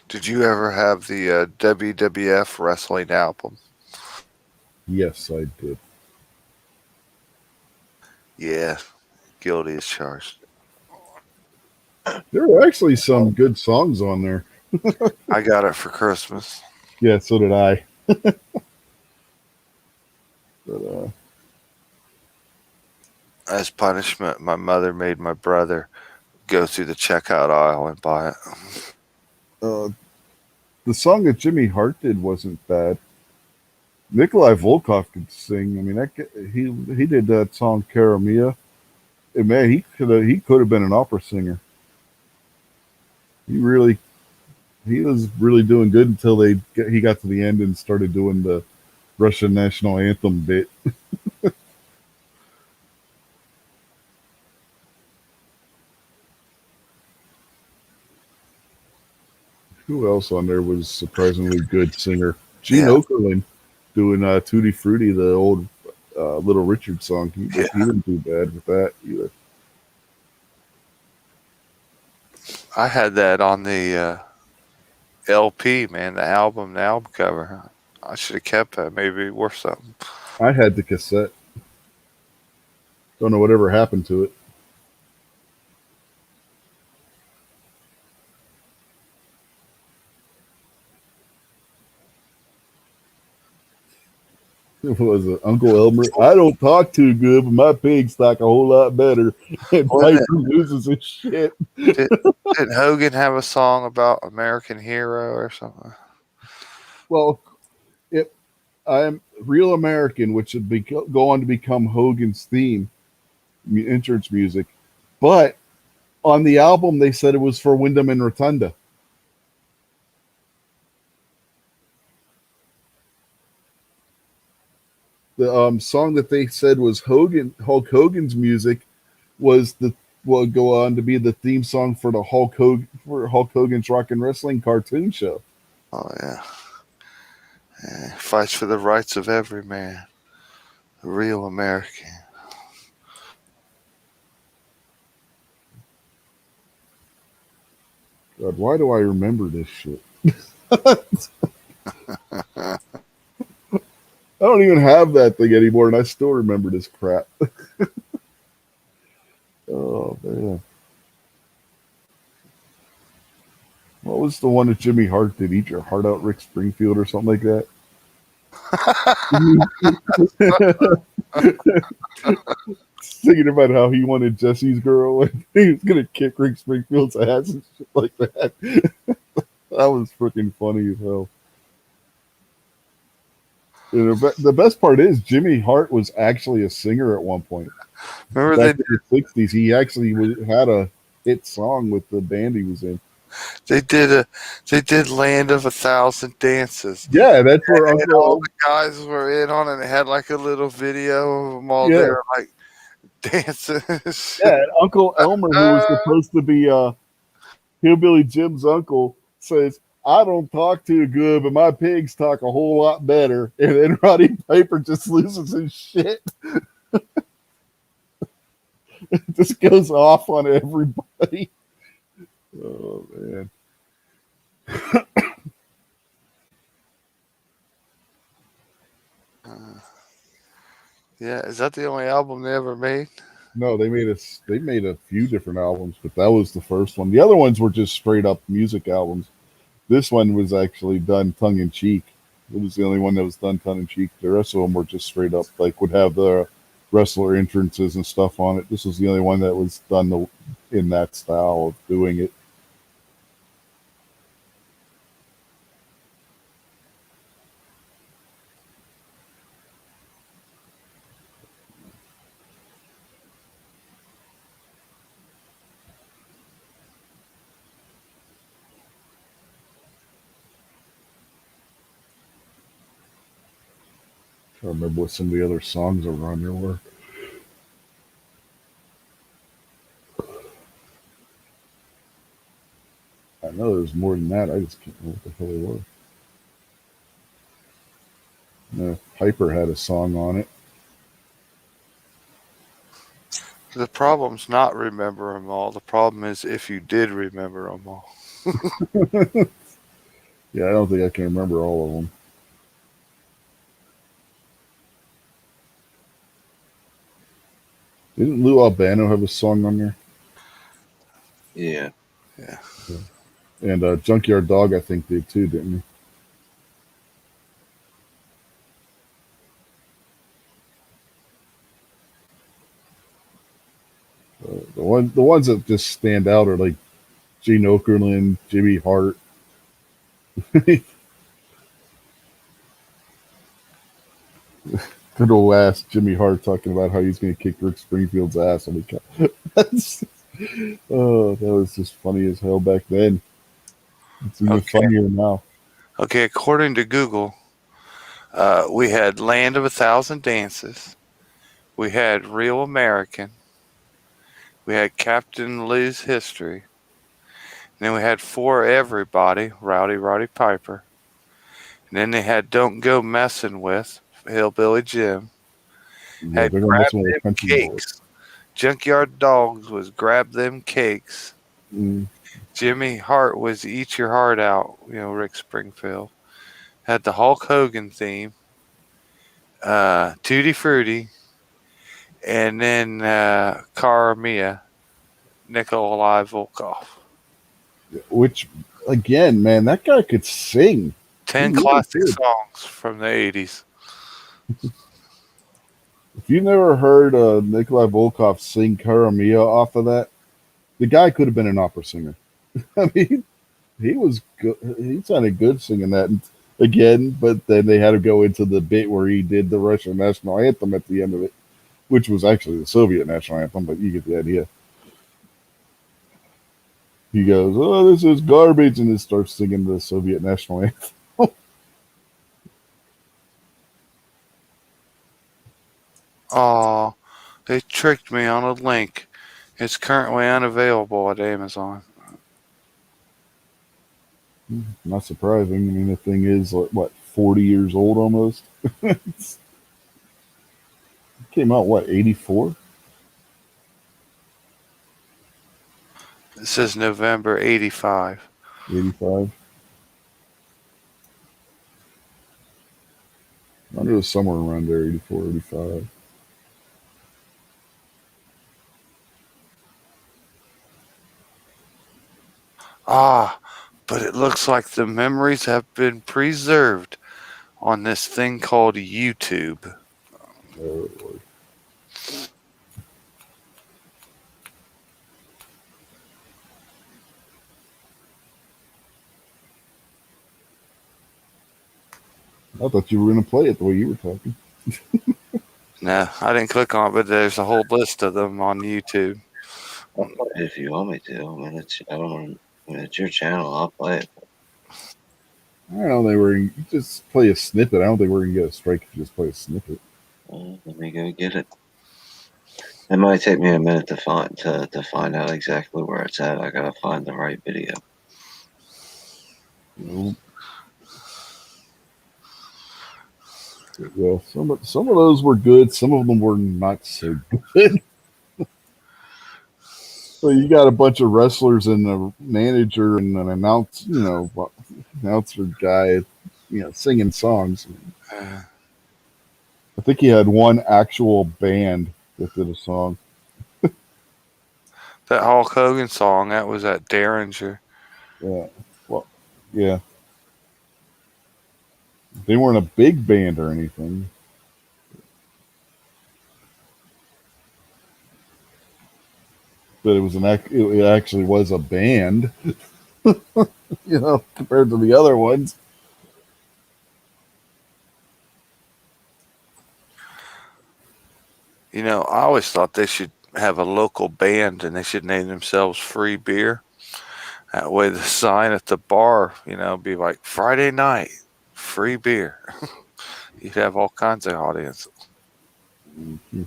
C: Did you ever have the WWF Wrestling Album?
A: Yes, I did.
C: Yeah, guilty as charged.
A: There were actually some good songs on there.
C: I got it for Christmas.
A: Yeah, so did I. But
C: as punishment, my mother made my brother go through the checkout aisle and buy it.
A: The song that Jimmy Hart did wasn't bad. Nikolai Volkov could sing. I mean, he did that song "Cara Mia." And man, he could have been an opera singer. He was really doing good until he got to the end and started doing the Russian national anthem bit. Who else on there was surprisingly good singer? Gene Okerlund doing Tutti Frutti, the old Little Richard song. He didn't do bad with that either.
C: I had that on the LP, man, the album cover. I should have kept that. Maybe worth something.
A: I had the cassette. Don't know whatever happened to it. Was it Uncle Elmer? I don't talk too good, but my pigs talk a whole lot better. And
C: Wasn't
A: Piper loses his shit.
C: Didn't Hogan have a song about American Hero or something?
A: Well, I'm Real American, which would go on to become Hogan's theme, entrance music. But on the album, they said it was for Wyndham and Rotunda. The song that they said was Hulk Hogan's music was will go on to be the theme song for Hulk Hogan's Rock and Wrestling cartoon show.
C: Oh yeah. Fights for the rights of every man. A real American.
A: God, why do I remember this shit? I don't even have that thing anymore, and I still remember this crap. Oh, man. What was the one that Jimmy Hart did? Eat Your Heart Out, Rick Springfield, or something like that? Thinking about how he wanted Jesse's girl and he was going to kick Rick Springfield's ass and shit like that. That was freaking funny as hell. The best part is Jimmy Hart was actually a singer at one point.
C: Remember
A: Back in the 60s, he actually had a hit song with the band he was in.
C: they did Land of 1,000 Dances.
A: Yeah, that's where
C: And all the guys were in on it. And it had like a little video of them all there like dancing.
A: Yeah, Uncle Elmer, who was supposed to be Hillbilly Jim's uncle, says, I don't talk too good, but my pigs talk a whole lot better. And then Roddy Piper just loses his shit. It just goes off on everybody. Oh, man.
C: Yeah, is that the only album they ever made?
A: No, they made a few different albums, but that was the first one. The other ones were just straight up music albums. This one was actually done tongue in cheek. It was the only one that was done tongue in cheek. The rest of them were just straight up, like would have the wrestler entrances and stuff on it. This was the only one that was done in that style of doing it. I don't remember what some of the other songs that were on there were. I know there's more than that. I just can't remember what the hell they were. No, Piper had a song on it.
C: The problem's not remember them all. The problem is if you did remember them all.
A: Yeah, I don't think I can remember all of them. Didn't Lou Albano have a song on there?
B: Yeah.
C: Yeah.
A: And Junkyard Dog, I think, did too, didn't he? The ones that just stand out are like Gene Okerlund, Jimmy Hart. Good old ass Jimmy Hart talking about how he's going to kick Rick Springfield's ass. Oh, that was just funny as hell back then. It's even funnier now.
C: Okay, according to Google, we had Land of 1,000 Dances. We had Real American. We had Captain Lou's History. And then we had For Everybody, Roddy Piper. And then they had Don't Go Messing With, Hillbilly Jim.
A: Yeah,
C: Had Grab Them Cakes. Junkyard Dogs was Grab Them Cakes.
A: Mm.
C: Jimmy Hart was Eat Your Heart Out, Rick Springfield. Had the Hulk Hogan theme. Tutti Frutti. And then Cara Mia, Nikolai Volkov.
A: Which, again, man, that guy could sing.
C: 10 classic songs from the 80s.
A: If you never heard Nikolai Volkov sing Karamia off of that, the guy could have been an opera singer. I mean, he was good. He sounded good singing that again, but then they had to go into the bit where he did the Russian national anthem at the end of it, which was actually the Soviet national anthem, but you get the idea. He goes, "Oh, this is garbage," and then starts singing the Soviet national anthem.
C: Oh, they tricked me on a link. It's currently unavailable at Amazon.
A: Not surprising. I mean, the thing is, like, what, 40 years old almost? It came out, what, 84?
C: It says November 85.
A: 85? I knew it was somewhere around there, 84, 85.
C: Ah, but it looks like the memories have been preserved on this thing called YouTube.
A: Oh, Lord. I thought you were going to play it the way you were talking.
C: No, I didn't click on it, but there's a whole list of them on YouTube.
B: I'll play it if you want me to. I mean, it's your channel. I'll play it.
A: I don't know. They were you just play a snippet. I don't think we're going to get a strike if you just play a snippet.
B: Let me go get it. It might take me a minute to find out exactly where it's at. I gotta find the right video.
A: You know? Well, some of those were good. Some of them were not so good. So you got a bunch of wrestlers and a manager and an announcer guy, singing songs. I think he had one actual band that did a song.
C: That Hulk Hogan song, that was at Derringer.
A: Yeah. Well, yeah. They weren't a big band or anything. But it actually was a band, compared to the other ones.
C: I always thought they should have a local band and they should name themselves Free Beer. That way the sign at the bar, be like Friday night, free beer. You'd have all kinds of audience.
A: Mm-hmm.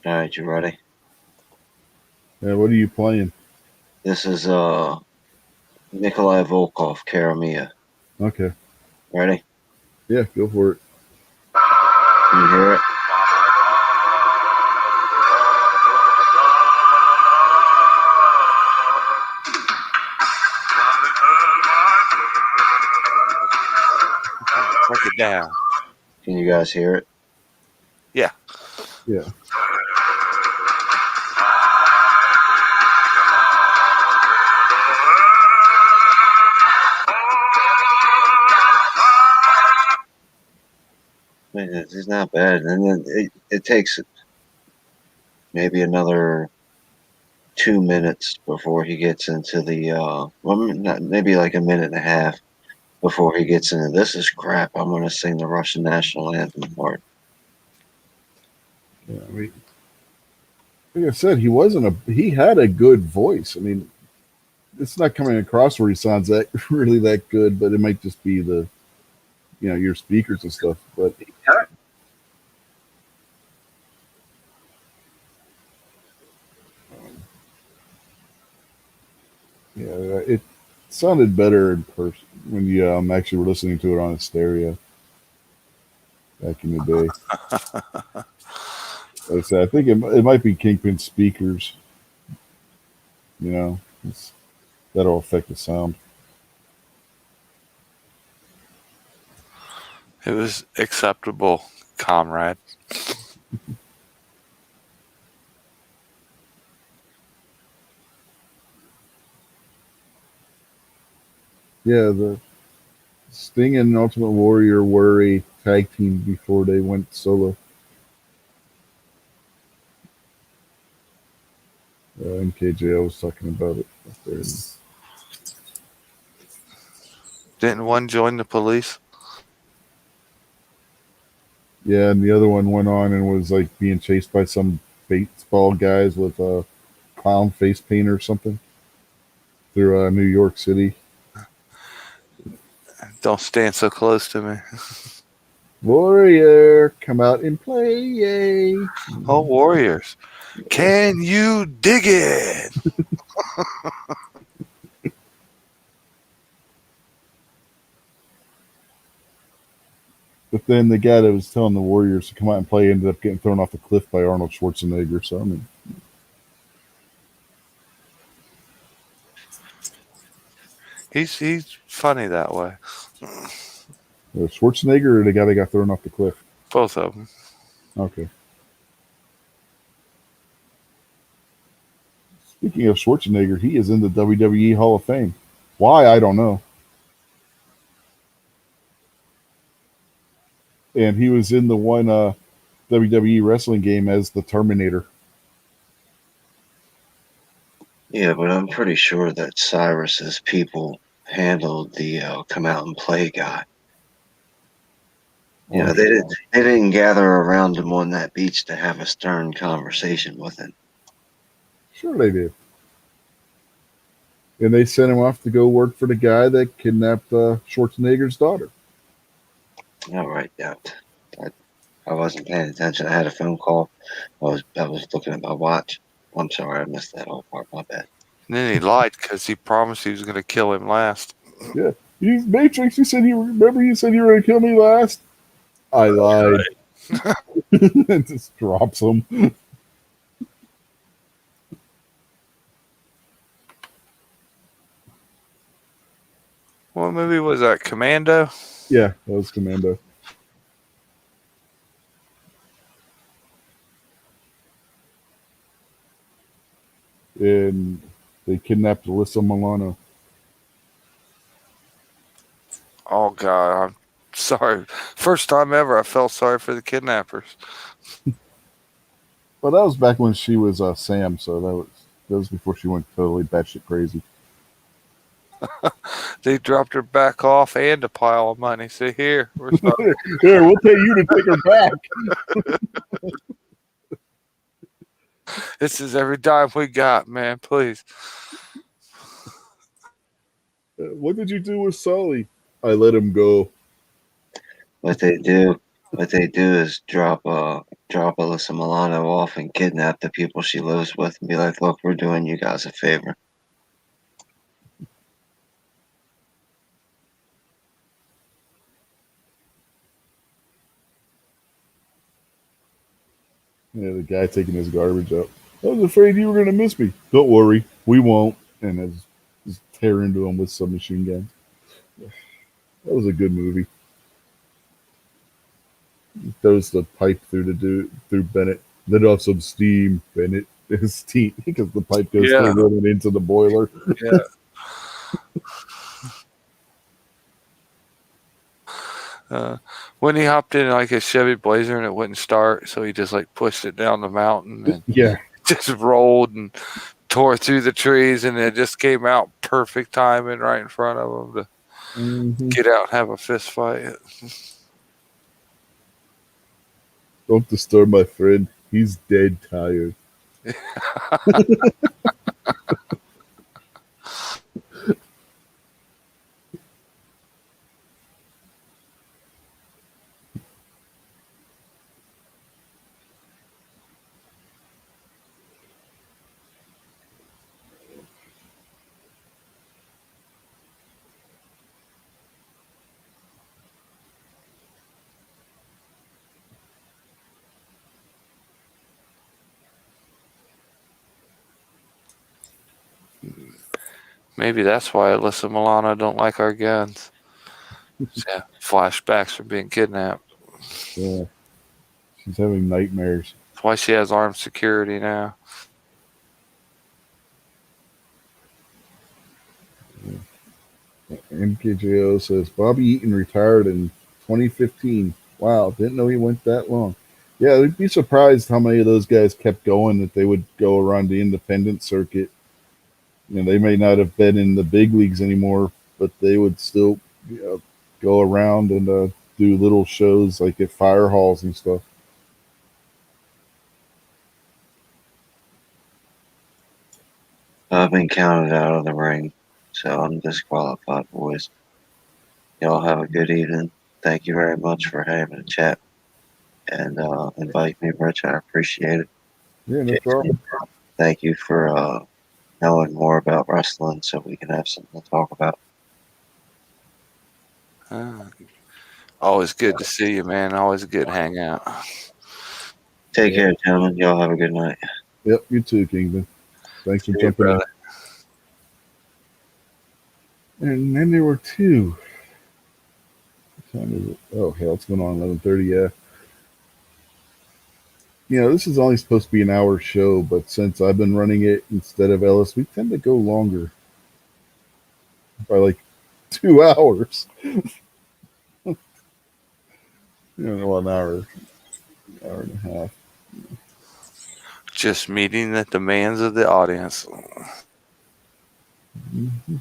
B: All right, you ready?
A: Yeah, what are you playing?
B: This is Nikolai Volkov, Karamia.
A: Okay.
B: Ready?
A: Yeah, go for it.
B: Can you hear it?
C: Break it down.
B: Can you guys hear it?
C: Yeah.
A: Yeah.
B: I mean, it's not bad. And then it takes maybe another 2 minutes before he gets into the maybe like a minute and a half before he gets into this is crap. I'm going to sing the Russian national anthem part.
A: Yeah, I mean, like I said, he had a good voice. I mean, it's not coming across where he sounds really that good, but it might just be your speakers and stuff. But yeah, it sounded better in person when you actually were listening to it on a stereo back in the day. Like I said, I think it might be Kingpin speakers. That'll affect the sound.
C: It was acceptable, comrade.
A: Yeah, Sting and Ultimate Warrior were a tag team before they went solo. MKJ, was talking about it.
C: Didn't one join the police?
A: Yeah, and the other one went on and was like being chased by some baseball guys with a clown face paint or something through New York City.
C: Don't stand so close to me.
A: Warrior, come out and play, yay!
C: Oh, Warriors. Can you dig it?
A: But then the guy that was telling the Warriors to come out and play ended up getting thrown off the cliff by Arnold Schwarzenegger. So, I mean,
C: He's funny that way.
A: Schwarzenegger or the guy that got thrown off the cliff?
C: Both of them.
A: Okay. Speaking of Schwarzenegger, he is in the WWE Hall of Fame. Why, I don't know. And he was in the one WWE wrestling game as the Terminator.
B: Yeah, but I'm pretty sure that Cyrus's people handled the come out and play guy. You know, they didn't gather around him on that beach to have a stern conversation with him.
A: Sure they did. And they sent him off to go work for the guy that kidnapped Schwarzenegger's daughter.
B: All right, yeah. I wasn't paying attention. I had a phone call. I was looking at my watch. I'm sorry, I missed that whole part. My bad.
C: And then he lied because he promised he was going to kill him last.
A: Yeah. He's Matrix. You said remember you said you were going to kill me last? I lied. It just drops him.
C: What movie was that? Commando?
A: Yeah, that was Commando. And they kidnapped Alyssa Milano.
C: Oh, God. I'm sorry. First time ever I felt sorry for the kidnappers.
A: Well, that was back when she was Sam, so that was before she went totally batshit crazy.
C: They dropped her back off and a pile of money. Say, here, we're sorry.
A: Here, we'll pay you to take her back.
C: This is every dime we got, man. Please.
A: What did you do with Sully? I let him go.
B: What they do is drop Alyssa Milano off and kidnap the people she lives with and be like, look, we're doing you guys a favor.
A: Yeah, the guy taking his garbage out. I was afraid you were going to miss me. Don't worry, we won't. And just tear into him with submachine guns. That was a good movie. He throws the pipe through Bennett. Let off some steam, Bennett. Steam, because the pipe goes through into the boiler.
C: Yeah. When he hopped in like a Chevy Blazer and it wouldn't start, so he just like pushed it down the mountain and just rolled and tore through the trees, and it just came out perfect timing right in front of him to get out and have a fist fight.
A: Don't disturb my friend. He's dead tired.
C: Maybe that's why Alyssa Milano don't like our guns. Yeah, flashbacks from being kidnapped.
A: Yeah. She's having nightmares.
C: That's why she has armed security now.
A: MKJO says Bobby Eaton retired in 2015. Wow, didn't know he went that long. Yeah, I'd be surprised how many of those guys kept going, that they would go around the independent circuit. They may not have been in the big leagues anymore, but they would still go around and do little shows like at fire halls and stuff.
B: I've been counted out of the ring, so I'm disqualified, boys. Y'all have a good evening. Thank you very much for having a chat and invite me, Rich. I appreciate it.
A: Yeah, no problem.
B: Thank you for knowing more about wrestling so we can have something to talk about.
C: Always good to see you, man. Always a good hangout.
B: Take care, gentlemen. Y'all have a good night.
A: Yep, you too, Kingdom. Thanks for jumping in. And then there were two. What time is it? Oh, hell, it's going on 11:30, yeah. This is only supposed to be an hour show, but since I've been running it instead of Ellis, we tend to go longer by like 2 hours. Well, an hour and a half.
C: Just meeting the demands of the audience.
A: Mm-hmm.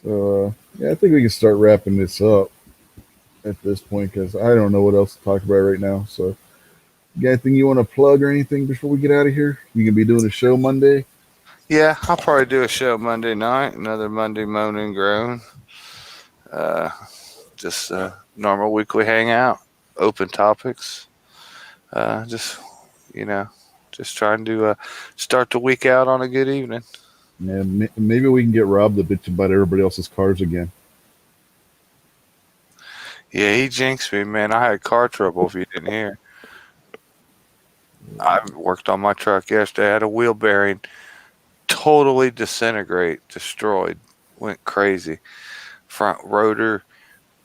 A: So, I think we can start wrapping this up at this point because I don't know what else to talk about right now. So, you got anything you want to plug or anything before we get out of here? You gonna be doing a show Monday?
C: Yeah, I'll probably do a show Monday night. Another Monday moan and groan. Just normal weekly hangout, open topics. Just trying to start the week out on a good evening.
A: Yeah, maybe we can get Rob to bitch about everybody else's cars again.
C: Yeah, he jinxed me, man. I had car trouble, if you didn't hear. I worked on my truck yesterday. I had a wheel bearing totally disintegrate, destroyed, went crazy. Front rotor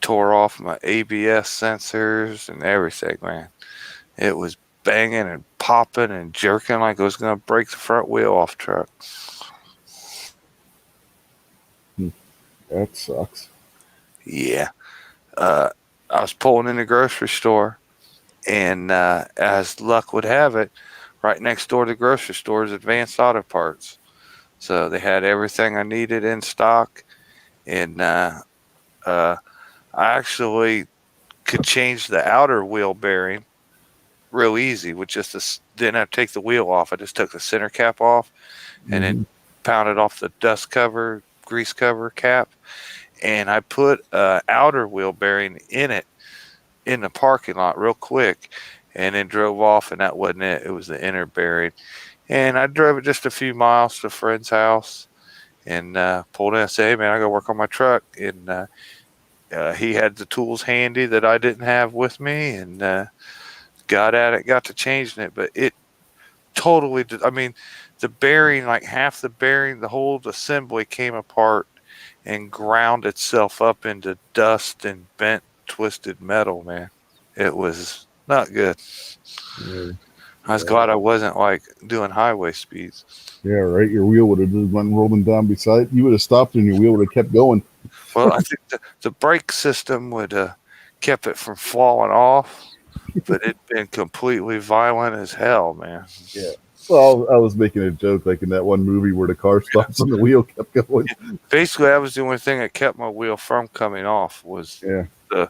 C: tore off my ABS sensors and everything, man. It was banging and popping and jerking like it was going to break the front wheel off the truck.
A: That sucks.
C: Yeah. I was pulling in the grocery store, and as luck would have it, right next door to the grocery store is Advanced Auto Parts. So they had everything I needed in stock, and I actually could change the outer wheel bearing real easy with just didn't have to take the wheel off. I just took the center cap off and then pounded off the dust cover, grease cover cap, and I put outer wheel bearing in it in the parking lot real quick, and then drove off, and that wasn't it. It was the inner bearing. And I drove it just a few miles to a friend's house and pulled in and said, "Hey, man, I got to work on my truck." And he had the tools handy that I didn't have with me, and got at it, got to changing it. But it totally did. I mean, the bearing, like half the bearing, the whole assembly came apart and ground itself up into dust and bent, twisted metal, man. It was not good.
A: Yeah.
C: I was glad I wasn't like doing highway speeds.
A: Yeah, right. Your wheel would have just went rolling down beside you. Would have stopped and your wheel would have kept going.
C: Well, I think the brake system would have kept it from falling off, but it'd been completely violent as hell, man.
A: Yeah. Well, I was making a joke like in that one movie where the car stops and the wheel kept going.
C: Basically, that was the only thing that kept my wheel from coming off was the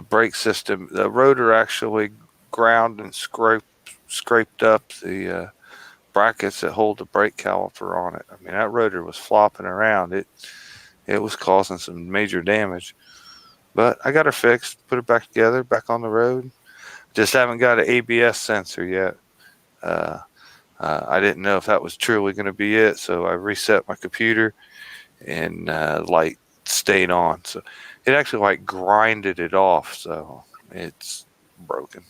C: brake system. The rotor actually ground and scraped up the brackets that hold the brake caliper on it. I mean, that rotor was flopping around. It was causing some major damage. But I got her fixed, put it back together, back on the road. Just haven't got an ABS sensor yet. I didn't know if that was truly going to be it, so I reset my computer and light stayed on. So it actually like grinded it off, so it's broken.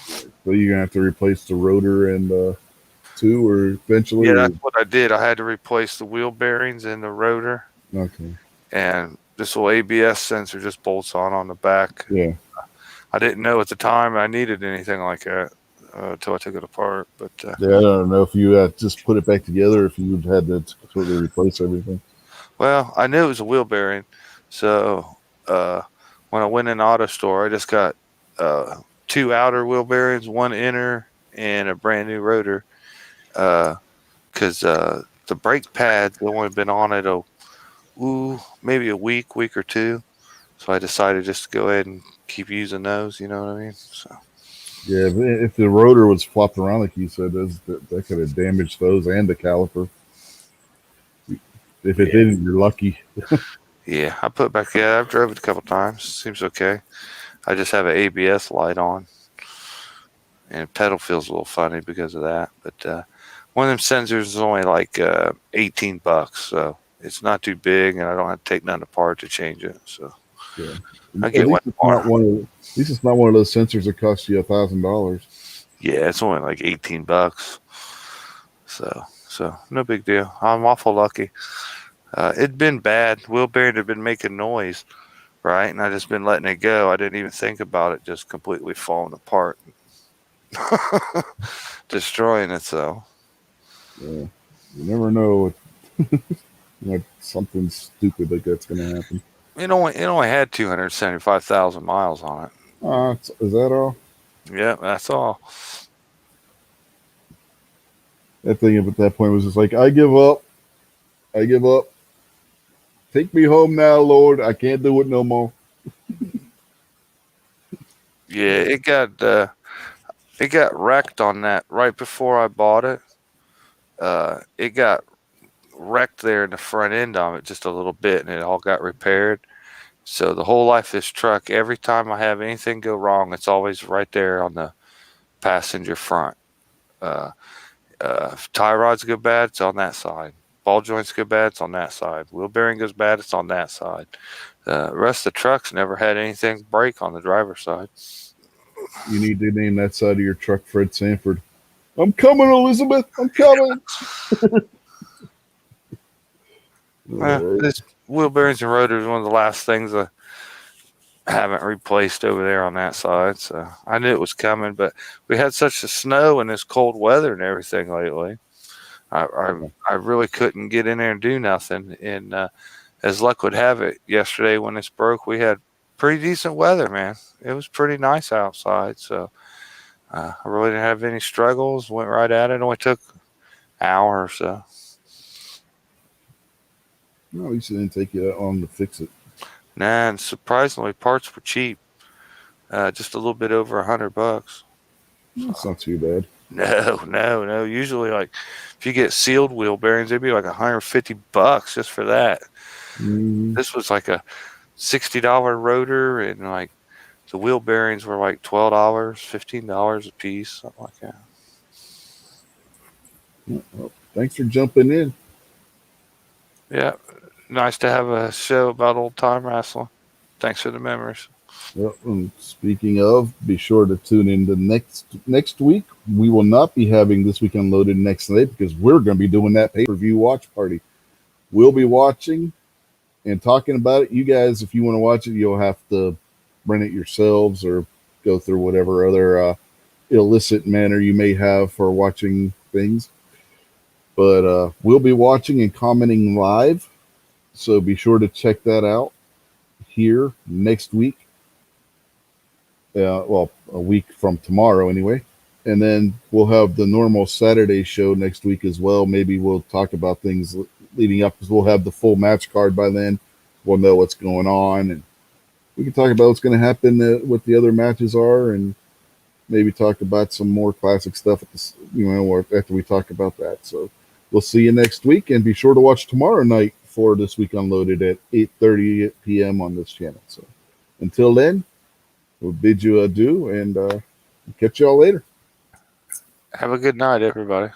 A: So you're gonna have to replace the rotor and two, or eventually.
C: Yeah, that's what I did. I had to replace the wheel bearings and the rotor.
A: Okay.
C: And this little ABS sensor just bolts on the back.
A: Yeah.
C: I didn't know at the time I needed anything like that until I took it apart. But
A: yeah, I don't know if you just put it back together, if you had to completely replace everything.
C: Well, I knew it was a wheel bearing, so when I went in the auto store, I just got 2 outer wheel bearings, 1 inner, and a brand new rotor. Because the brake pads only been on it maybe a week or two. So I decided just to go ahead and keep using those. You know what I mean? So
A: Yeah, if the rotor was flopped around like you said, that could have damaged those and the caliper. If it didn't, you're lucky.
C: yeah, I put it back. Yeah, I've drove it a couple times. Seems okay. I just have an ABS light on, and the pedal feels a little funny because of that. But one of them sensors is only like $18, so it's not too big, and I don't have to take nothing apart to change it. So
A: Yeah.
C: I get one more.
A: At least it's not one of those sensors that cost you $1,000.
C: Yeah, it's only like $18. So no big deal. I'm awful lucky. It'd been bad. Wheel bearing had been making noise, right? And I just been letting it go. I didn't even think about it, just completely falling apart, destroying itself.
A: Yeah. You never know what something stupid like that's going to happen.
C: It only had 275,000 miles on it.
A: Is that all?
C: Yeah, that's all.
A: That thing at that point was just like, I give up. Take me home now, Lord. I can't do it no more.
C: Yeah, it got wrecked on that right before I bought it. It got wrecked there in the front end of it just a little bit, and it all got repaired. So the whole life of this truck, every time I have anything go wrong, it's always right there on the passenger front. If tie rods go bad, it's on that side. Ball joints go bad, it's on that side. Wheel bearing goes bad, it's on that side. The rest of the trucks never had anything break on the driver's side.
A: You need to name that side of your truck Fred Sanford. I'm coming, Elizabeth. I'm coming.
C: This wheel bearings and rotors is one of the last things I haven't replaced over there on that side. So I knew it was coming, but we had such a snow and this cold weather and everything lately. I really couldn't get in there and do nothing. And as luck would have it, yesterday when this broke, we had pretty decent weather, man. It was pretty nice outside. So I really didn't have any struggles. Went right at it. Only took an hour or so.
A: No, at least it didn't take you that long to fix it.
C: Nah, and surprisingly, parts were cheap. Just a little bit over $100.
A: That's not too bad.
C: No. Usually, like if you get sealed wheel bearings, they'd be like $150 just for that. This was like a $60 rotor, and like the wheel bearings were like $12, $15 a piece, something like that.
A: Well, thanks for jumping in.
C: Yeah, nice to have a show about old time wrestling. Thanks for the memories.
A: Well, and speaking of, be sure to tune in to next week. We will not be having This Week Unloaded next night because we're going to be doing that pay-per-view watch party. We'll be watching and talking about it. You guys, if you want to watch it, you'll have to rent it yourselves or go through whatever other illicit manner you may have for watching things. But we'll be watching and commenting live, so be sure to check that out here next week. Well, a week from tomorrow anyway. And then we'll have the normal Saturday show next week as well. Maybe we'll talk about things leading up because we'll have the full match card by then. We'll know what's going on, and we can talk about what's going to happen, what the other matches are, and maybe talk about some more classic stuff or after we talk about that. So we'll see you next week, and be sure to watch tomorrow night for This Week Unloaded at 8:30 p.m. on this channel. So until then, we'll bid you adieu, and catch y'all later.
C: Have a good night, everybody.